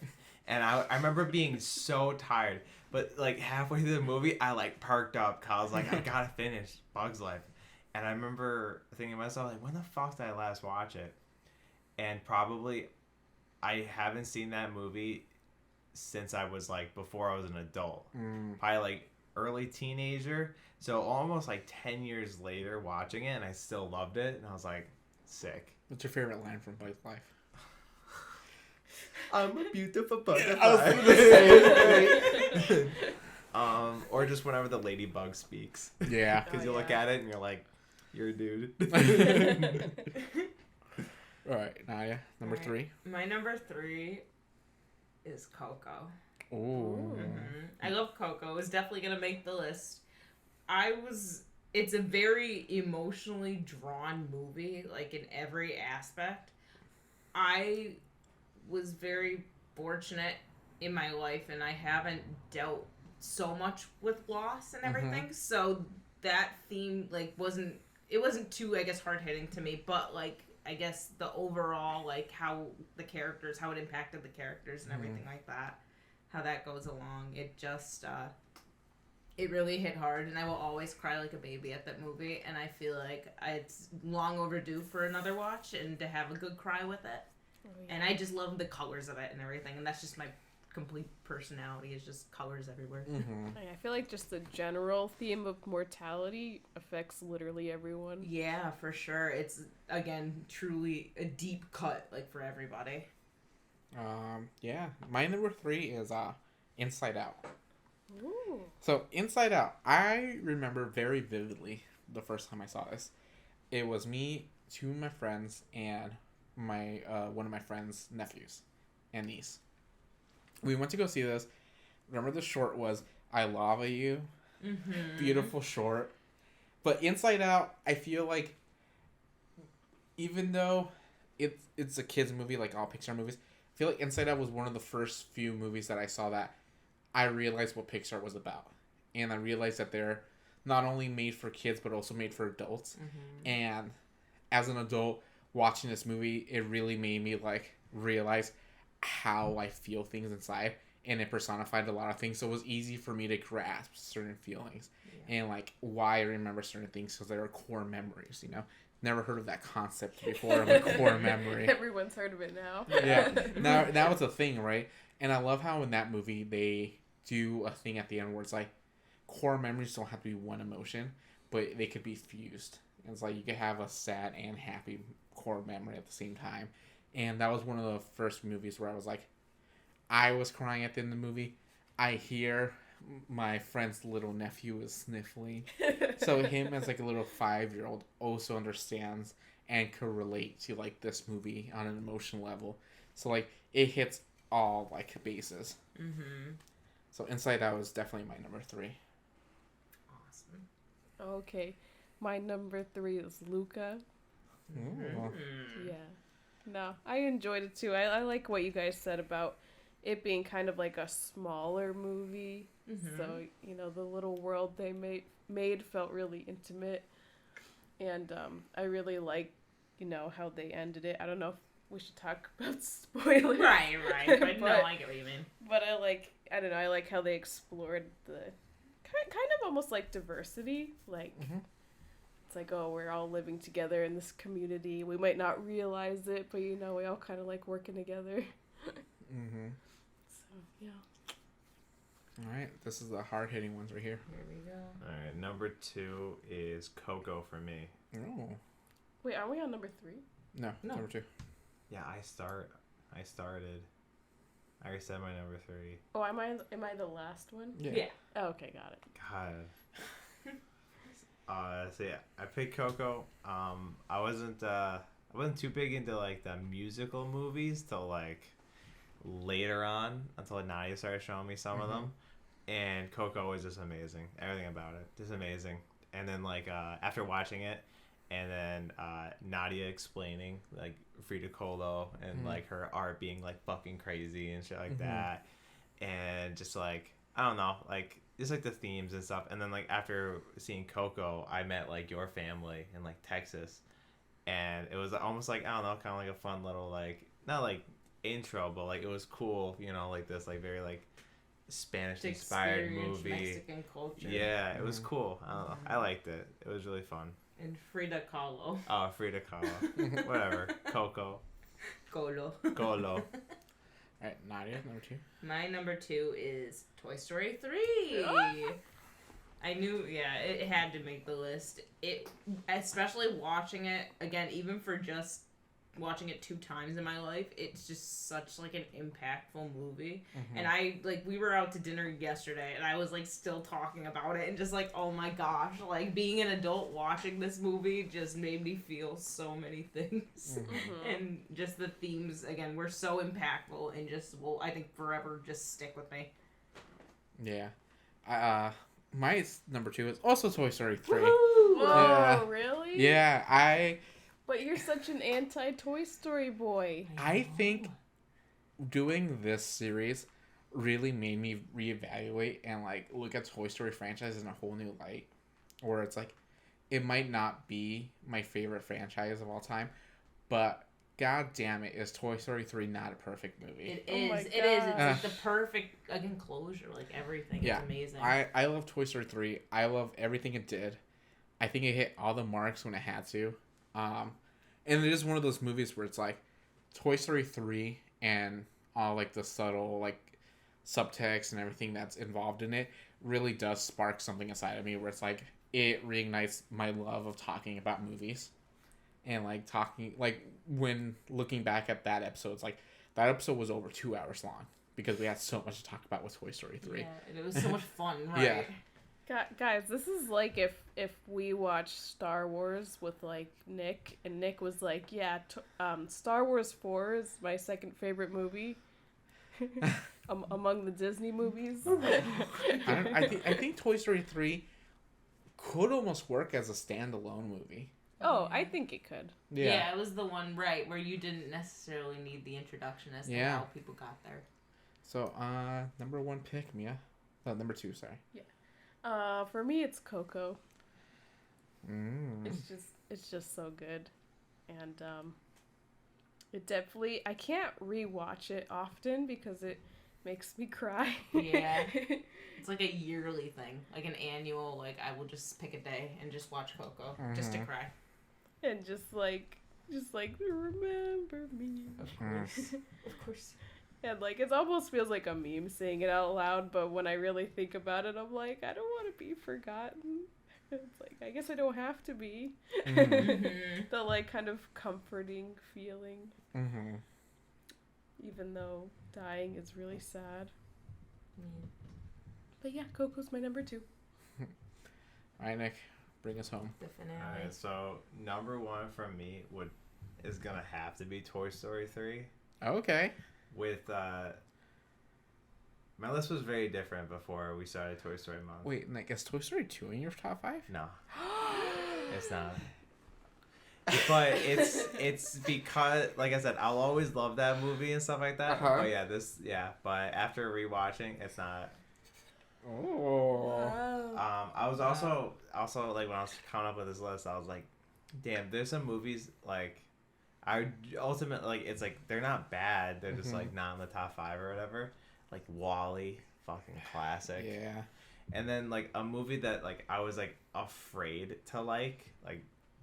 And I remember being so tired, but like halfway through the movie, I like perked up because I was like, I gotta finish Bug's Life. And I remember thinking to myself, like, when the fuck did I last watch it? And probably I haven't seen that movie since I was like, before I was an adult. Probably like early teenager. So almost like 10 years later watching it, and I still loved it. And I was like, sick.
What's your favorite line from Bug's Life?
I'm a beautiful butterfly.
I was thinking the same thing.
Or just whenever the ladybug speaks.
Yeah.
Because
Oh,
you look
yeah.
at it and you're like, you're a dude.
All right, Naya, number
All
3.
My number 3 is Coco.
Oh.
I love Coco. It's definitely gonna make the list. It's a very emotionally drawn movie, like in every aspect. I was very fortunate in my life, and I haven't dealt so much with loss and everything. So that theme wasn't too, I guess, hard hitting to me, but like I guess the overall, like how it impacted the characters and everything like that, how that goes along, it just it really hit hard, and I will always cry like a baby at that movie, and I feel like it's long overdue for another watch and to have a good cry with it.
Oh, yeah.
And I just love the colors of it and everything, and that's just my complete personality, is just colors everywhere.
I feel like just the general theme of mortality affects literally everyone.
Yeah, for sure. It's, again, truly a deep cut, like, for everybody.
Yeah. My number 3 is Inside Out.
Ooh.
So, Inside Out, I remember very vividly the first time I saw this. It was me, 2 of my friends, and my one of my friends' nephews and niece. We went to go see this. Remember the short was I Lava You? Beautiful short. But Inside Out, I feel like even though it's a kids movie like all Pixar movies, I feel like Inside Out was one of the first few movies that I saw that I realized what Pixar was about. And I realized that they're not only made for kids, but also made for adults. And as an adult watching this movie, it really made me like realize how I feel things inside. And it personified a lot of things. So it was easy for me to grasp certain feelings. And like why I remember certain things, because they were core memories, you know? Never heard of that concept before of a core memory.
Everyone's heard of it now.
Yeah. Now it's a thing, right? And I love how in that movie they do a thing at the end where it's like core memories don't have to be one emotion, but they could be fused. And it's like you could have a sad and happy core memory at the same time. And that was one of the first movies where I was like, I was crying at the end of the movie. I hear my friend's little nephew is sniffling. So him as like a little 5-year-old also understands and could relate to like this movie on an emotional level. So like it hits all like bases.
Mm-hmm.
So Inside Out is definitely my number 3.
Awesome.
Okay, my number 3 is Luca.
Ooh.
Yeah. No, I enjoyed it too. I like what you guys said about it being kind of like a smaller movie.
Mm-hmm.
So, you know, the little world they made felt really intimate. And I really like, you know, how they ended it. I don't know if we should talk about spoilers.
Right. But no, I get what you mean.
But I like how they explored the kind of almost like diversity. Like, it's like, oh, we're all living together in this community. We might not realize it, but, you know, we all kind of like working together.
Mm-hmm.
So, yeah.
All right, this is the hard-hitting ones right here.
Here we go.
All right, number 2 is Coco for me.
Oh.
Wait, are we on number 3?
No, number 2.
Yeah, I started. I already said my number 3.
Oh, am I the last one?
Yeah.
Oh, okay, got it.
God. So yeah, I picked Coco. I wasn't too big into like the musical movies till like later on, until Nadia started showing me some of them. And Coco was just amazing. Everything about it, just amazing. And then like after watching it, and then Nadia explaining like Frida Kahlo and like her art being like fucking crazy and shit like that, and just like I don't know, like just like the themes and stuff. And then like after seeing Coco, I met like your family in like Texas, and it was almost like I don't know, kind of like a fun little like not like intro, but like it was cool, you know, like this like very like Spanish inspired movie.
Mexican culture.
Yeah, it was cool. I don't know. I liked it. It was really fun.
And Frida Kahlo.
Oh, Frida Kahlo. Whatever. Coco.
Colo.
All right, Nadia, number 2.
My number 2 is Toy Story 3. I knew, it had to make the list. It, especially watching it again, even for just watching it 2 times in my life, it's just such like an impactful movie. And we were out to dinner yesterday and I was like still talking about it and just like, oh my gosh, like being an adult watching this movie just made me feel so many things. And just the themes again were so impactful and just will I think forever just stick with me.
Yeah. My number 2 is also Toy Story 3.
Whoa,
Yeah.
really?
Yeah,
But you're such an anti-Toy Story boy.
I think doing this series really made me reevaluate and like look at Toy Story franchise in a whole new light, where it's like it might not be my favorite franchise of all time, but god damn it, is Toy Story 3 not a perfect movie?
It is. It's like the perfect again closure, like everything.
Yeah.
It's amazing.
I love Toy Story 3. I love everything it did. I think it hit all the marks when it had to. And it is one of those movies where it's like Toy Story 3 and all like the subtle like subtext and everything that's involved in it really does spark something inside of me where it's like it reignites my love of talking about movies. And like talking like when looking back at that episode, it's like that episode was over 2 hours long because we had so much to talk about with Toy Story 3.
Yeah, and it was so much fun, right?
Yeah.
Guys, this is like if we watched Star Wars with like Nick, and Nick was like, yeah, Star Wars 4 is my second favorite movie among the Disney movies.
I think Toy Story 3 could almost work as a standalone movie.
Oh, I think it could.
Yeah, it was the one, right, where you didn't necessarily need the introduction as to how people got there.
So, number 1 pick, Mia. No, number 2, sorry.
Yeah. For me, it's Coco.
Mm.
It's just so good, and it definitely I can't rewatch it often because it makes me cry.
Yeah, it's like a yearly thing, like an annual. Like I will just pick a day and just watch Coco just to cry.
And just like remember me.
Of course, of course.
And like it almost feels like a meme saying it out loud, but when I really think about it, I'm like, I don't want to be forgotten. It's like I guess I don't have to be. The like kind of comforting feeling, even though dying is really sad. But yeah, Coco's my number 2.
All right, Nick, bring us home.
The finale.
Alright, so number 1 for me is gonna have to be Toy Story 3.
Okay.
With my list was very different before we started Toy Story month.
Wait, Nick, is Toy Story 2 in your top 5?
No, it's not. But it's because, like I said, I'll always love that movie and stuff like that.
Uh-huh.
Oh but after rewatching, it's not.
Oh.
I was also like, when I was coming up with this list, I was like, damn, there's some movies like I ultimately, like, it's like they're not bad, they're just like not in the top 5 or whatever. Like Wall-E, fucking classic.
Yeah.
And then like a movie that like I was like afraid to like,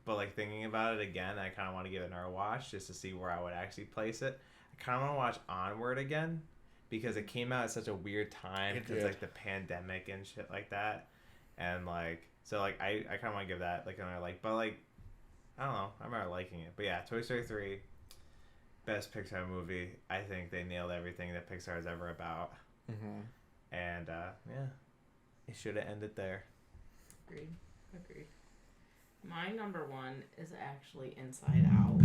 but like thinking about it again, I kind of want to give it another watch just to see where I would actually place it. I kind of want to watch Onward again because it came out at such a weird time because like the pandemic and shit like that, and like so like I kind of want to give that like another like, but like I don't know, I remember liking it. But yeah, Toy Story 3, best Pixar movie. I think they nailed everything that Pixar is ever about. And yeah, it should have ended there.
Agreed. My number 1 is actually Inside Out.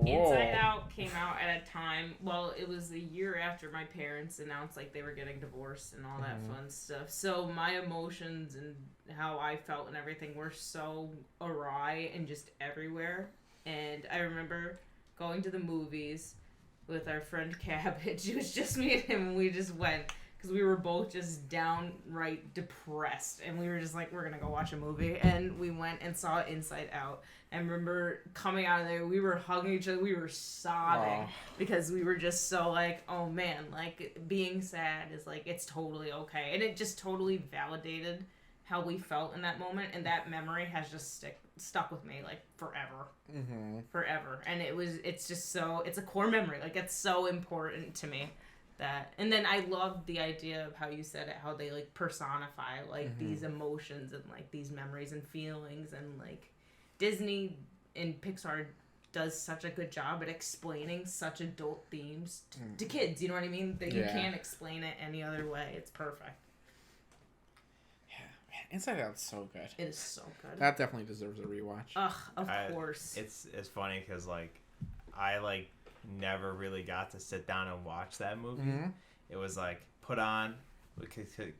Inside Out came out at a time, well, it was a year after my parents announced like they were getting divorced and all that fun stuff. So my emotions and how I felt and everything were so awry and just everywhere. And I remember going to the movies with our friend Cabbage. It was just me and him, and we just went because we were both just downright depressed, and we were just like, we're gonna go watch a movie. And we went and saw Inside Out. I remember coming out of there, we were hugging each other, we were sobbing because we were just so like, oh man, like being sad is like, it's totally okay. And it just totally validated how we felt in that moment, and that memory has just stuck with me like forever. And it's just so, it's a core memory, like it's so important to me. That, and then I loved the idea of how you said it, how they like personify like these emotions and like these memories and feelings, and like Disney and Pixar does such a good job at explaining such adult themes to kids, you know what I mean? That you can't explain it any other way. It's perfect.
Yeah, man, Inside Out's so good.
It is so good.
That definitely deserves a rewatch.
Ugh, of course.
It's funny because like I like never really got to sit down and watch that movie. It was like put on,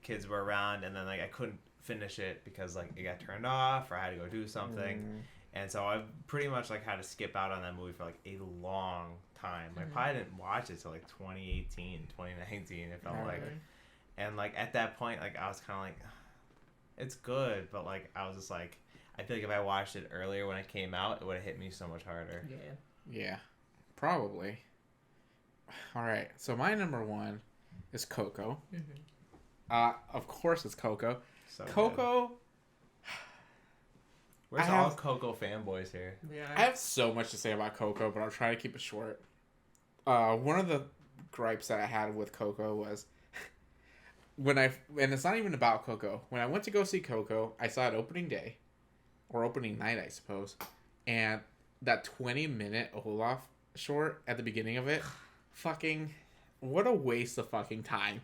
kids were around, and then like I couldn't finish it because like it got turned off or I had to go do something. And so I pretty much like had to skip out on that movie for like a long time. Like I probably didn't watch it till like 2018, 2019, it felt like. And like at that point, like I was kind of like, it's good, but like I was just like, I feel like if I watched it earlier when it came out, it would have hit me so much harder.
Yeah, probably. All right, so my number 1 is Coco. Of course it's Coco.
So
Coco.
Good. Where's all Coco fanboys here?
Yeah.
I have so much to say about Coco, but I'll try to keep it short. One of the gripes that I had with Coco was and it's not even about Coco. When I went to go see Coco, I saw it opening day, or opening night, I suppose, and that 20-minute Olaf short at the beginning of it, fucking, what a waste of fucking time.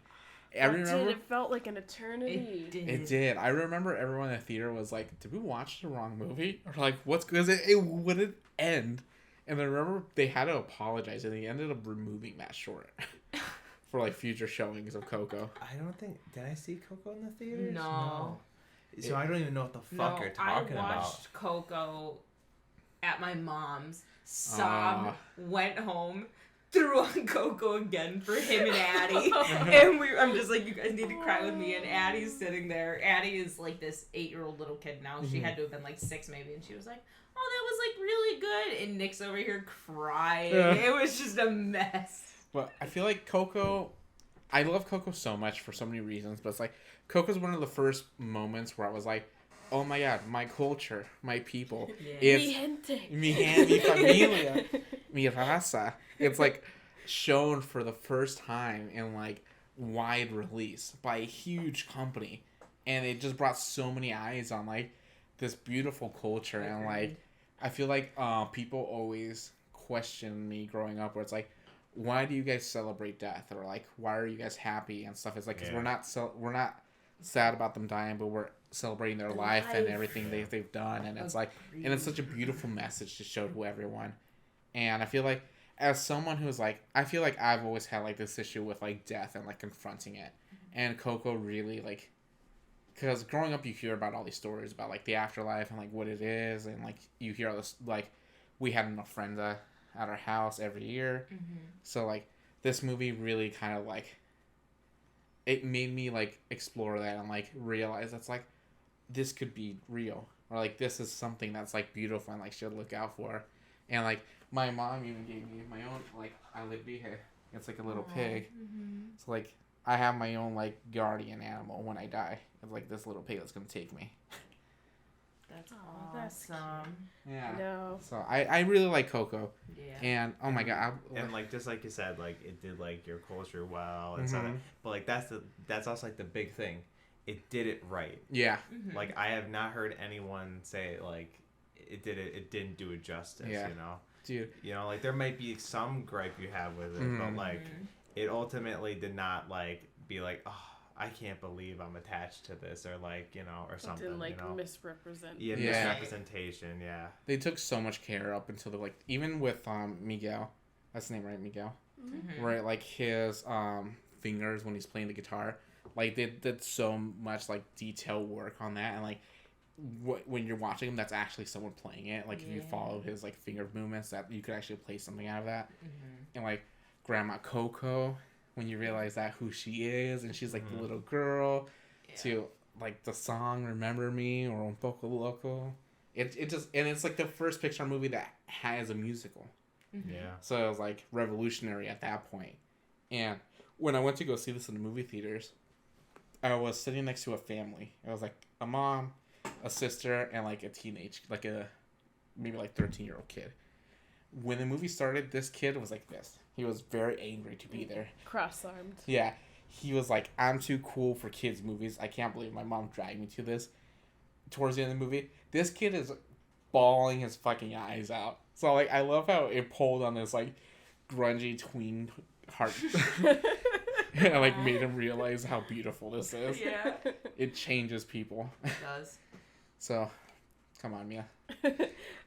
It felt like an eternity.
It did. I remember everyone in the theater was like, did we watch the wrong movie? Or like, what's good? Because it wouldn't end. And I remember they had to apologize, and they ended up removing that short for like future showings of Coco.
I don't think, did I see Coco in the theaters?
No.
So I don't even know what the fuck you're talking about.
I watched Coco at my mom's, sobbed, went home, threw on Coco again for him and Addie. And I'm just like, you guys need to cry with me. And Addie's sitting there. Addie is like this 8-year-old little kid now. She had to have been like 6 maybe. And she was like, oh, that was like really good. And Nick's over here crying. It was just a mess.
But I feel like Coco, I love Coco so much for so many reasons. But it's like, Coco's one of the first moments where I was like, oh my god, my culture, my people.
Mi gente.
Mi familia. Mi raza. It's like shown for the first time in like wide release by a huge company. And it just brought so many eyes on like this beautiful culture. And like, I feel like people always question me growing up where it's like, why do you guys celebrate death? Or like, why are you guys happy and stuff? It's like, because we're not sad about them dying, but we're celebrating their life and everything they've done, and it's like, and it's such a beautiful message to show to everyone. And I feel like, as someone who's like, I feel like I've always had like this issue with like death and like confronting it, and Coco really like, because growing up you hear about all these stories about like the afterlife and like what it is, and like you hear all this, like we had enough friends at our house every year, so like this movie really kind of like, it made me like explore that and like realize that's like, this could be real, or like this is something that's like beautiful and like should look out for. And like my mom even gave me my own like alibije. It's like a little pig. So like I have my own like guardian animal when I die. It's like this little pig that's gonna take me.
That's
that's
awesome.
Yeah.
No.
So I really like Coco.
Yeah.
And oh my god.
And like just like you said, like it did like your culture well and stuff. But like that's also like the big thing. It did it right.
Yeah.
Like I have not heard anyone say like it didn't do it justice.
Yeah.
You know.
Dude.
You know, like there might be some gripe you have with it, but like it ultimately did not like be like, oh, I can't believe I'm attached to this, or like, you know, or something.
Didn't like
you know?
misrepresent.
Yeah,
Yeah.
misrepresentation. Yeah.
They took so much care up until the like, even with Miguel, that's the name, right? Miguel. Right, like his fingers when he's playing the guitar, like they did so much like detailed work on that, and like when you're watching him, that's actually someone playing it. Like if you follow his like finger movements, that you could actually play something out of that. And like Grandma Coco, when you realize that who she is, and she's like the little girl, to like the song "Remember Me" or "Un Poco Loco," it just, and it's like the first Pixar movie that has a musical.
Yeah.
So it was like revolutionary at that point. And when I went to go see this in the movie theaters, I was sitting next to a family. It was like a mom, a sister, and like a teenage, like a maybe like 13-year-old kid. When the movie started, this kid was like this. He was very angry to be there.
Cross-armed.
Yeah. He was like, I'm too cool for kids' movies. I can't believe my mom dragged me to this. Towards the end of the movie, this kid is bawling his fucking eyes out. So like, I love how it pulled on this like grungy tween heart. And like made him realize how beautiful this is.
Yeah.
It changes people.
It does.
So, come on, Mia.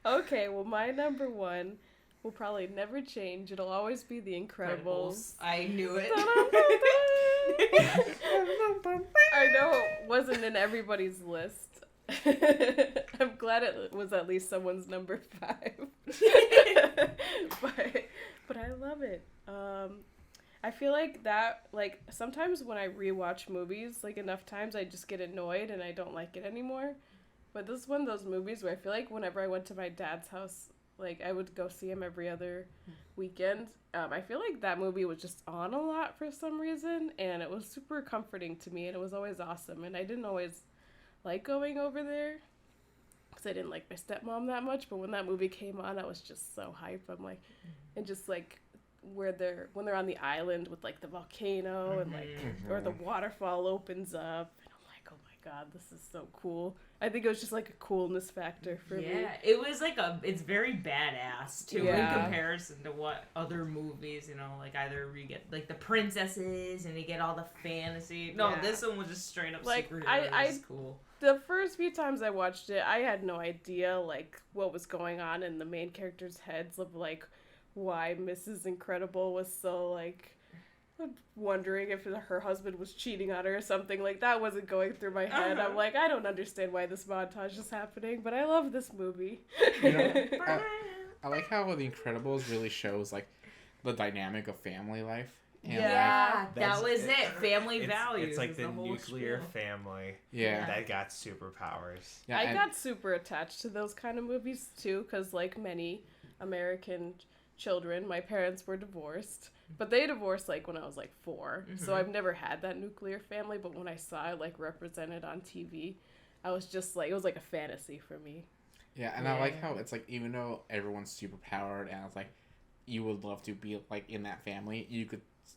Okay, well, my number one will probably never change. It'll always be The Incredibles.
I knew it.
I know it wasn't in everybody's list. I'm glad it was at least someone's number 5. but I love it. I feel like that, like, sometimes when I rewatch movies, like, enough times I just get annoyed and I don't like it anymore. But this is one of those movies where I feel like whenever I went to my dad's house, like, I would go see him every other weekend. I feel like that movie was just on a lot for some reason, and it was super comforting to me, and it was always awesome. And I didn't always like going over there because I didn't like my stepmom that much, but when that movie came on, I was just so hyped. I'm like, and just like when they're on the island with like the volcano and like or the waterfall opens up, and I'm like, oh my god, this is so cool. I think it was just like a coolness factor for me.
Yeah, it was like it's very badass too in comparison to what other movies, you know, like either you get like the princesses and you get all the fantasy. No, this one was just straight up
like
superhero. It was cool.
The first few times I watched it, I had no idea like what was going on in the main characters' heads of like why Mrs. Incredible was so like wondering if her husband was cheating on her or something. Like that wasn't going through my head. I'm like, I don't understand why this montage is happening, but I love this movie.
You know, I like how The Incredibles really shows like the dynamic of family life. And
that was it. Family values.
It's like the
whole
nuclear
spiel.
family that got superpowers.
Yeah,
I got super attached to those kind of movies too, because like many American children, my parents were divorced, but they divorced like when I was like 4, so I've never had that nuclear family, but when I saw it like represented on TV, I was just like, it was like a fantasy for me.
Yeah, and I like how it's like, even though everyone's super powered and it's like you would love to be like in that family,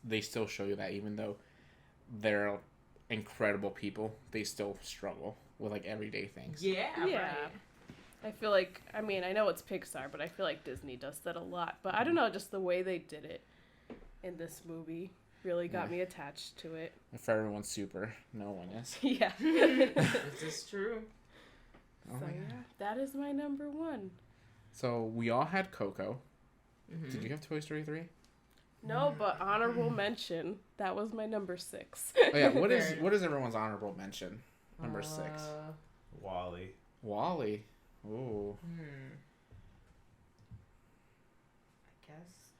they still show you that even though they're incredible people, they still struggle with like everyday things.
Yeah. Right.
I feel like, I mean, I know it's Pixar, but I feel like Disney does that a lot. But I don't know, just the way they did it in this movie. really got
Yeah.
me attached to it.
If everyone's super, no one is.
Yeah.
This is true.
Oh
So
my
yeah,
God.
that is my number one.
So we all had Coco.
Mhm.
Did you have Toy Story 3?
No, but honorable mention. That was my number 6.
Oh yeah, what
Fair
is everyone's honorable mention? Number 6.
Wally.
Wally. Ooh.
I guess.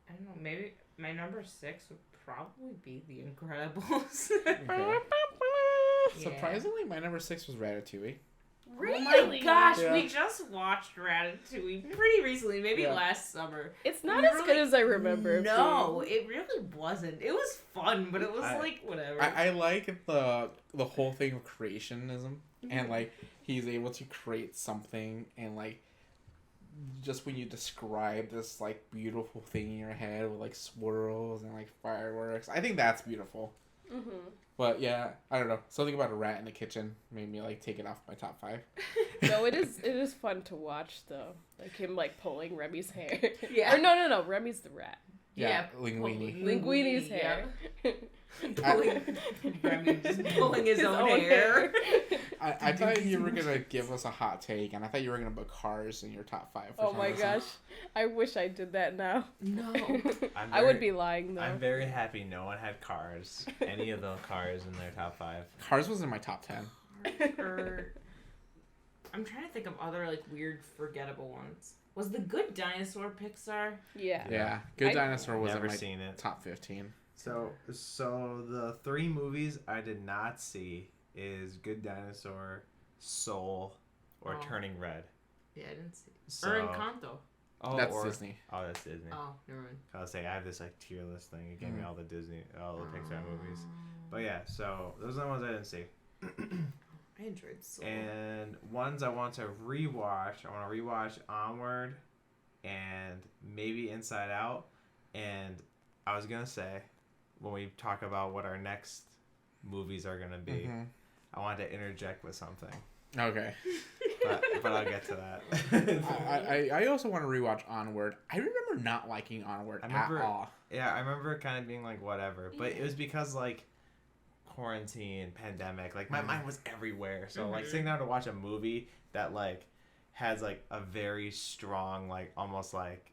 I don't know. Maybe my number 6 would probably be The Incredibles.
Okay.
Yeah.
Surprisingly, my number 6 was Ratatouille.
Oh my gosh,
Yeah.
we just watched Ratatouille pretty recently, maybe
Yeah.
last summer.
It's not
We
as
were
good
like,
as I remember. it
No,
being.
it really wasn't. It was fun, but it was like whatever.
I like the whole thing of creationism and like he's able to create something and like just when you describe this like beautiful thing in your head with like swirls and like fireworks, I think that's beautiful.
Mm-hmm.
But yeah, I don't know. Something about a rat in the kitchen made me like take it off my top 5.
No, it is fun to watch though. Like him like pulling Remy's hair.
Yeah.
Or no, Remy's the rat.
Yeah, Linguini.
Linguini's hair.
Remy just pulling his own hair.
I thought you were gonna give us a hot take, and I thought you were gonna put Cars in your top 5. For
Oh
some
my
reason.
gosh. I wish I did that now.
No.
I would be lying though.
I'm very happy no one had Cars. Any of the Cars in their top 5.
Cars was in my top 10.
Or I'm trying to think of other like weird forgettable ones. Was The Good Dinosaur Pixar?
Yeah.
Yeah, Good
I-
Dinosaur was in
Never
my
seen it.
top 15.
So the 3 movies I did not see is Good Dinosaur, Soul, or
Oh.
Turning Red.
Yeah, I didn't see.
So,
Or Encanto.
oh,
That's
or,
Disney.
Oh, that's Disney.
Oh, never mind.
I was saying I have this like tier list thing. It gave me all the Pixar movies. But yeah, so those are the ones I didn't see.
I enjoyed Soul.
And ones I want to rewatch. I want to rewatch Onward and maybe Inside Out. And I was gonna say when we talk about what our next movies are gonna be, I want to interject with something.
Okay.
But I'll get to that.
I also want to rewatch Onward. I remember not liking Onward at all.
Yeah, I remember kind of being like whatever, but it was because like quarantine, pandemic, like my mind was everywhere. So like sitting down to watch a movie that like has like a very strong like almost like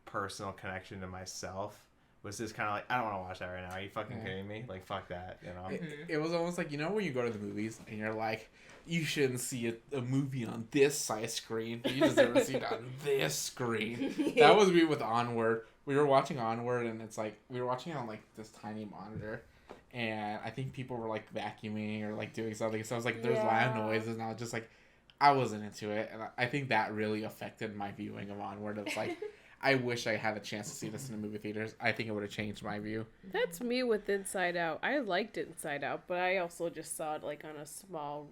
personal connection to myself was just kind of like I don't want to watch that right now. Are you fucking kidding me? Like fuck that, you know?
It was almost like, you know, when you go to the movies and you're like, you shouldn't see a movie on this size screen. You deserve to see it on this screen. That was me with Onward. We were watching Onward and it's like, we were watching it on like this tiny monitor. And I think people were like vacuuming or like doing something. So I was like, there's loud noises. And I was just like, I wasn't into it. And I think that really affected my viewing of Onward. It's like, I wish I had a chance to see this in the movie theaters. I think it would have changed my view.
That's me with Inside Out. I liked Inside Out, but I also just saw it like on a small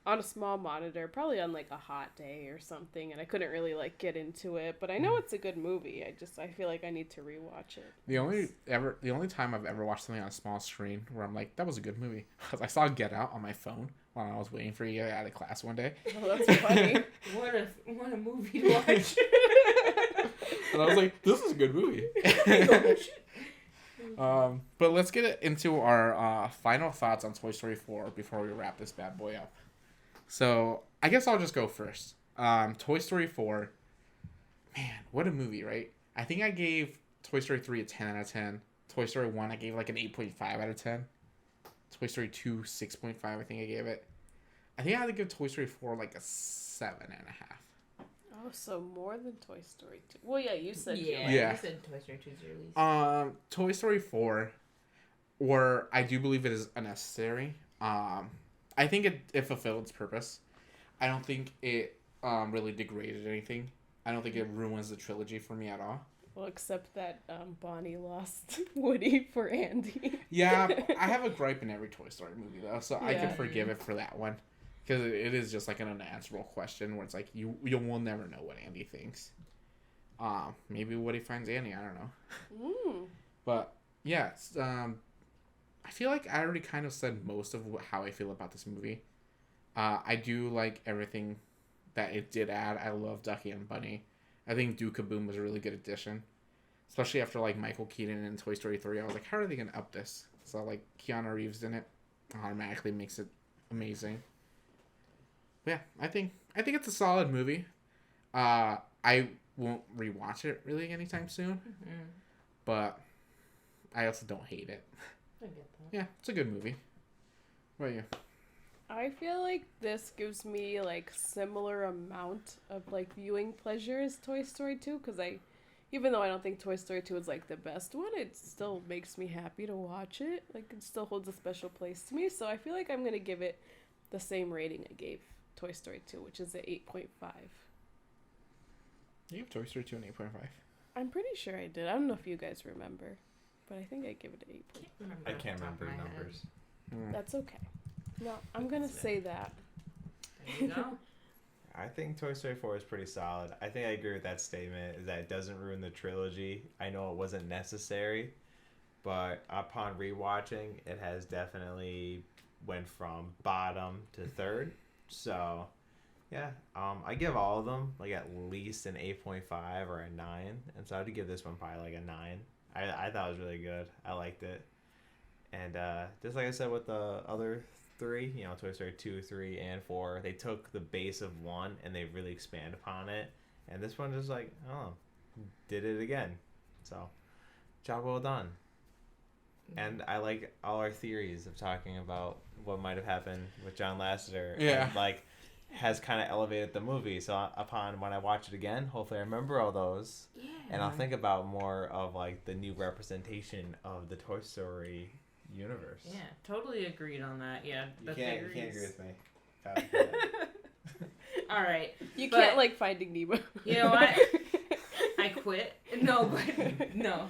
on a small monitor, probably on like a hot day or something, and I couldn't really like get into it. But I know it's a good movie. I feel like I need to rewatch it.
The only time I've ever watched something on a small screen where I'm like, that was a good movie, was I saw Get Out on my phone while I was waiting for you out of class one day.
Oh, that's funny.
What a movie to watch.
And I was like, this is a good movie. But let's get into our final thoughts on Toy Story 4 before we wrap this bad boy up. So I guess I'll just go first. Toy Story 4, man, what a movie, right? I think I gave Toy Story 3 a 10 out of 10. Toy Story 1, I gave like an 8.5 out of 10. Toy Story 2, 6.5, I think I gave it. I think I had to give Toy Story 4 like a 7.5.
Oh, so more than Toy Story 2. Well, yeah, you said
Yeah,
Yeah.
you said Toy Story 2's your least.
Toy Story 4, or I do believe it is unnecessary. I think it fulfilled its purpose. I don't think it really degraded anything. I don't think it ruins the trilogy for me at all.
Well, except that Bonnie lost Woody for Andy.
Yeah, I have a gripe in every Toy Story movie though, so I
Yeah.
can forgive it for that one. Because it is just like an unanswerable question where it's like you will never know what Andy thinks. Maybe Woody finds Andy, I don't know. But yeah, I feel like I already kind of said most of how I feel about this movie. I do like everything that it did add. I love Ducky and Bunny. I think Do Kaboom was a really good addition. especially after like Michael Keaton in Toy Story 3. I was like, how are they gonna up this? So like Keanu Reeves in it automatically makes it amazing. But yeah, I think it's a solid movie. I won't rewatch it really anytime soon, but I also don't hate it.
I get that.
Yeah, it's a good movie. What about you?
I feel like this gives me like similar amount of like viewing pleasure as Toy Story 2 because even though I don't think Toy Story 2 is like the best one, it still makes me happy to watch it. Like it still holds a special place to me. So I feel like I'm gonna give it the same rating I gave Toy Story 2, which is an 8.5.
You gave Toy Story 2 an 8.5.
I'm pretty sure I did. I don't know if you guys remember, but I think I gave it an 8.5.
I can't remember numbers.
That's okay. No, I'm gonna say that.
There you go.
I think Toy Story 4 is pretty solid. I think I agree with that statement, is that it doesn't ruin the trilogy. I know it wasn't necessary, but upon rewatching, it has definitely went from bottom to third. So, yeah, I give all of them like at least an 8.5 or a 9, and so I'd give this one probably like a 9. I thought it was really good. I liked it. And just like I said with the other 3, you know, Toy Story 2, 3, and 4, they took the base of 1 and they really expand upon it. And this one just like, oh, did it again. So, job well done. And I like all our theories of talking about what might have happened with John Lasseter.
Yeah.
And, like, has kind of elevated the movie. So upon when I watch it again, hopefully I remember all those.
Yeah.
And I'll think about more of, like, the new representation of the Toy Story universe.
Yeah, totally agreed on that. Yeah,
You
the
can't
theories.
agree with me.
All right.
You
But-
can't like Finding Nemo.
You know what? I quit. No, but no.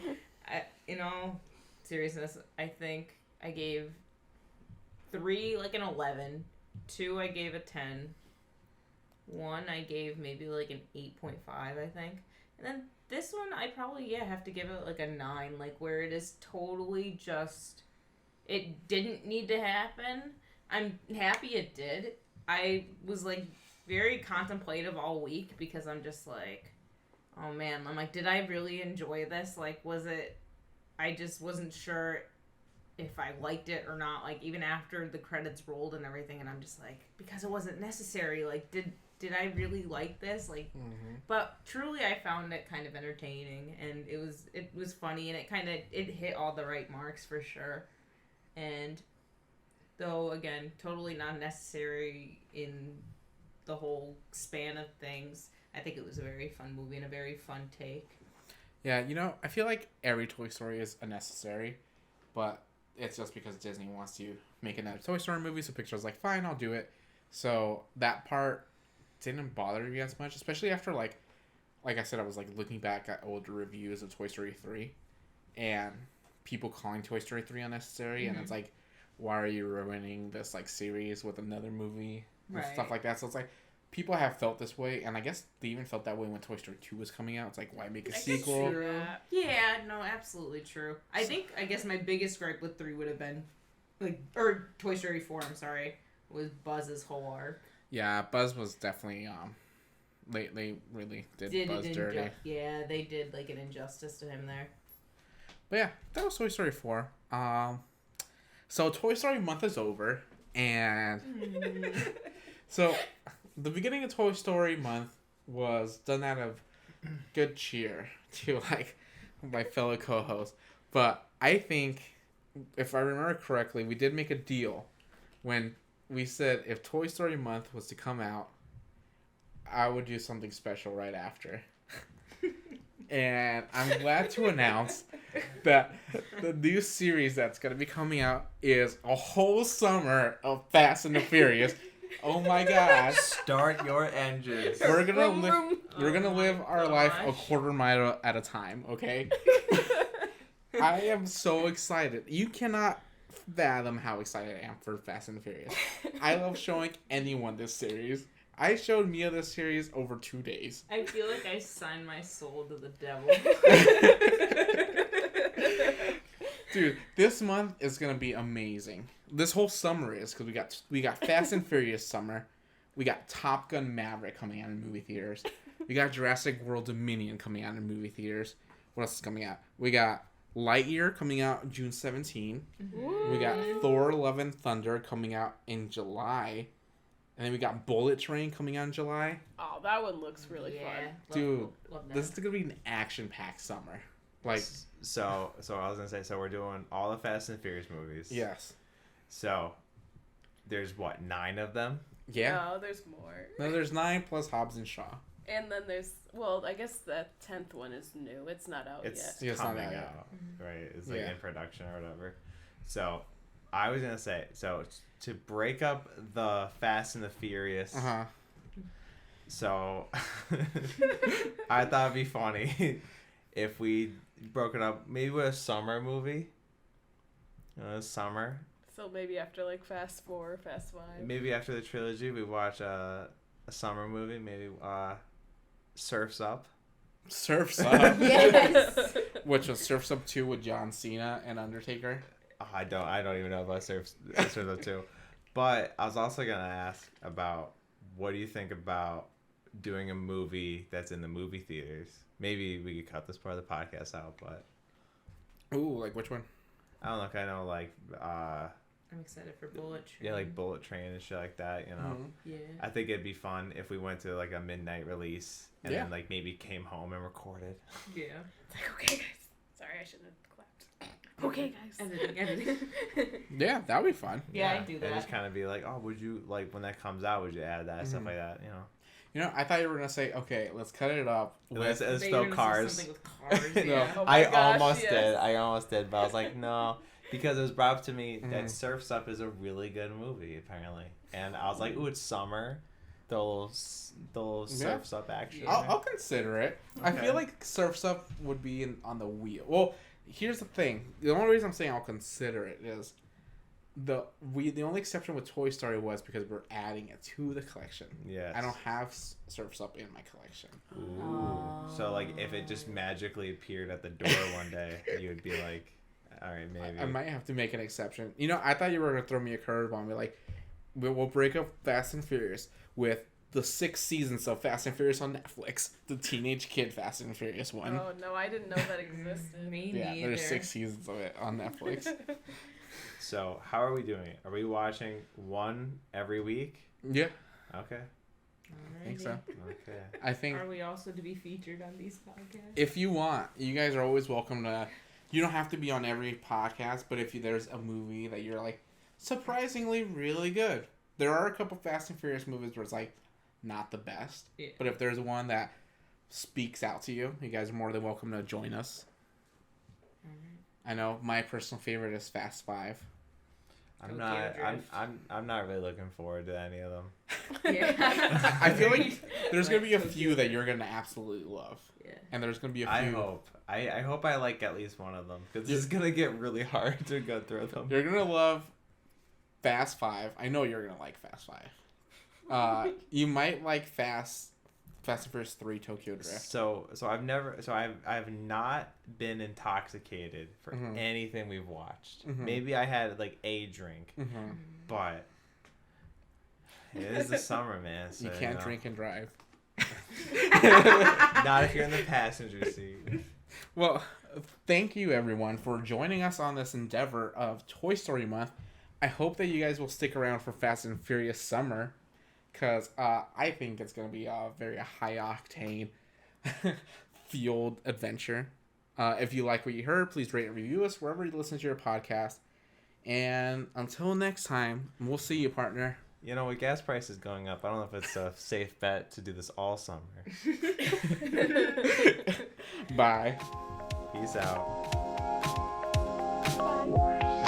In all seriousness, I think I gave 3 like an 11, 2 I gave a 10, 1 I gave maybe like an 8.5, I think, and then this one I probably have to give it like a 9, like where it is totally just it didn't need to happen. I'm happy it did. I was like very contemplative all week because I'm just like, oh man, I'm like, did I really enjoy this? Like, was it, I just wasn't sure if I liked it or not, like, even after the credits rolled and everything, and I'm just like, because it wasn't necessary, like, did I really like this? Like, but truly I found it kind of entertaining, and it was funny, and it hit all the right marks for sure, and though, again, totally not necessary in the whole span of things, I think it was a very fun movie and a very fun take.
Yeah, you know, I feel like every Toy Story is unnecessary, but it's just because Disney wants to make another Toy Story movie, so Pixar's like, fine, I'll do it. So that part didn't bother me as much, especially after, like I said, I was, like, looking back at older reviews of Toy Story 3, and people calling Toy Story 3 unnecessary, and it's like, why are you ruining this, like, series with another movie and stuff like that? So it's like, people have felt this way, and I guess they even felt that way when Toy Story 2 was coming out. It's like, why make a sequel?
True. Yeah, no, absolutely true. I guess my biggest gripe with 3 would have been, like, or Toy Story 4, I'm sorry, was Buzz's whole arc.
Yeah, Buzz was definitely, they really did Buzz dirty.
Yeah, they did, like, an injustice to him there.
But yeah, that was Toy Story 4. So Toy Story month is over, and so the beginning of Toy Story month was done out of good cheer to, like, my fellow co-hosts. But I think, if I remember correctly, we did make a deal when we said if Toy Story month was to come out, I would do something special right after. And I'm glad to announce that the new series that's going to be coming out is a whole summer of Fast and the Furious. Oh my god.
Start your engines.
We're gonna live our life a
gosh.
quarter mile at a time, okay? I am so excited. You cannot fathom how excited I am for Fast and the Furious. I love showing anyone this series. I showed Mia this series over 2 days.
I feel like I signed my soul to the devil.
Dude, this month is gonna be amazing. This whole summer is, because we got Fast and Furious summer. We got Top Gun Maverick coming out in movie theaters. We got Jurassic World Dominion coming out in movie theaters. what else is coming out? We got Lightyear coming out June 17.
Ooh.
We got Thor: Love and Thunder coming out in July. And then we got Bullet Train coming out in July.
Oh, that one looks really fun.
Dude,
love that.
This is going to be an action-packed summer. Like,
So I was gonna say, so we're doing all the Fast and Furious movies.
yes.
So there's what, 9 of them?
Yeah.
No, there's more.
No, there's 9 plus Hobbs and Shaw.
And then there's, well, I guess the 10th one is new. It's not out
It's
yet.
Yeah, it's not
coming
out
out,
yet.
right? It's like
Yeah.
in production or whatever. So I was gonna say, so to break up the Fast and the Furious.
Uh-huh.
So I thought it'd be funny if we broke it up maybe with a summer movie. Summer.
So maybe after like Fast 4, Fast 5.
Maybe after the trilogy, we watch a summer movie. Maybe Surf's Up.
Surf's Up.
Yes.
Which was Surf's Up 2 with John Cena and Undertaker.
Oh, I don't even know about Surf's Up 2. But I was also gonna ask about what do you think about doing a movie that's in the movie theaters? Maybe we could cut this part of the podcast out, but
Ooh, like which one?
I don't know. Kind of like
I'm excited for Bullet Train.
yeah, like Bullet Train and shit like that. You know,
Mhm.
Yeah.
I think it'd be fun if we went to like a midnight release and
Yeah.
then like maybe came home and recorded.
Yeah.
It's like, okay, guys. Sorry, I shouldn't have clapped. Okay, guys.
Editing.
Yeah, that would be fun.
Yeah, I'd do
And
that.
just kind of be like, oh, would you like when that comes out? Would you add that stuff
Mhm.
like that? You know,
You know, I thought you were going to say, okay, let's cut it up.
let's
I bet
spell
you're gonna say
Cars.
something with cars.
No.
Yeah.
Oh my
I
gosh,
almost
yes.
did. I almost did, but I was like, no, because it was brought up to me
Mhm.
that Surf's Up is a really good movie apparently, and I was like, ooh, it's summer. Those
Yeah.
Surf's Up action.
I'll consider it. I
Okay.
feel like Surf's Up would be on the wheel. Well, here's the thing. The only reason I'm saying I'll consider it is the only exception with Toy Story was because we're adding it to the collection.
Yes.
I don't have Surf's Up in my collection.
Ooh. So like, if it just magically appeared at the door one day, you would be like, all right, maybe.
I might have to make an exception. You know, I thought you were going to throw me a curveball and be like, we'll break up Fast and Furious with the 6 seasons of Fast and Furious on Netflix. The Teenage Kid Fast and Furious one.
Oh, no, I didn't know that existed.
Me
Yeah,
neither.
there's 6 seasons of it on Netflix.
So how are we doing it? Are we watching one every week?
Yeah,
Okay.
I think so.
Okay.
I think
Are we also to be featured on these podcasts?
if you want, you guys are always welcome to. You don't have to be on every podcast, but if there's a movie that you're like surprisingly really good, there are a couple Fast and Furious movies where it's like not the best.
Yeah.
But if there's one that speaks out to you, you guys are more than welcome to join us. I know my personal favorite is Fast 5.
I'm
Tokyo
not.
Drift.
I'm not really looking forward to any of them.
Yeah.
I feel like there's gonna be a few that you're gonna absolutely love,
Yeah.
and there's gonna be a few.
I hope. I hope I like at least one of them because it's gonna get really hard to go through them.
You're gonna love Fast 5. I know you're gonna like Fast 5. You might like Fast and Furious 3 Tokyo Drift.
So I've not been intoxicated for
Mhm.
anything we've watched.
Mhm.
Maybe I had like a drink,
Mm-hmm.
but it is the summer, man. So,
You can't
know.
drink and drive.
Not if you're in the passenger seat.
Well, thank you everyone for joining us on this endeavor of Toy Story Month. I hope that you guys will stick around for Fast and Furious Summer, because I think it's going to be a very high-octane, fueled adventure. If you like what you heard, please rate and review us wherever you listen to your podcast. And until next time, we'll see you, partner.
You know, with gas prices going up, I don't know if it's a safe bet to do this all summer.
Bye.
Peace out.
Bye.